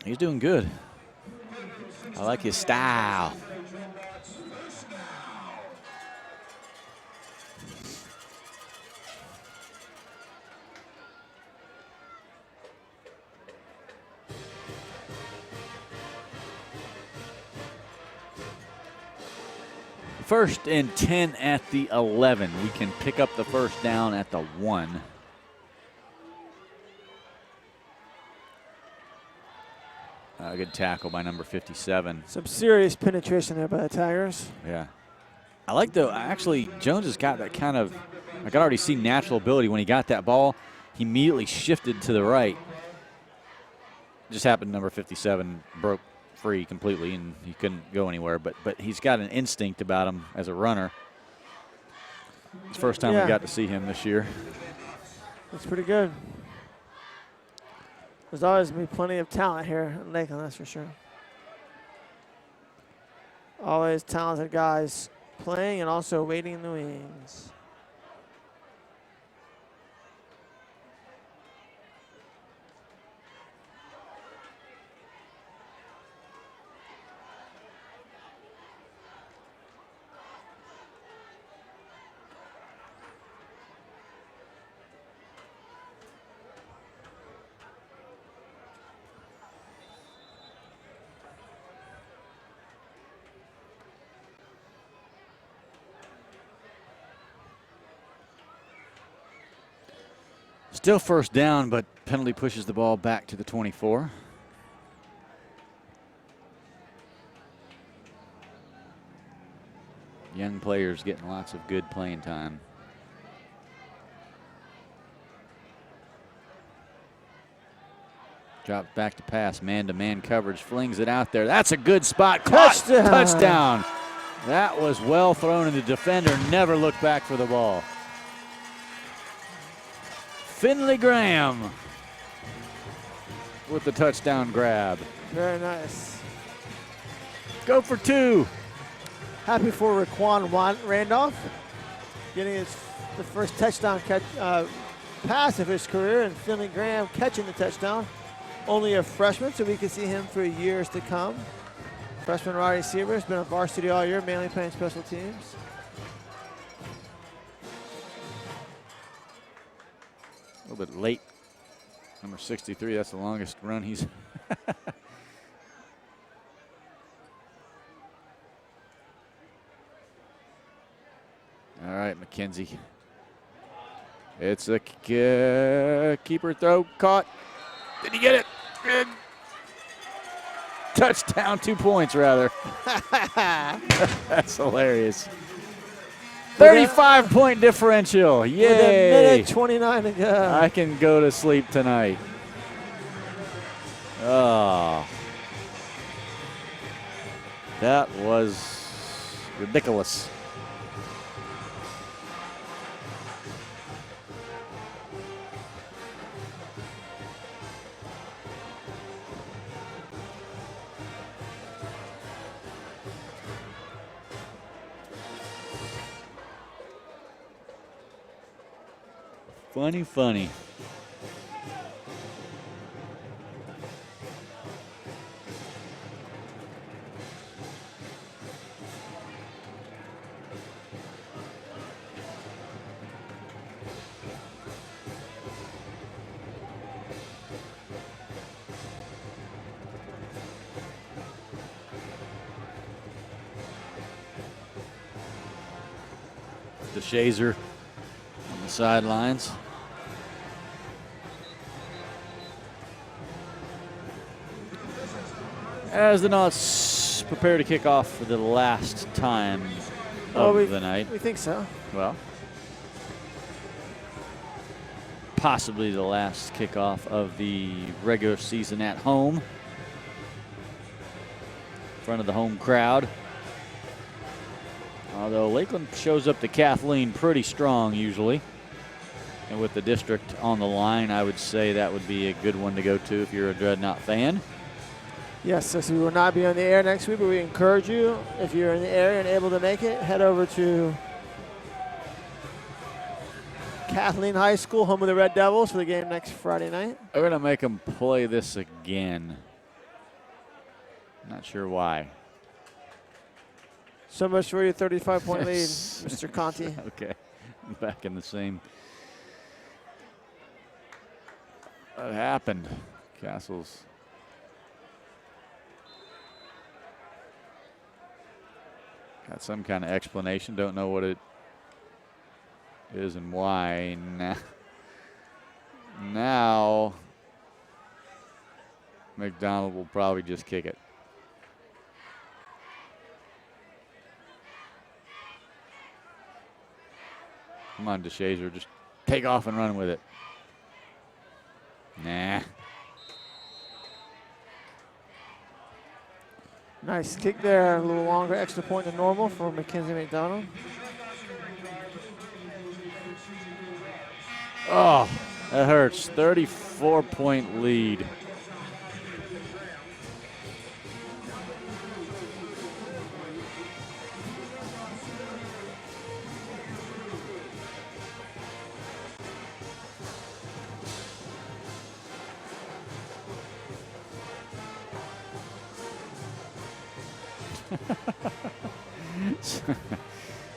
[SPEAKER 1] He's doing good. I like his style. First and 10 at the 11. We can pick up the first down at the 1. A good tackle by number 57.
[SPEAKER 2] Some serious penetration there by the Tigers.
[SPEAKER 1] Yeah. I like actually, Jones has got that kind of, I could already see natural ability. When he got that ball, he immediately shifted to the right. Just happened, number 57 broke free completely and he couldn't go anywhere, but he's got an instinct about him as a runner. It's the first time we got to see him this year.
[SPEAKER 2] That's pretty good. There's always going to be plenty of talent here in Lakeland, that's for sure. Always talented guys playing and also waiting in the wings.
[SPEAKER 1] Still first down, but penalty pushes the ball back to the 24. Young players getting lots of good playing time. Drops back to pass, man-to-man coverage, flings it out there. That's a good spot. Caught. Touchdown. That was well thrown, and the defender never looked back for the ball. Finley Graham with the touchdown grab.
[SPEAKER 2] Very nice.
[SPEAKER 1] Go for 2.
[SPEAKER 2] Happy for Raquan Randolph, getting the first touchdown pass of his career, and Finley Graham catching the touchdown. Only a freshman, so we can see him for years to come. Freshman wide receiver, has been on varsity all year, mainly playing special teams.
[SPEAKER 1] A little bit late. Number 63, that's the longest run he's. All right, McKenzie. It's a keeper throw, caught. Did he get it? Good. Touchdown, 2 points rather. That's hilarious. 35-point differential. Yay.
[SPEAKER 2] With a minute 29 to go.
[SPEAKER 1] I can go to sleep tonight. Oh. That was ridiculous. Funny. The Shazer on the sidelines. As the Knots prepare to kick off for the last time of the night.
[SPEAKER 2] We think so.
[SPEAKER 1] Well, possibly the last kickoff of the regular season at home. In front of the home crowd. Although Lakeland shows up to Kathleen pretty strong usually. And with the district on the line, I would say that would be a good one to go to if you're a Dreadnought fan.
[SPEAKER 2] Yes, so we will not be on the air next week, but we encourage you, if you're in the area and able to make it, head over to Kathleen High School, home of the Red Devils, for the game next Friday night.
[SPEAKER 1] We're going to make them play this again. Not sure why.
[SPEAKER 2] So much for your 35-point lead, Mr. Conti.
[SPEAKER 1] Okay, back in the same. What happened? Castles. Got some kind of explanation. Don't know what it is and why. Now McDonald will probably just kick it. Come on, DeShazer, just take off and run with it. Nah.
[SPEAKER 2] Nice kick there, a little longer extra point than normal for Mackenzie McDonald.
[SPEAKER 1] Oh, that hurts. 34-point lead.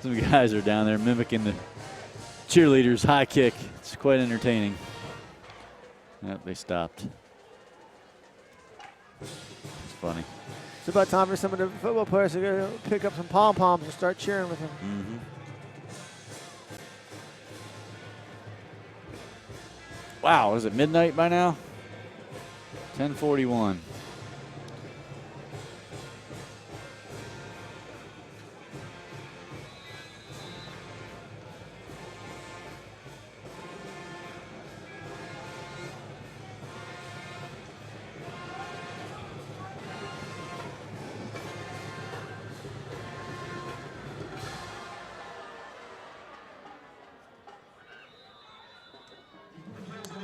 [SPEAKER 1] Some guys are down there mimicking the cheerleaders' high kick. It's quite entertaining. Yep, they stopped. It's funny.
[SPEAKER 2] It's about time for some of the football players to go pick up some pom-poms and start cheering with him.
[SPEAKER 1] Mm-hmm. Wow, is it midnight by now? 10:41.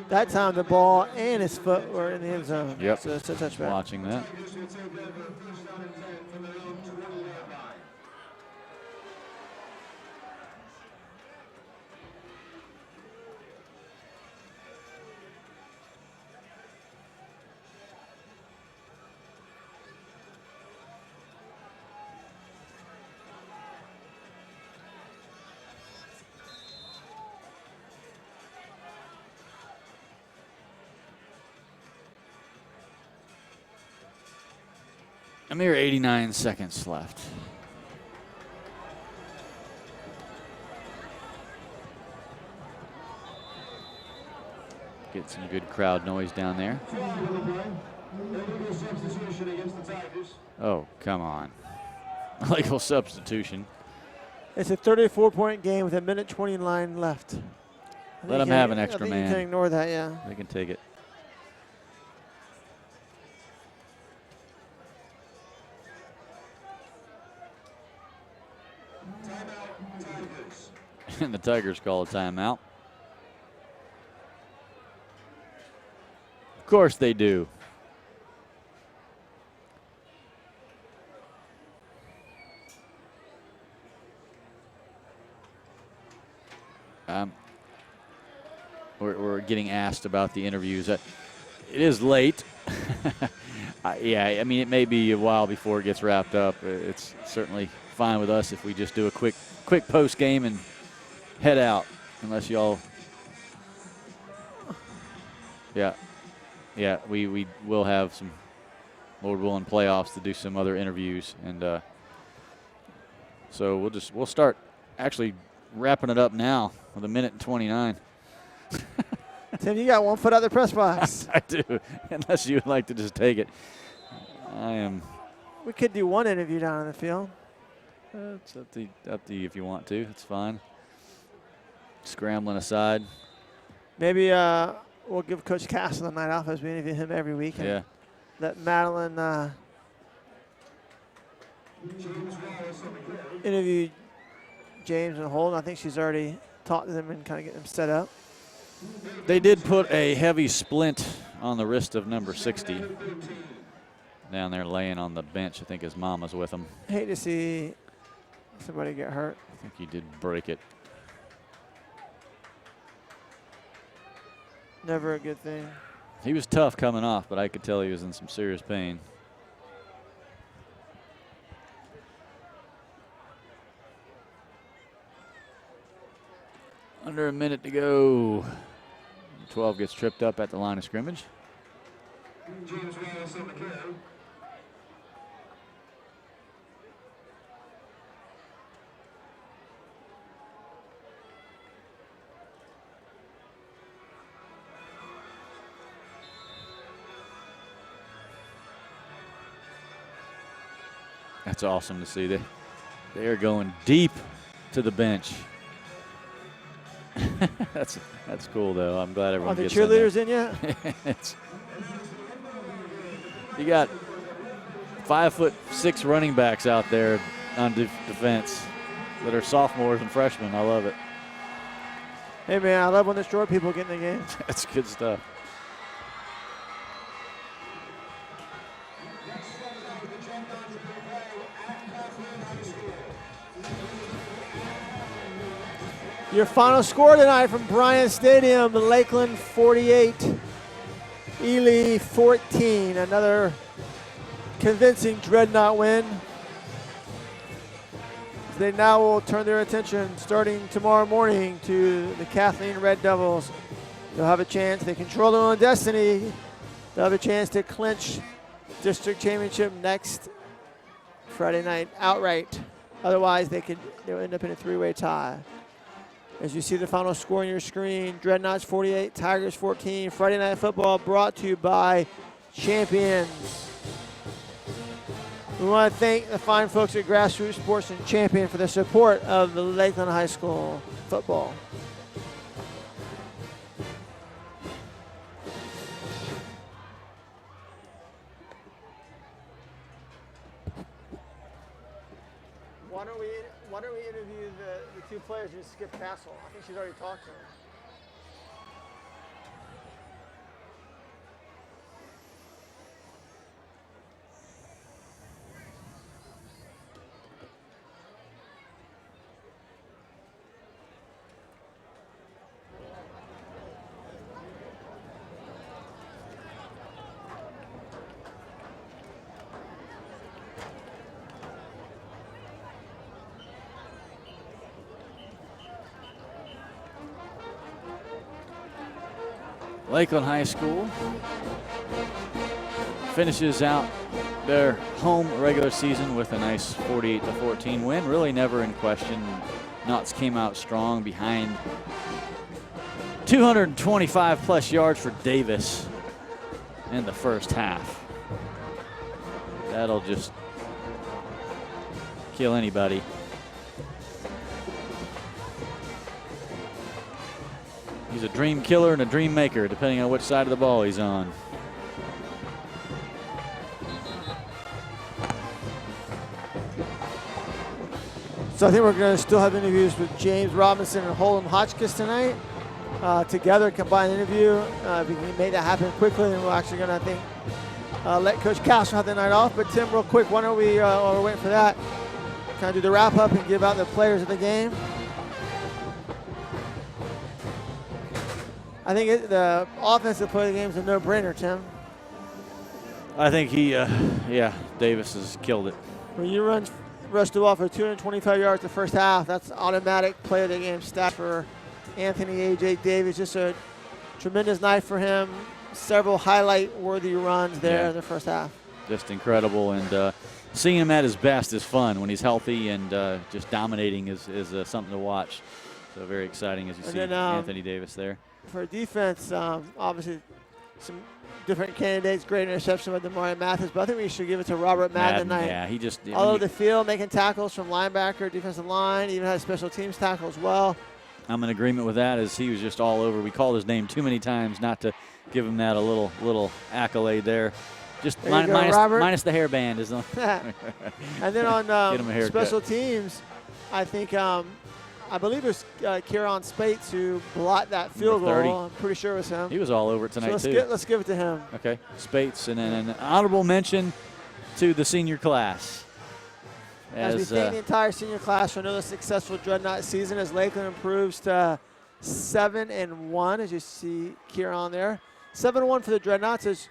[SPEAKER 2] That time the ball and his foot were in the end zone.
[SPEAKER 1] Yep.
[SPEAKER 2] So it's a touchback.
[SPEAKER 1] Watching that. A mere 89 seconds left. Get some good crowd noise down there. Oh, come on. Illegal substitution.
[SPEAKER 2] It's a 34-point game with a minute 29 left.
[SPEAKER 1] Let them have an extra man.
[SPEAKER 2] You can ignore that, yeah.
[SPEAKER 1] They can take it. And the Tigers call a timeout. Of course they do. We're getting asked about the interviews. It is late. Yeah, I mean, it may be a while before it gets wrapped up. It's certainly fine with us if we just do a quick post game and head out, unless y'all. Yeah, we will have some, Lord willing, playoffs to do some other interviews, and so we'll start actually wrapping it up now with a minute and 29.
[SPEAKER 2] Tim, you got 1 foot out the press box.
[SPEAKER 1] I do, unless you would like to just take it.
[SPEAKER 2] We could do one interview down on the field.
[SPEAKER 1] It's up to you if you want to. It's fine. Scrambling aside.
[SPEAKER 2] Maybe we'll give Coach Castle the night off as we interview him every week.
[SPEAKER 1] Yeah.
[SPEAKER 2] Let Madeline interview James and Holden. I think she's already talked to them and kind of get them set up.
[SPEAKER 1] They did put a heavy splint on the wrist of number 60 down there laying on the bench. I think his mama's with him.
[SPEAKER 2] Hate to see somebody get hurt.
[SPEAKER 1] I think he did break it.
[SPEAKER 2] Never a good thing.
[SPEAKER 1] He was tough coming off, but I could tell he was in some serious pain. Under a minute to go. 12 gets tripped up at the line of scrimmage. That's awesome to see. They are going deep to the bench. That's cool though. I'm glad everyone gets in there.
[SPEAKER 2] Are the cheerleaders in yet?
[SPEAKER 1] You got 5'6" running backs out there on defense that are sophomores and freshmen. I love it.
[SPEAKER 2] Hey man, I love when the short people get in the game.
[SPEAKER 1] That's good stuff.
[SPEAKER 2] Your final score tonight from Bryant Stadium: Lakeland 48, Ely 14. Another convincing Dreadnought win. They now will turn their attention starting tomorrow morning to the Kathleen Red Devils. They'll have a chance. They control their own destiny. They'll have a chance to clinch district championship next Friday night outright. Otherwise, they'll end up in a three-way tie. As you see the final score on your screen, Dreadnoughts 48, Tigers 14. Friday Night Football brought to you by Champions. We want to thank the fine folks at Grassroots Sports and Champion for their support of the Lakeland High School football. Why don't we interview the two players who skipped Castle? I think she's already talked to them.
[SPEAKER 1] Lakeland High School finishes out their home regular season with a nice 48-14 win. Really never in question. Knott's came out strong behind 225 plus yards for Davis in the first half. That'll just kill anybody. He's a dream killer and a dream maker, depending on which side of the ball he's on.
[SPEAKER 2] So I think we're going to still have interviews with James Robinson and Holden Hotchkiss tonight. Together, combined interview. If we can make that happen quickly, then we're actually going to, I think, let Coach Castro have the night off. But Tim, real quick, why don't we, while we're waiting for that, kind of do the wrap up and give out the players of the game. I think the offensive player of the game is a no-brainer, Tim.
[SPEAKER 1] I think he, Davis has killed it.
[SPEAKER 2] When you rushed the ball for 225 yards the first half, that's automatic player of the game stat for Anthony A.J. Davis. Just a tremendous night for him. Several highlight-worthy runs there in the first half.
[SPEAKER 1] Just incredible, and seeing him at his best is fun when he's healthy, and just dominating is something to watch. So very exciting as you see Anthony Davis there.
[SPEAKER 2] For defense, obviously some different candidates. Great interception by Demarion Mathis, but I think we should give it to Robert Madden tonight.
[SPEAKER 1] Yeah, he just
[SPEAKER 2] all over the field, making tackles from linebacker, defensive line, even had a special teams tackle as well.
[SPEAKER 1] I'm in agreement with that, as he was just all over. We called his name too many times not to give him that a little accolade there. Just minus the hairband is on.
[SPEAKER 2] And then on special teams, I think I believe it was Kieran Spates who blocked that field goal. I'm pretty sure it was him.
[SPEAKER 1] He was all over it tonight,
[SPEAKER 2] so
[SPEAKER 1] too.
[SPEAKER 2] Let's give it to him.
[SPEAKER 1] Okay, Spates, and then an honorable mention to the senior class.
[SPEAKER 2] As we thank the entire senior class for another successful Dreadnought season, as Lakeland improves to 7-1, as you see Kieran there. 7-1 for the Dreadnoughts as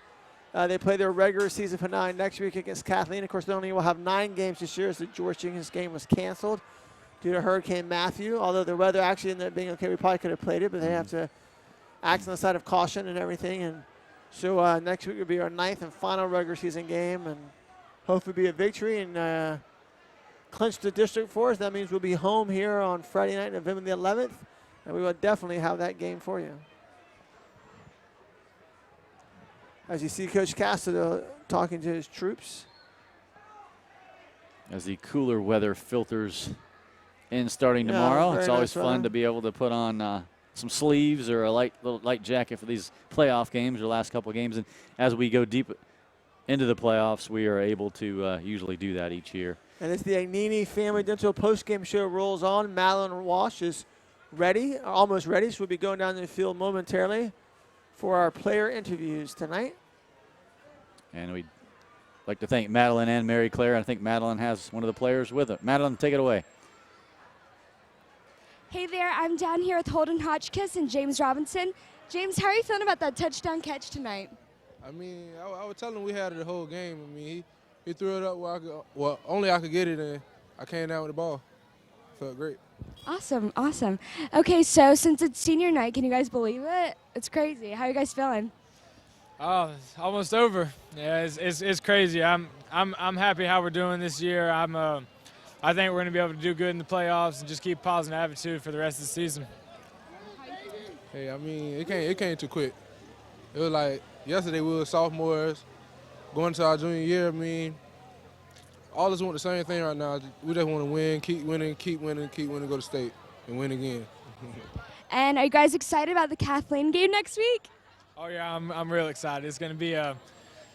[SPEAKER 2] they play their regular season finale next week against Kathleen. Of course, they only will have 9 games this year, as the George Jenkins game was canceled due to Hurricane Matthew. Although the weather actually ended up being okay, we probably could have played it, but they have to act on the side of caution and everything. And so next week will be our 9th and final regular season game, and hopefully be a victory and clinch the district for us. That means we'll be home here on Friday night, November the 11th, and we will definitely have that game for you. As you see Coach Castro talking to his troops.
[SPEAKER 1] As the cooler weather filters in starting tomorrow, it's always fun to be able to put on some sleeves or a light jacket for these playoff games or last couple of games. And as we go deep into the playoffs, we are able to usually do that each year.
[SPEAKER 2] And as the Agnini Family Dental postgame show rolls on, Madeline Walsh is ready, almost ready, so we'll be going down the field momentarily for our player interviews tonight.
[SPEAKER 1] And we'd like to thank Madeline and Mary Claire. I think Madeline has one of the players with her. Madeline, take it away.
[SPEAKER 13] Hey there, I'm down here with Holden Hotchkiss and James Robinson. James, how are you feeling about that touchdown catch tonight?
[SPEAKER 14] I mean, I was telling him we had it the whole game. I mean, he threw it up where only I could get it, and I came down with the ball. Felt great.
[SPEAKER 13] Awesome, awesome. Okay, so since it's senior night, can you guys believe it? It's crazy. How are you guys feeling?
[SPEAKER 15] Oh, it's almost over. Yeah, it's crazy. I'm happy how we're doing this year. I think we're going to be able to do good in the playoffs and just keep positive attitude for the rest of the season.
[SPEAKER 14] Hey, I mean, it came too quick. It was like yesterday we were sophomores going into our junior year. I mean, all of us want the same thing right now. We just want to win, keep winning, go to state, and win again.
[SPEAKER 13] And are you guys excited about the Kathleen game next week?
[SPEAKER 15] Oh yeah, I'm real excited. It's going to be a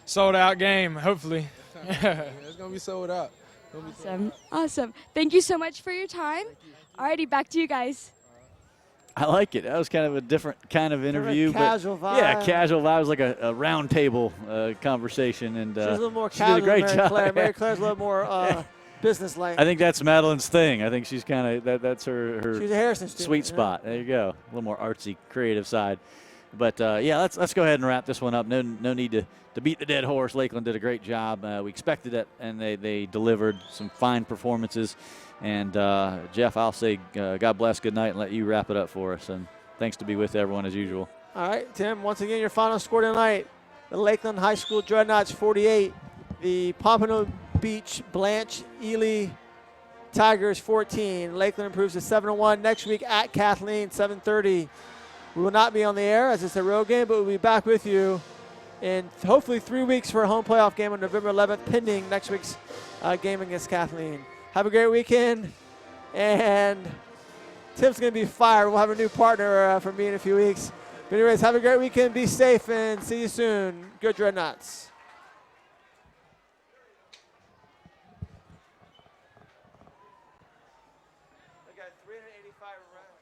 [SPEAKER 15] sold-out game, hopefully.
[SPEAKER 14] Yeah, it's going to be sold out.
[SPEAKER 13] Awesome, awesome. Thank you so much for your time. Alrighty, back to you guys.
[SPEAKER 1] I like it. That was kind of a different kind of interview.
[SPEAKER 2] Casual vibe.
[SPEAKER 1] Yeah, casual vibe. It was like a round table conversation. And
[SPEAKER 2] she's a little more
[SPEAKER 1] she did a great job.
[SPEAKER 2] Mary Claire's a little more business-like.
[SPEAKER 1] I think that's Madeline's thing. I think she's kind of that's her
[SPEAKER 2] she's a Harrison student,
[SPEAKER 1] sweet spot. There you go. A little more artsy, creative side. But yeah, let's go ahead and wrap this one up. No need to beat the dead horse. Lakeland did a great job. We expected it, and they delivered some fine performances. And Jeff, I'll say God bless, good night, and let you wrap it up for us. And thanks to be with everyone as usual.
[SPEAKER 2] All right, Tim, once again, your final score tonight. The Lakeland High School Dreadnoughts 48, The Pompano Beach Blanche Ely Tigers 14. Lakeland improves to 7-1 next week at Kathleen, 7:30. We will not be on the air as it's a road game, but we'll be back with you in hopefully 3 weeks for a home playoff game on November 11th, pending next week's game against Kathleen. Have a great weekend, and Tim's going to be fired. We'll have a new partner for me in a few weeks. But anyways, have a great weekend, be safe, and see you soon. Go Dreadnoughts. I got 385 rounds.